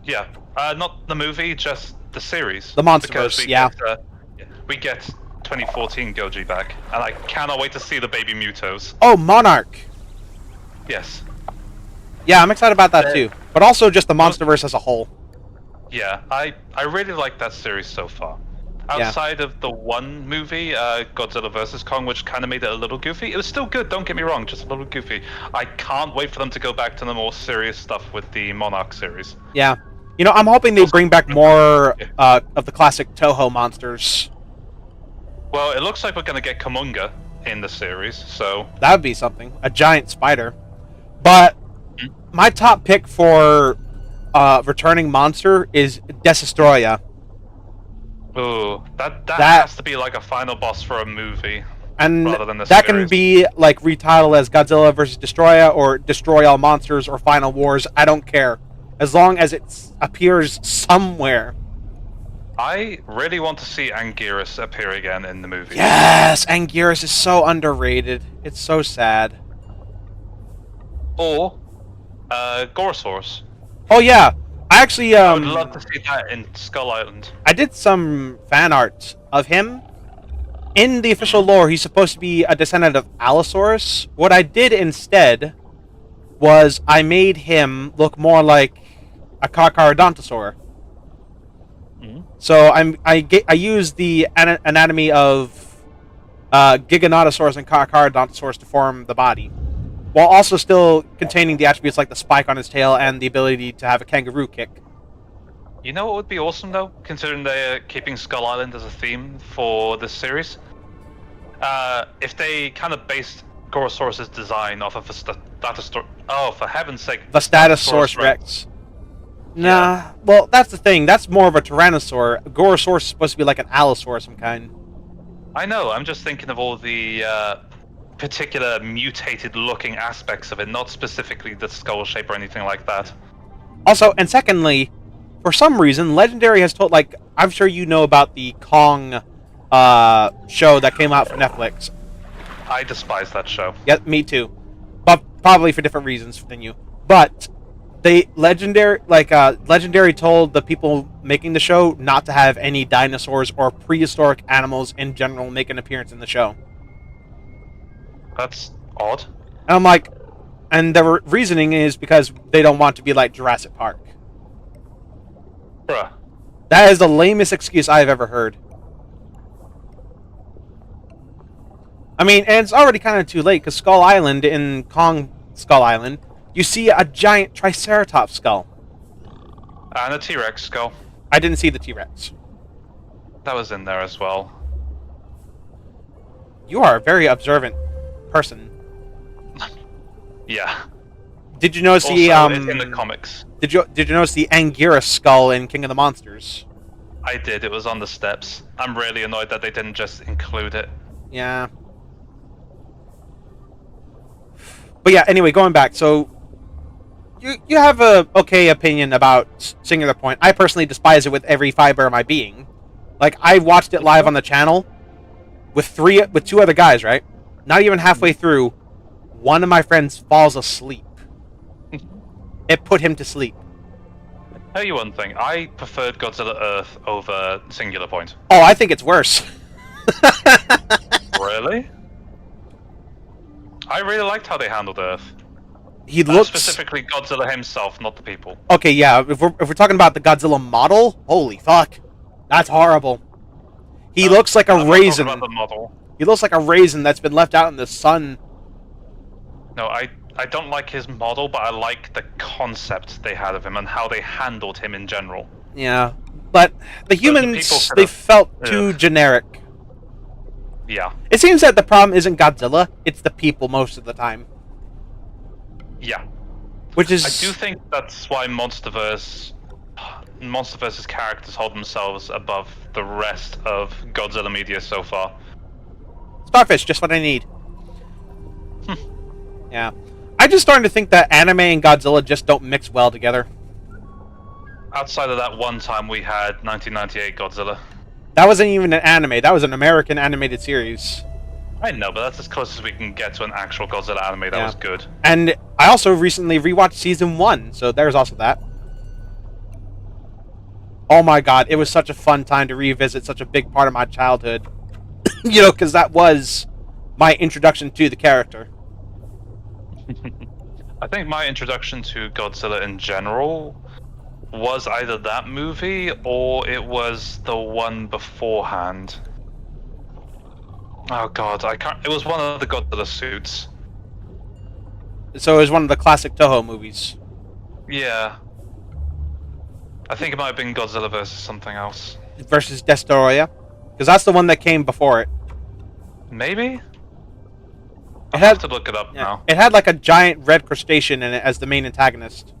Yeah. Not the movie, just the series. The Monsterverse, yeah. We get 2014 Goji back, and I cannot wait to see the baby Mutos. Oh, Monarch! Yes. Yeah, I'm excited about that too. But also just the Monsterverse as a whole. Yeah, I really like that series so far. Outside of the one movie, Godzilla vs. Kong, which kind of made it a little goofy. It was still good, don't get me wrong, just a little goofy. I can't wait for them to go back to the more serious stuff with the Monarch series. Yeah. You know, I'm hoping they bring back more of the classic Toho monsters. Well, it looks like we're going to get Kamunga in the series, so... That would be something. A giant spider. But my top pick for returning monster is Destroya. Ooh, that has to be like a final boss for a movie. And rather than the that series. can be like retitled as Godzilla vs. Destroya or Destroy All Monsters or Final Wars. I don't care. As long as it appears somewhere. I really want to see Anguirus appear again in the movie. Yes! Anguirus is so underrated. It's so sad. Or Gorosaurus. Oh yeah. I actually I would love to see that in Skull Island. I did some fan art of him. In the official lore, he's supposed to be a descendant of Allosaurus. What I did instead was I made him look more like a Carcharodontosaur. So I used the anatomy of Giganotosaurus and Carcharodontosaurus to form the body, while also still containing the attributes like the spike on his tail and the ability to have a kangaroo kick. You know what would be awesome though, considering they're keeping Skull Island as a theme for this series? If they kind of based Gorosaurus' design off of for heaven's sake, Vastatosaurus Rex. Nah, Yeah. well, that's the thing. That's more of a Tyrannosaur. Gorosaurus is supposed to be like an Allosaur of some kind. I know, I'm just thinking of all the particular mutated looking aspects of it, not specifically the skull shape or anything like that. Also, and secondly, for some reason, Legendary has told, like, I'm sure you know about the Kong show that came out for Netflix. I despise that show. Yeah, me too. But probably for different reasons than you. But Legendary told the people making the show not to have any dinosaurs or prehistoric animals in general make an appearance in the show. That's odd. And I'm like, and their reasoning is because they don't want to be like Jurassic Park. Bruh. That is the lamest excuse I've ever heard. I mean, and it's already kind of too late, because Skull Island, in Kong Skull Island, you see a giant Triceratops skull. And a T-Rex skull. I didn't see the T-Rex. That was in there as well. You are a very observant person. Yeah. Did you notice Also, the it's in the comics. Did you notice the Anguirus skull in King of the Monsters? I did, it was on the steps. I'm really annoyed that they didn't just include it. Yeah. But yeah, anyway, going back, so you have a okay opinion about Singular Point. I personally despise it with every fiber of my being. Like, I watched it live on the channel with two other guys, right? Not even halfway through, one of my friends falls asleep. It put him to sleep. Tell you one thing, I preferred Godzilla Earth over Singular Point. Oh, I think it's worse. Really? I really liked how they handled Earth. He looks specifically Godzilla himself, not the people. Okay, yeah. If we're talking about the Godzilla model, holy fuck, that's horrible. He looks like a raisin. About the model. He looks like a raisin that's been left out in the sun. No, I don't like his model, but I like the concept they had of him and how they handled him in general. Yeah, but the humans, they felt too generic. Yeah. It seems that the problem isn't Godzilla, it's the people most of the time. Yeah. Which is... I do think that's why MonsterVerse's characters hold themselves above the rest of Godzilla media so far. Starfish, just what I need. Yeah. I'm just starting to think that anime and Godzilla just don't mix well together. Outside of that one time we had 1998 Godzilla. That wasn't even an anime, that was an American animated series. I know, but that's as close as we can get to an actual Godzilla anime that was good. And I also recently rewatched season 1, so there's also that. Oh my god, it was such a fun time to revisit such a big part of my childhood. You know, because that was my introduction to the character. I think my introduction to Godzilla in general was either that movie or it was the one beforehand. Oh god, I can't. It was one of the Godzilla suits. So it was one of the classic Toho movies. Yeah. I think it might have been Godzilla versus something else. Versus Destoroyah. Because that's the one that came before it. Maybe? I have to look it up now. It had like a giant red crustacean in it as the main antagonist.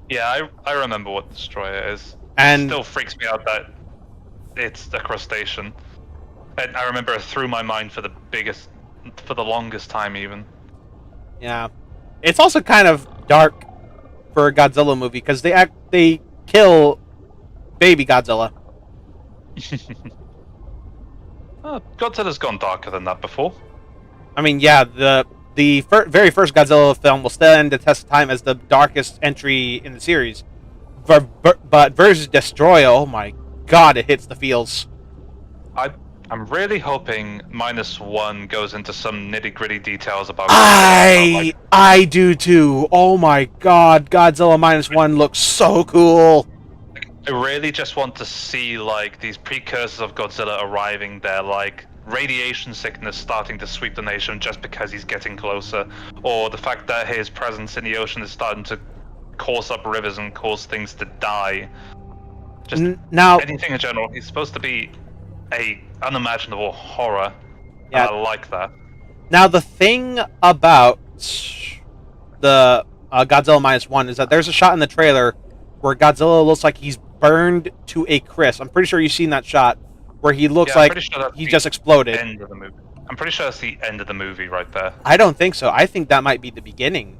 Yeah, I remember what Destroyer is. And it still freaks me out that it's a crustacean. And I remember it through my mind for the longest time even. Yeah. It's also kind of dark for a Godzilla movie because they kill baby Godzilla. Godzilla's gone darker than that before. I mean, yeah, the very first Godzilla film will stand the test of time as the darkest entry in the series. But versus Destroyer, oh my god, it hits the feels. I'm really hoping -1 goes into some nitty-gritty details about I do too. Oh my god, Godzilla -1 looks so cool. I really just want to see like these precursors of Godzilla arriving there, like radiation sickness starting to sweep the nation just because he's getting closer, or the fact that his presence in the ocean is starting to course up rivers and cause things to die. Just now, anything in general. He's supposed to be a unimaginable horror. Yeah, I like that. Now the thing about the Godzilla -1 is that there's a shot in the trailer where Godzilla looks like he's burned to a crisp. I'm pretty sure you've seen that shot where he looks like he just exploded. End of the movie. I'm pretty sure that's the end of the movie right there. I don't think so. I think that might be the beginning.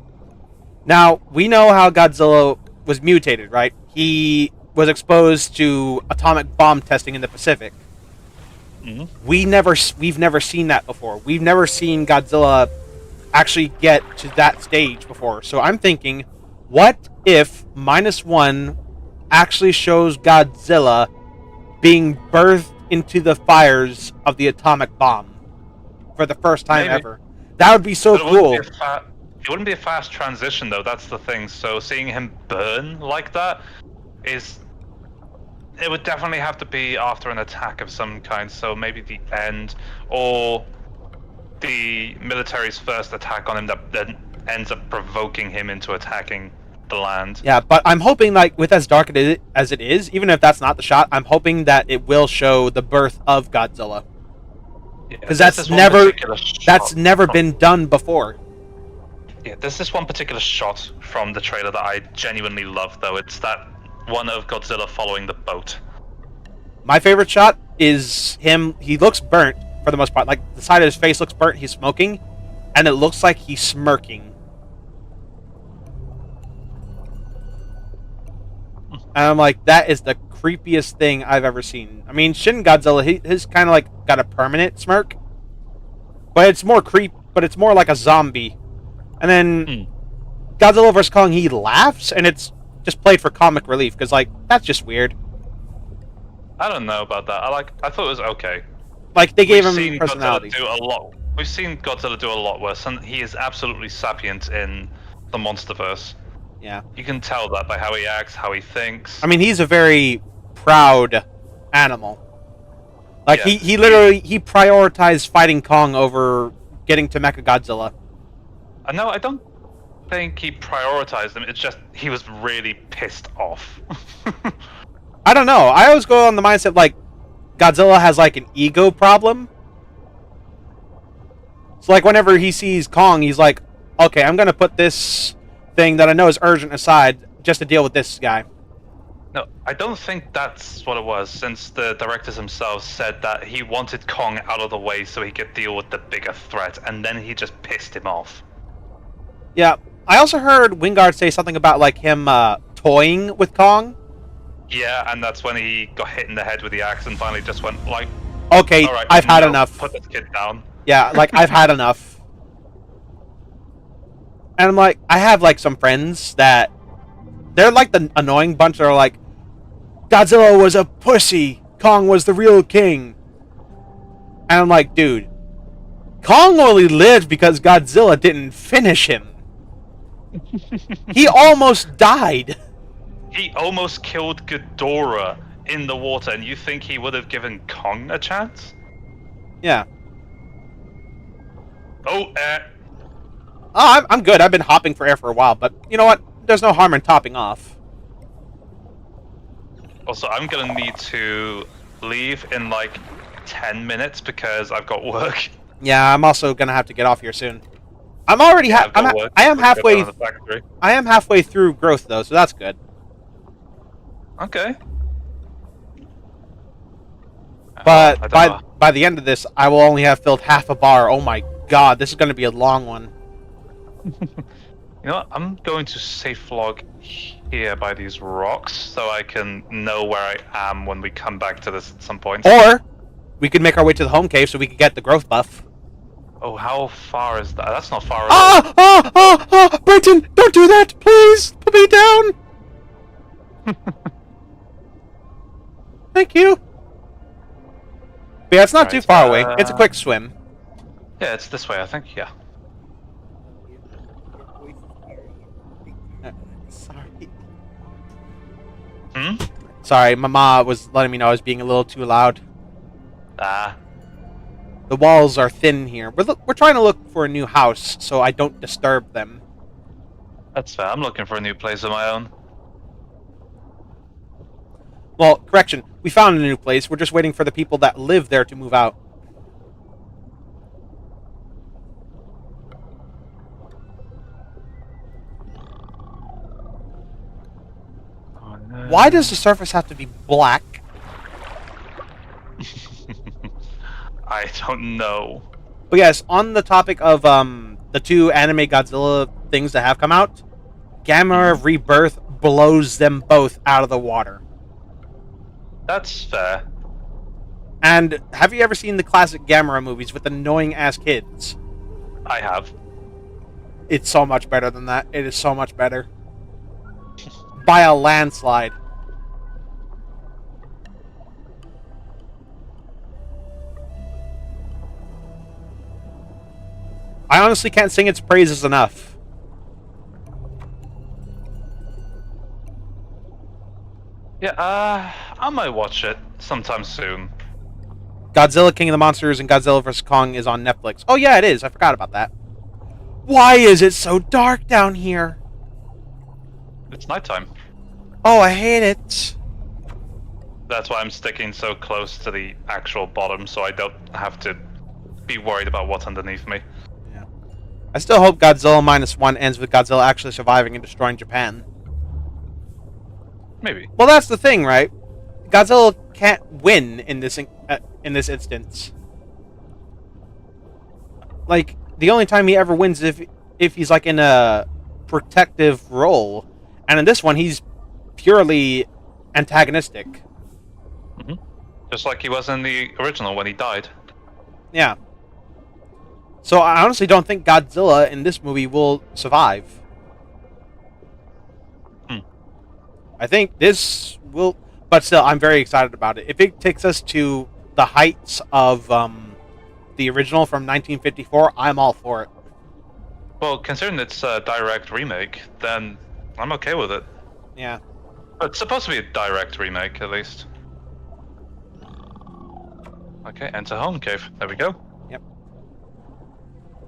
Now, we know how Godzilla was mutated, right? He was exposed to atomic bomb testing in the Pacific. Mm-hmm. We've never seen that before. We've never seen Godzilla actually get to that stage before. So I'm thinking, what if -1 actually shows Godzilla being birthed into the fires of the atomic bomb for the first time ever? That would be so cool. It wouldn't be a fast transition though, that's the thing. So seeing him burn like that it would definitely have to be after an attack of some kind, so maybe the end, or the military's first attack on him that then ends up provoking him into attacking the land. Yeah, but I'm hoping, like, with as dark as it is, even if that's not the shot, I'm hoping that it will show the birth of Godzilla. Because that's never been done before. Yeah, there's this one particular shot from the trailer that I genuinely love, though. It's that one of Godzilla following the boat. My favorite shot is him. He looks burnt for the most part. Like, the side of his face looks burnt. He's smoking, and it looks like he's smirking. And I'm like, that is the creepiest thing I've ever seen. I mean, Shin Godzilla, his kind of like got a permanent smirk, but it's more but it's more like a zombie. And then Godzilla vs Kong, he laughs, and it's just played for comic relief because like that's just weird. I don't know about that. I thought it was okay. Like they gave We've him seen personality. Godzilla do a lot. We've seen Godzilla do a lot worse, and he is absolutely sapient in the MonsterVerse. Yeah. You can tell that by how he acts, how he thinks. I mean, he's a very proud animal. Like Yeah. he literally he prioritized fighting Kong over getting to Mechagodzilla. No, I don't think he prioritized him. It's just he was really pissed off. I don't know. I always go on the mindset like Godzilla has like an ego problem. So like whenever he sees Kong, he's like, okay, I'm gonna put this thing that I know is urgent aside just to deal with this guy. No, I don't think that's what it was, since the directors themselves said that he wanted Kong out of the way so he could deal with the bigger threat, and then he just pissed him off. Yeah. I also heard Wingard say something about like him toying with Kong. Yeah, and that's when he got hit in the head with the axe and finally just went like, Okay, all right, I've had no, enough. Put this kid down. Yeah, like I've had enough. And I'm like, I have like some friends that they're like the annoying bunch that are like, Godzilla was a pussy, Kong was the real king. And I'm like, dude, Kong only lived because Godzilla didn't finish him. He almost died. He almost killed Ghidorah in the water, and you think he would have given Kong a chance? Yeah. Oh, I'm good. I've been hopping for air for a while, but you know what? There's no harm in topping off. Also, I'm gonna need to leave in like 10 minutes because I've got work. Yeah, I'm also gonna have to get off here soon. I'm already. I've got work. I am halfway. In the factory. I am halfway through growth though, so that's good. Okay. But I don't know. by the end of this, I will only have filled half a bar. Oh my god, this is going to be a long one. You know what? I'm going to safe log here by these rocks so I can know where I am when we come back to this at some point. Or we could make our way to the home cave so we could get the growth buff. Oh, how far is that? That's not far at all. Brenton, don't do that, please. Put me down. Thank you. But yeah, it's not too far away. It's a quick swim. Yeah, it's this way, I think. Yeah. Sorry. Hmm? Sorry, my ma was letting me know I was being a little too loud. Ah. The walls are thin here. We're trying to look for a new house so I don't disturb them. That's fair. I'm looking for a new place of my own. Well, correction. We found a new place. We're just waiting for the people that live there to move out. Oh, no. Why does the surface have to be black? I don't know. But yes, on the topic of the two anime Godzilla things that have come out, Gamma Rebirth blows them both out of the water. That's fair. And have you ever seen the classic Gamera movies with annoying ass kids? I have. It's so much better than that. It is so much better. By a landslide. I honestly can't sing its praises enough. Yeah, I might watch it sometime soon. Godzilla King of the Monsters and Godzilla vs. Kong is on Netflix. Oh yeah, it is. I forgot about that. Why is it so dark down here? It's nighttime. Oh, I hate it. That's why I'm sticking so close to the actual bottom, so I don't have to be worried about what's underneath me. Yeah. I still hope Godzilla -1 ends with Godzilla actually surviving and destroying Japan. Maybe. Well, that's the thing, right? Godzilla can't win in this instance. Like, the only time he ever wins is if he's like in a protective role, and in this one he's purely antagonistic. Just like he was in the original when he died. Yeah. So I honestly don't think Godzilla in this movie will survive. I think this will, but still, I'm very excited about it. If it takes us to the heights of the original from 1954, I'm all for it. Well, considering it's a direct remake, then I'm okay with it. Yeah. But it's supposed to be a direct remake, at least. Okay, enter home cave. There we go. Yep.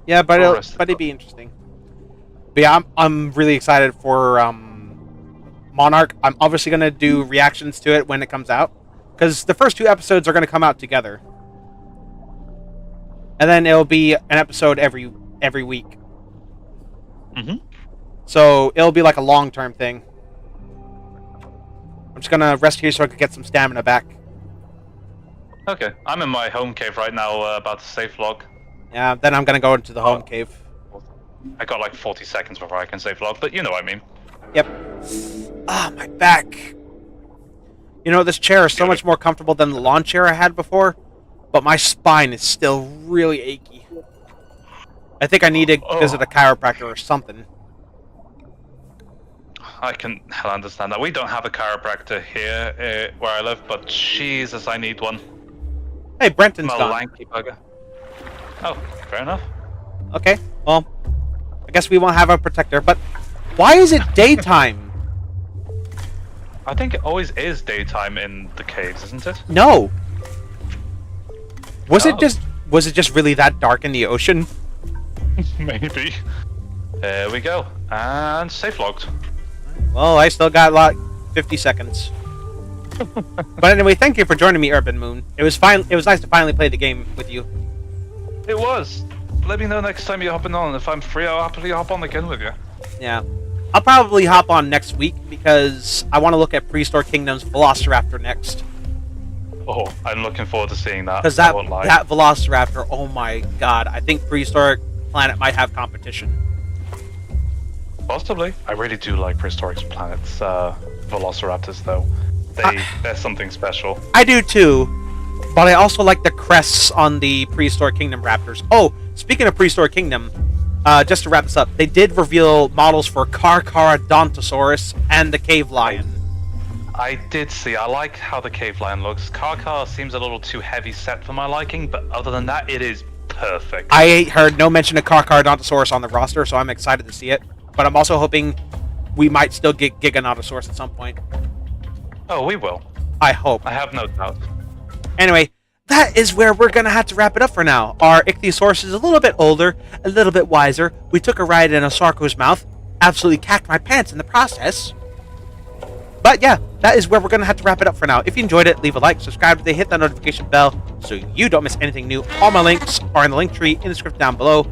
Yeah, but it'd be interesting. But yeah, I'm really excited for Monarch. I'm obviously gonna do reactions to it when it comes out, because the first 2 episodes are gonna come out together, and then it'll be an episode every week. So it'll be like a long-term thing. I'm just gonna rest here so I can get some stamina back. Okay, I'm in my home cave right now, about to save log. Yeah, then I'm gonna go into the home cave. I got like 40 seconds before I can save log, but you know what I mean. Yep. Ah, my back. You know, this chair is so much more comfortable than the lawn chair I had before, but my spine is still really achy. I think I need to visit a chiropractor or something. I can understand that. We don't have a chiropractor here where I live, but Jesus, I need one. Hey, Brenton's I'm a gone. lanky bugger. Oh, fair enough. Okay, well, I guess we won't have a protector, but why is it daytime? I think it always is daytime in the caves, isn't it? No. Was it just really that dark in the ocean? Maybe. There we go. And safe logged. Well, I still got like 50 seconds. But anyway, thank you for joining me, Urban Moon. It was nice to finally play the game with you. It was. Let me know next time you're hopping on. If I'm free, I'll happily hop on again with you. Yeah. I'll probably hop on next week because I want to look at Prehistoric Kingdom's Velociraptor next. Oh, I'm looking forward to seeing that. Because that Velociraptor, oh my god, I think Prehistoric Planet might have competition. Possibly. I really do like Prehistoric Planet's Velociraptors, though. They're something special. I do too, but I also like the crests on the Prehistoric Kingdom raptors. Oh, speaking of Prehistoric Kingdom, just to wrap this up, they did reveal models for Carcharodontosaurus and the Cave Lion. I did see. I like how the Cave Lion looks. Carchar seems a little too heavy set for my liking, but other than that, it is perfect. I heard no mention of Carcharodontosaurus on the roster, so I'm excited to see it. But I'm also hoping we might still get Giganotosaurus at some point. Oh, we will. I hope. I have no doubt. Anyway, that is where we're going to have to wrap it up for now. Our ichthyosaurus is a little bit older, a little bit wiser. We took a ride in a Sarco's mouth. Absolutely cacked my pants in the process. But yeah, that is where we're going to have to wrap it up for now. If you enjoyed it, leave a like, subscribe, hit that notification bell so you don't miss anything new. All my links are in the link tree in the description down below.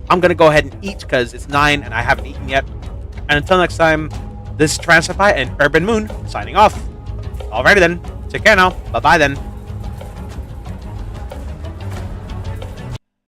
I'm going to go ahead and eat because it's 9 and I haven't eaten yet. And until next time, this is Transify and Urban Moon signing off. Alrighty then. Take care now. Bye-bye then.